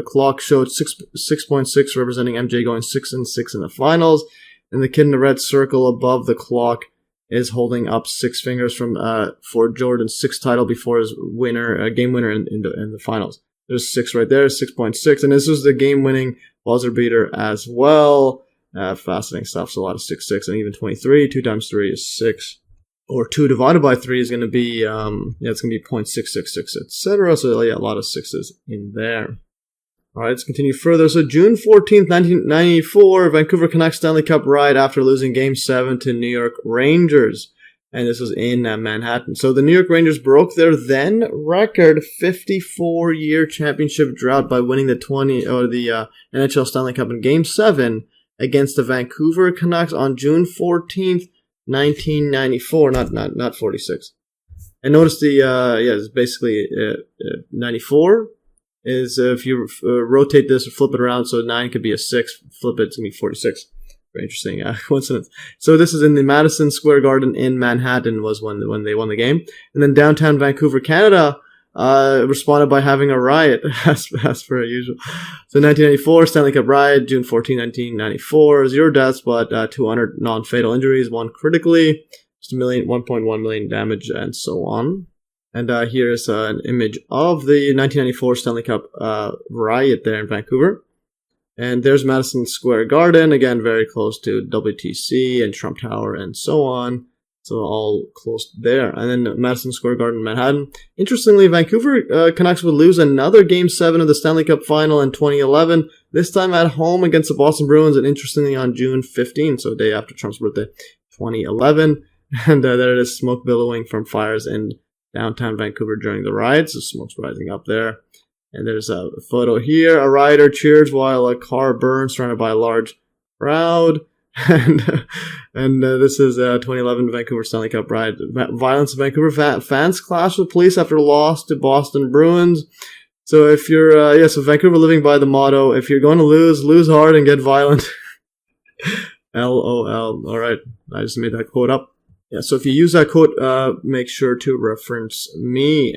clock showed 6.6, representing MJ going 6-6 in the finals, and the kid in the red circle above the clock is holding up 6 fingers for Jordan's 6th title before his game winner in the finals. There's 6 right there, 6.6, and this was the game-winning buzzer beater as well. Fascinating stuff. So a lot of 6-6, and even 23. 2 times 3 is 6. Or 2 divided by 3 is going to be, it's going to be 0.666, etc. So yeah, a lot of 6s in there. All right, let's continue further. So June 14th, 1994, Vancouver Canucks Stanley Cup ride after losing Game 7 to New York Rangers. And this was in Manhattan. So the New York Rangers broke their then record 54-year championship drought by winning the NHL Stanley Cup in Game 7 against the Vancouver Canucks on June 14th, 1994, not 46. And notice it's basically 94 is if you rotate this or flip it around, so 9 could be a 6, flip it, it's going to be 46. Very interesting coincidence. So this is in the Madison Square Garden in Manhattan was when they won the game. And then downtown Vancouver, Canada, responded by having a riot, as per usual. So 1994, Stanley Cup riot, June 14, 1994, 0 deaths, but 200 non-fatal injuries, 1 critically, just 1.1 million damage, and so on. And here is an image of the 1994 Stanley Cup riot there in Vancouver. And there's Madison Square Garden, again, very close to WTC and Trump Tower and so on. So all close there. And then Madison Square Garden, Manhattan. Interestingly, Vancouver Canucks would lose another Game 7 of the Stanley Cup Final in 2011, this time at home against the Boston Bruins, and interestingly on June 15, so a day after Trump's birthday, 2011. And there it is, smoke billowing from fires in downtown Vancouver during the riots. The smoke's rising up there. And there's a photo here. A rioter cheers while a car burns, surrounded by a large crowd. And this is 2011 Vancouver Stanley Cup riot. Violence in Vancouver. Fans clash with police after loss to Boston Bruins. So if you're, so Vancouver living by the motto, if you're going to lose hard and get violent. LOL. All right. I just made that quote up. Yeah, so if you use that quote, make sure to reference me.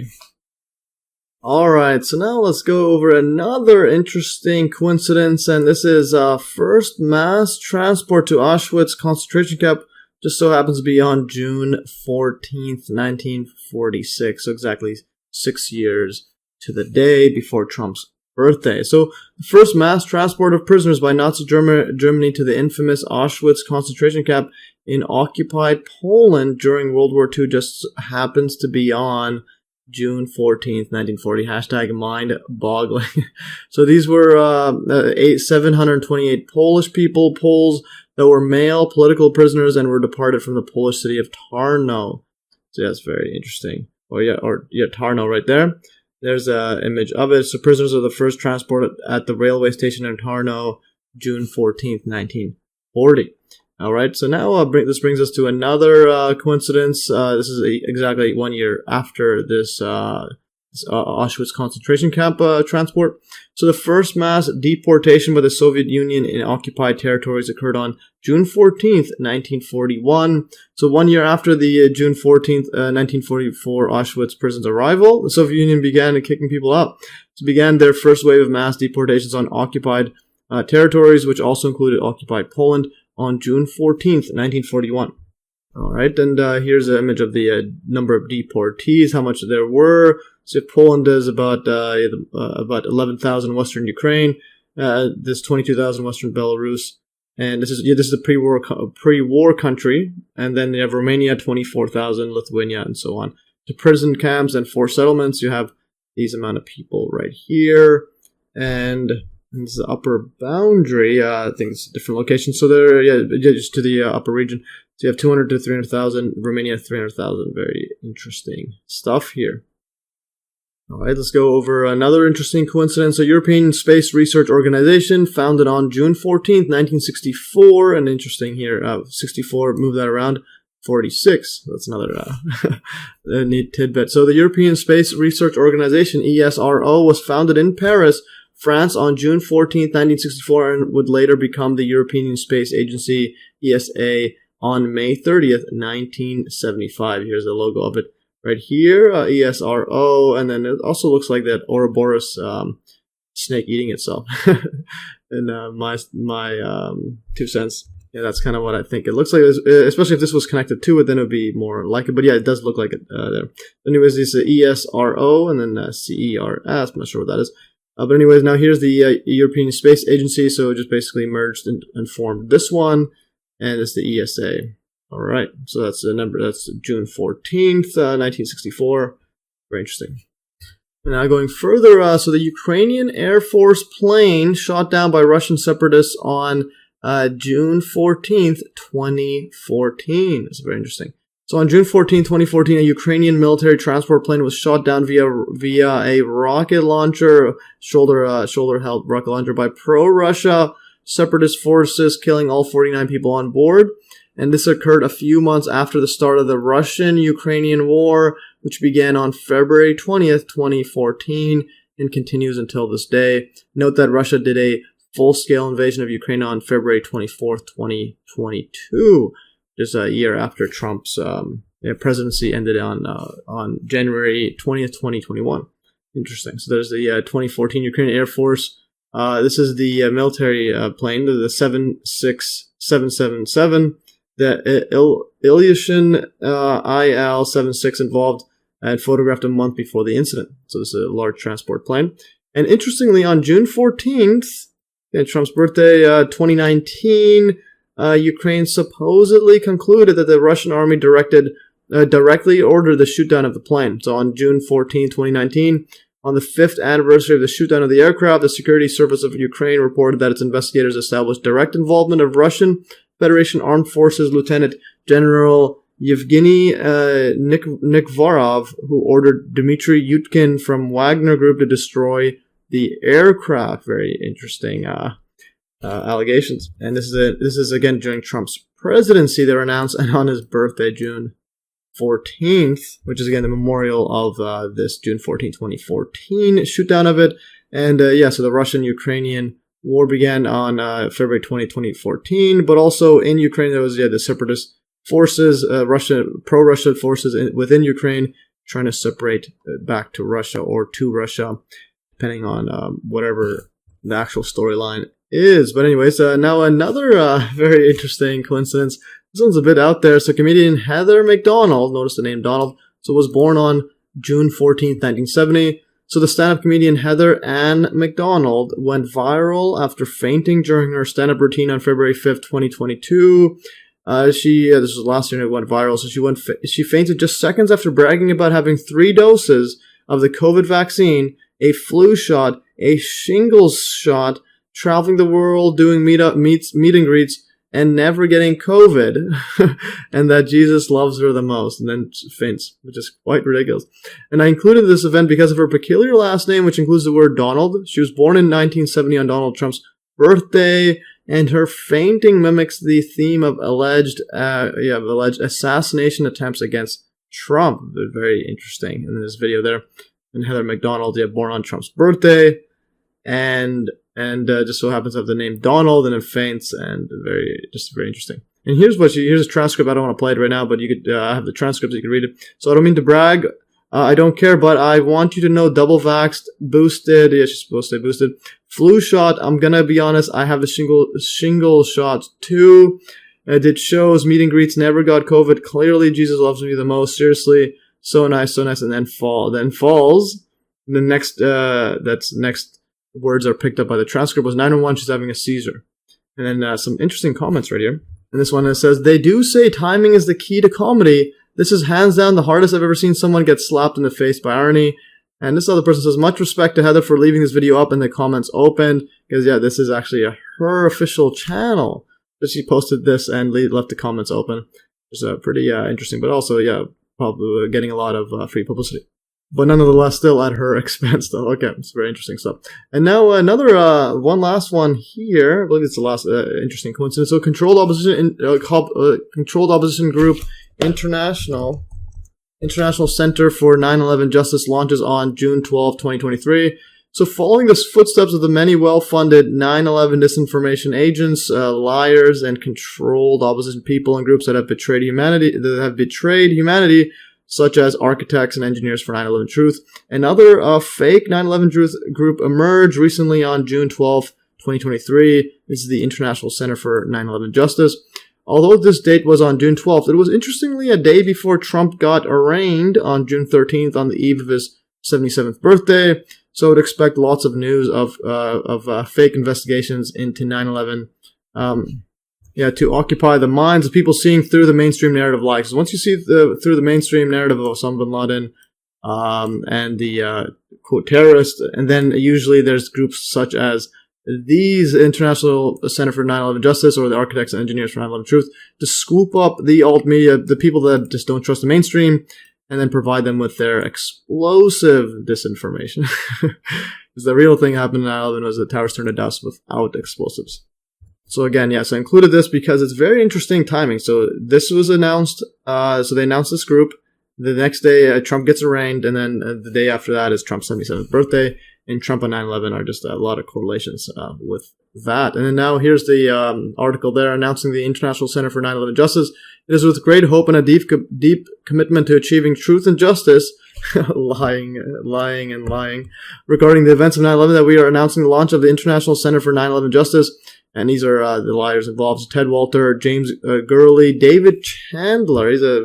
Alright, so now let's go over another interesting coincidence, and this is first mass transport to Auschwitz concentration camp, just so happens to be on June 14th, 1946, so exactly 6 years to the day before Trump's birthday. So the first mass transport of prisoners by Nazi Germany to the infamous Auschwitz concentration camp in occupied Poland during World War II just happens to be on June 14th, 1940. Hashtag mind-boggling. So these were 728 Poles that were male political prisoners and were departed from the Polish city of Tarnow. So that's very interesting. Tarnow right there. There's an image of it. So prisoners are the first transported at the railway station in Tarnow, June 14th, 1940. All right, so now this brings us to another coincidence. This is exactly 1 year after this Auschwitz concentration camp transport. So the first mass deportation by the Soviet Union in occupied territories occurred on June 14th, 1941. So 1 year after the June 14th, 1944 Auschwitz prison's arrival, the Soviet Union began kicking people out. So began their first wave of mass deportations on occupied territories, which also included occupied Poland, on June 14th, 1941. All right, and here's an image of the number of deportees, how much there were. So Poland is about 11,000 Western Ukraine. There's 22,000 Western Belarus, and this is a pre-war country. And then you have Romania, 24,000, Lithuania, and so on. To prison camps and forced settlements, you have these amount of people right here, and this is the upper boundary. I think it's different locations. So they're just to the upper region. So you have 200 to 300,000. Romania, 300,000. Very interesting stuff here. All right, let's go over another interesting coincidence. A European Space Research Organization founded on June 14th, 1964. And interesting here, 64, move that around, 46. That's another neat tidbit. So the European Space Research Organization, ESRO, was founded in Paris, France on June 14th, 1964, and would later become the European Space Agency, ESA, on May 30th, 1975. Here's the logo of it right here, ESRO, and then it also looks like that Ouroboros snake eating itself. And my 2 cents. Yeah, that's kind of what I think it looks like, especially if this was connected to it, then it would be more like it. But yeah, it does look like it there. Anyways, this is ESRO and then CERS. I'm not sure what that is. But anyways, now here's the European Space Agency. So it just basically merged and formed this one, and it's the ESA. All right, so that's the number. That's June 14th, 1964. Very interesting. And now going further, so the Ukrainian Air Force plane shot down by Russian separatists on June 14th, 2014. It's very interesting. So on June 14, 2014, a Ukrainian military transport plane was shot down via a rocket launcher, shoulder-held rocket launcher by pro-Russia separatist forces, killing all 49 people on board. And this occurred a few months after the start of the Russian-Ukrainian war, which began on February 20th, 2014, and continues until this day. Note that Russia did a full-scale invasion of Ukraine on February 24th, 2022. Just a year after Trump's presidency ended on January 20th, 2021. Interesting. So there's the 2014 Ukrainian Air Force. This is the military plane, the 76777. The Ilyushin IL-76 involved and photographed a month before the incident. So this is a large transport plane. And interestingly, on June 14th, Trump's birthday, 2019, Ukraine supposedly concluded that the Russian army directly ordered the shootdown of the plane. So on June 14, 2019, on the 5th anniversary of the shootdown of the aircraft, the Security Service of Ukraine reported that its investigators established direct involvement of Russian Federation Armed Forces Lieutenant General Yevgeny Nikvarov, who ordered Dmitry Yutkin from Wagner Group to destroy the aircraft. Very interesting allegations. And this is again during Trump's presidency. They were announced, and on his birthday, June 14th, which is again the memorial of this June 14, 2014 shoot down of it. And so the Russian-Ukrainian war began on February 20, 2014, but also in Ukraine there was the separatist forces, pro-Russia forces within Ukraine trying to separate back to Russia or to Russia, depending on whatever the actual storyline is. But anyways, now another very interesting coincidence. This one's a bit out there. So comedian Heather McDonald, notice the name Donald, so was born on June 14th, 1970. So the stand-up comedian Heather Ann McDonald went viral after fainting during her stand-up routine on February 5th, 2022. This was last year and it went viral. So she fainted just seconds after bragging about having 3 doses of the COVID vaccine, a flu shot, a shingles shot, traveling the world, doing meet and greets, and never getting COVID, and that Jesus loves her the most, and then faints, which is quite ridiculous. And I included this event because of her peculiar last name, which includes the word Donald. She was born in 1970 on Donald Trump's birthday, and her fainting mimics the theme of alleged assassination attempts against Trump. Very interesting in this video there. And Heather McDonald, born on Trump's birthday, and just so happens to have the name Donald, and it faints, and very interesting. And here's a transcript. I don't want to play it right now, but you could have the transcript so you can read it. So I don't mean to brag. I don't care, but I want you to know, double vaxxed, boosted. Yeah, she's supposed to say boosted. Flu shot. I'm gonna be honest. I have the shingle shot too. Did shows, meet and greets. Never got COVID. Clearly, Jesus loves me the most. Seriously, so nice, so nice. And then falls. And the next words are picked up by the transcript was 911. She's having a seizure. And then some interesting comments right here. And this one says, they do say timing is the key to comedy. This is hands down the hardest I've ever seen someone get slapped in the face by irony. And this other person says, much respect to Heather for leaving this video up and the comments open. Because this is actually her official channel. But she posted this and left the comments open. It's pretty interesting, but also, probably getting a lot of free publicity. But nonetheless, still at her expense, though. Okay, it's very interesting stuff. And now another, one last one here. I believe it's the last interesting coincidence. So, Controlled Opposition Group International Center for 9/11 Justice launches on June 12, 2023. So, following the footsteps of the many well-funded 9/11 disinformation agents, liars, and controlled opposition people and groups that have betrayed humanity, such as architects and engineers for 9/11 Truth. Another fake 9/11 Truth group emerged recently on June 12, 2023. This is the International Center for 9/11 Justice. Although this date was on June 12th, it was interestingly a day before Trump got arraigned on June 13th on the eve of his 77th birthday. So I would expect lots of news of fake investigations into 9/11. To occupy the minds of people seeing through the mainstream narrative lies. Because once you see through the mainstream narrative of Osama bin Laden and the quote terrorist, and then usually there's groups such as these International Center for 9/11 Justice or the Architects and Engineers for 9/11 Truth to scoop up the alt media, the people that just don't trust the mainstream, and then provide them with their explosive disinformation. Because the real thing happened in 9/11 was the towers turned to dust without explosives. So again, so I included this because it's very interesting timing. So this was announced, so they announced this group. The next day, Trump gets arraigned, and then the day after that is Trump's 77th birthday, and Trump and 9/11 are just a lot of correlations with that. And then now here's the article there announcing the International Center for 9/11 Justice. It is with great hope and a deep commitment to achieving truth and justice, lying, regarding the events of 9/11 that we are announcing the launch of the International Center for 9/11 Justice. And these are the liars involved: Ted Walter, James Gurley, David Chandler. He's a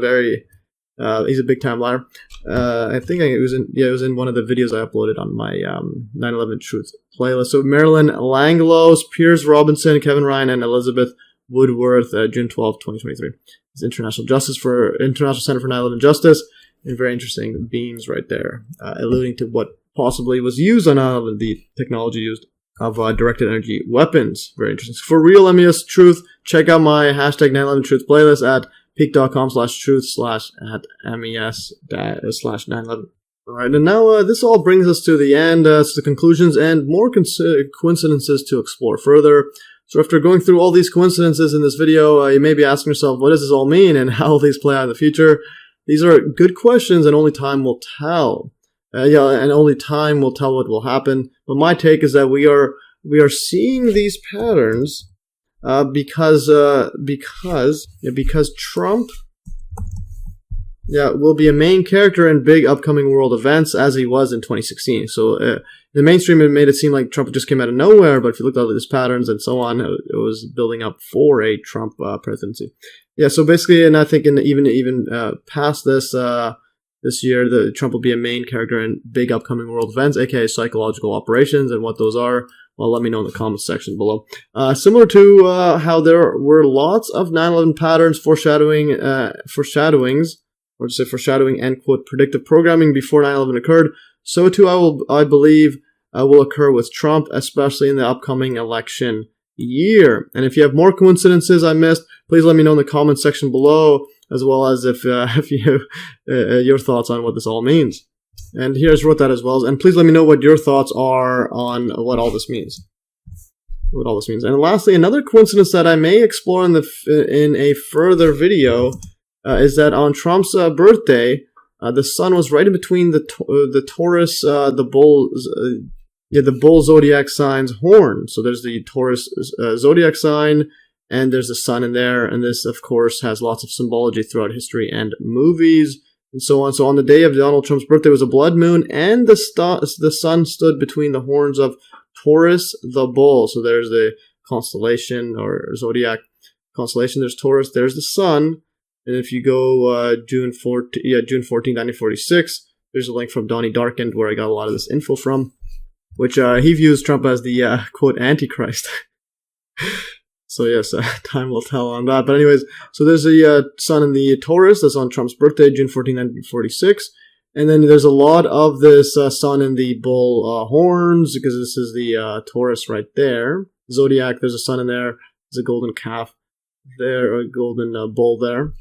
big time liar. I think it was in one of the videos I uploaded on my 9/11 Truth playlist. So Marilyn Langlos, Piers Robinson, Kevin Ryan, and Elizabeth Woodworth, June 12, 2023. It's International Center for 9/11 Justice. And very interesting beams right there, alluding to what possibly was used on 9/11, the technology used of directed energy weapons. Very interesting. So for real MES Truth, check out my hashtag 9/11 Truth playlist at peak.com/truth/mes/9/11. Alright, and now this all brings us to the end, to the conclusions and more coincidences to explore further. So after going through all these coincidences in this video, you may be asking yourself, what does this all mean and how will these play out in the future? These are good questions and only time will tell. And only time will tell what will happen. But my take is that we are seeing these patterns because Trump will be a main character in big upcoming world events as he was in 2016. So the mainstream had made it seem like Trump just came out of nowhere, but if you looked at these patterns and so on, it was building up for a Trump presidency. Yeah, so basically, and I think even past this, this year, Trump will be a main character in big upcoming world events, aka psychological operations, and what those are, well, let me know in the comments section below. Similar to how there were lots of 9/11 patterns, foreshadowings, or to say foreshadowing and, quote, predictive programming before 9/11 occurred, so too I believe will occur with Trump, especially in the upcoming election year. And if you have more coincidences I missed, please let me know in the comments section below, as well as if you your thoughts on what this all means. And here's wrote that as well. And please let me know what your thoughts are on what all this means. And lastly, another coincidence that I may explore in a further video is that on Trump's birthday, the sun was right in between the Taurus, the bull zodiac sign's horn. So there's the Taurus zodiac sign, and there's the sun in there. And this, of course, has lots of symbology throughout history and movies and so on. So on the day of Donald Trump's birthday was a blood moon, and the sun stood between the horns of Taurus the bull. So there's the constellation or zodiac constellation. There's Taurus. There's the sun. And if you go June 14, 1946, there's a link from Donnie Darkened where I got a lot of this info from, which he views Trump as the, quote, Antichrist. So yes, time will tell on that. But anyways, so there's the sun in the Taurus. That's on Trump's birthday, June 14, 1946. And then there's a lot of this sun in the bull horns, because this is the Taurus right there. Zodiac, there's a sun in there. There's a golden calf there, or a golden bull there,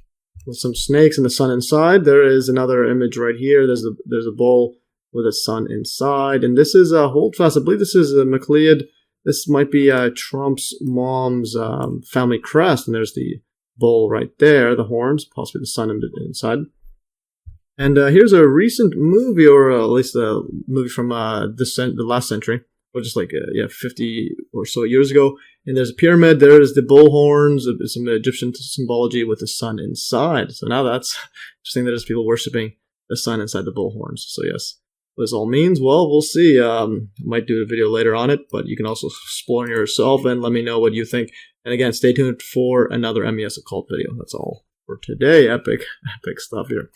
with some snakes and the sun inside. There is another image right here. There's a bull with a sun inside. And this is Holdfast. I believe this is MacLeod. This might be Trump's mom's family crest. And there's the bull right there, the horns, possibly the sun inside. And here's a recent movie, or at least a movie from the last century, or just like 50 or so years ago. And there's a pyramid. There's the bull horns, some Egyptian symbology with the sun inside. So now that's interesting that there's people worshiping the sun inside the bull horns. So yes, what this all means, well, we'll see. I might do a video later on it, but you can also explore yourself and let me know what you think. And again, stay tuned for another MES Occult video. That's all for today. Epic stuff here.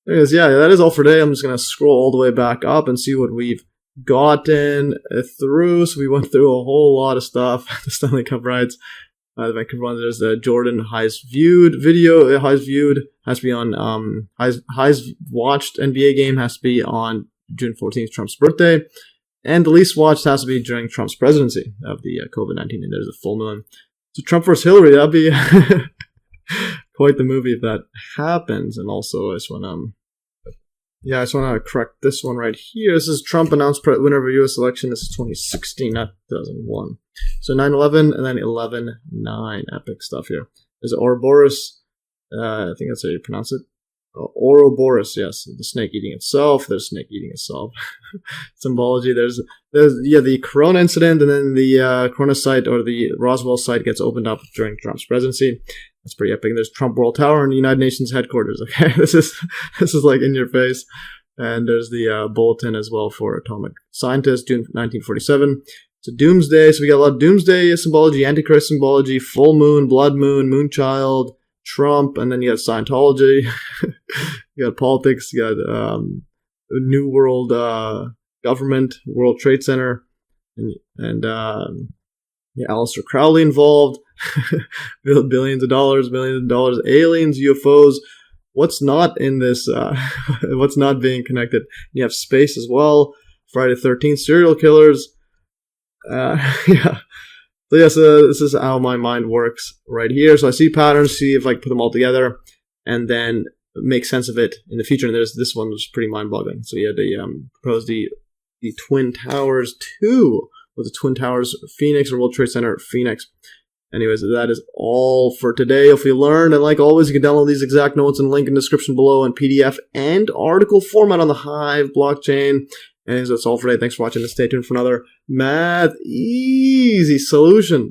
Anyways, yeah, that is all for today. I'm just going to scroll all the way back up and see what we've gotten through. So we went through a whole lot of stuff. The Stanley Cup rides, the Vancouver Bruins. There's the Jordan highest viewed video. Highest viewed has to be on highest watched NBA game has to be on June 14th, Trump's birthday, and the least watched has to be during Trump's presidency of the COVID-19. And there's a full moon. So Trump versus Hillary, that'd be quite the movie if that happens. And also, I just want to correct this one right here. This is Trump announced winner of a U.S. election. This is 2016, not 2001. So 9/11 and then 11/9. Epic stuff here. There's Ouroboros. I think that's how you pronounce it. Ouroboros, yes. The snake eating itself. There's snake eating itself. Symbology. There's the Corona incident, and then the Corona site, or the Roswell site, gets opened up during Trump's presidency. That's pretty epic. There's Trump World Tower and the United Nations headquarters. Okay, this is like in your face. And there's the bulletin as well for atomic scientists, June 1947. It's a doomsday, so we got a lot of doomsday symbology, Antichrist symbology, full moon, blood moon, Moonchild, Trump, and then you got Scientology. You got politics. You got New World government, World Trade Center, and Aleister Crowley involved. Billions of dollars, aliens, UFOs. What's not in this? What's not being connected? You have space as well. Friday the 13th, serial killers. Yeah. So yes, this is how my mind works right here. So I see patterns, see if I can put them all together, and then make sense of it in the future. And there's this one was pretty mind-boggling. So yeah, they proposed the Twin Towers 2, with the Twin Towers Phoenix, or World Trade Center Phoenix. Anyways, that is all for today. If you learned, and like always, you can download these exact notes and link in the description below in PDF and article format on the Hive blockchain. And that's all for today. Thanks for watching, and stay tuned for another Math Easy solution.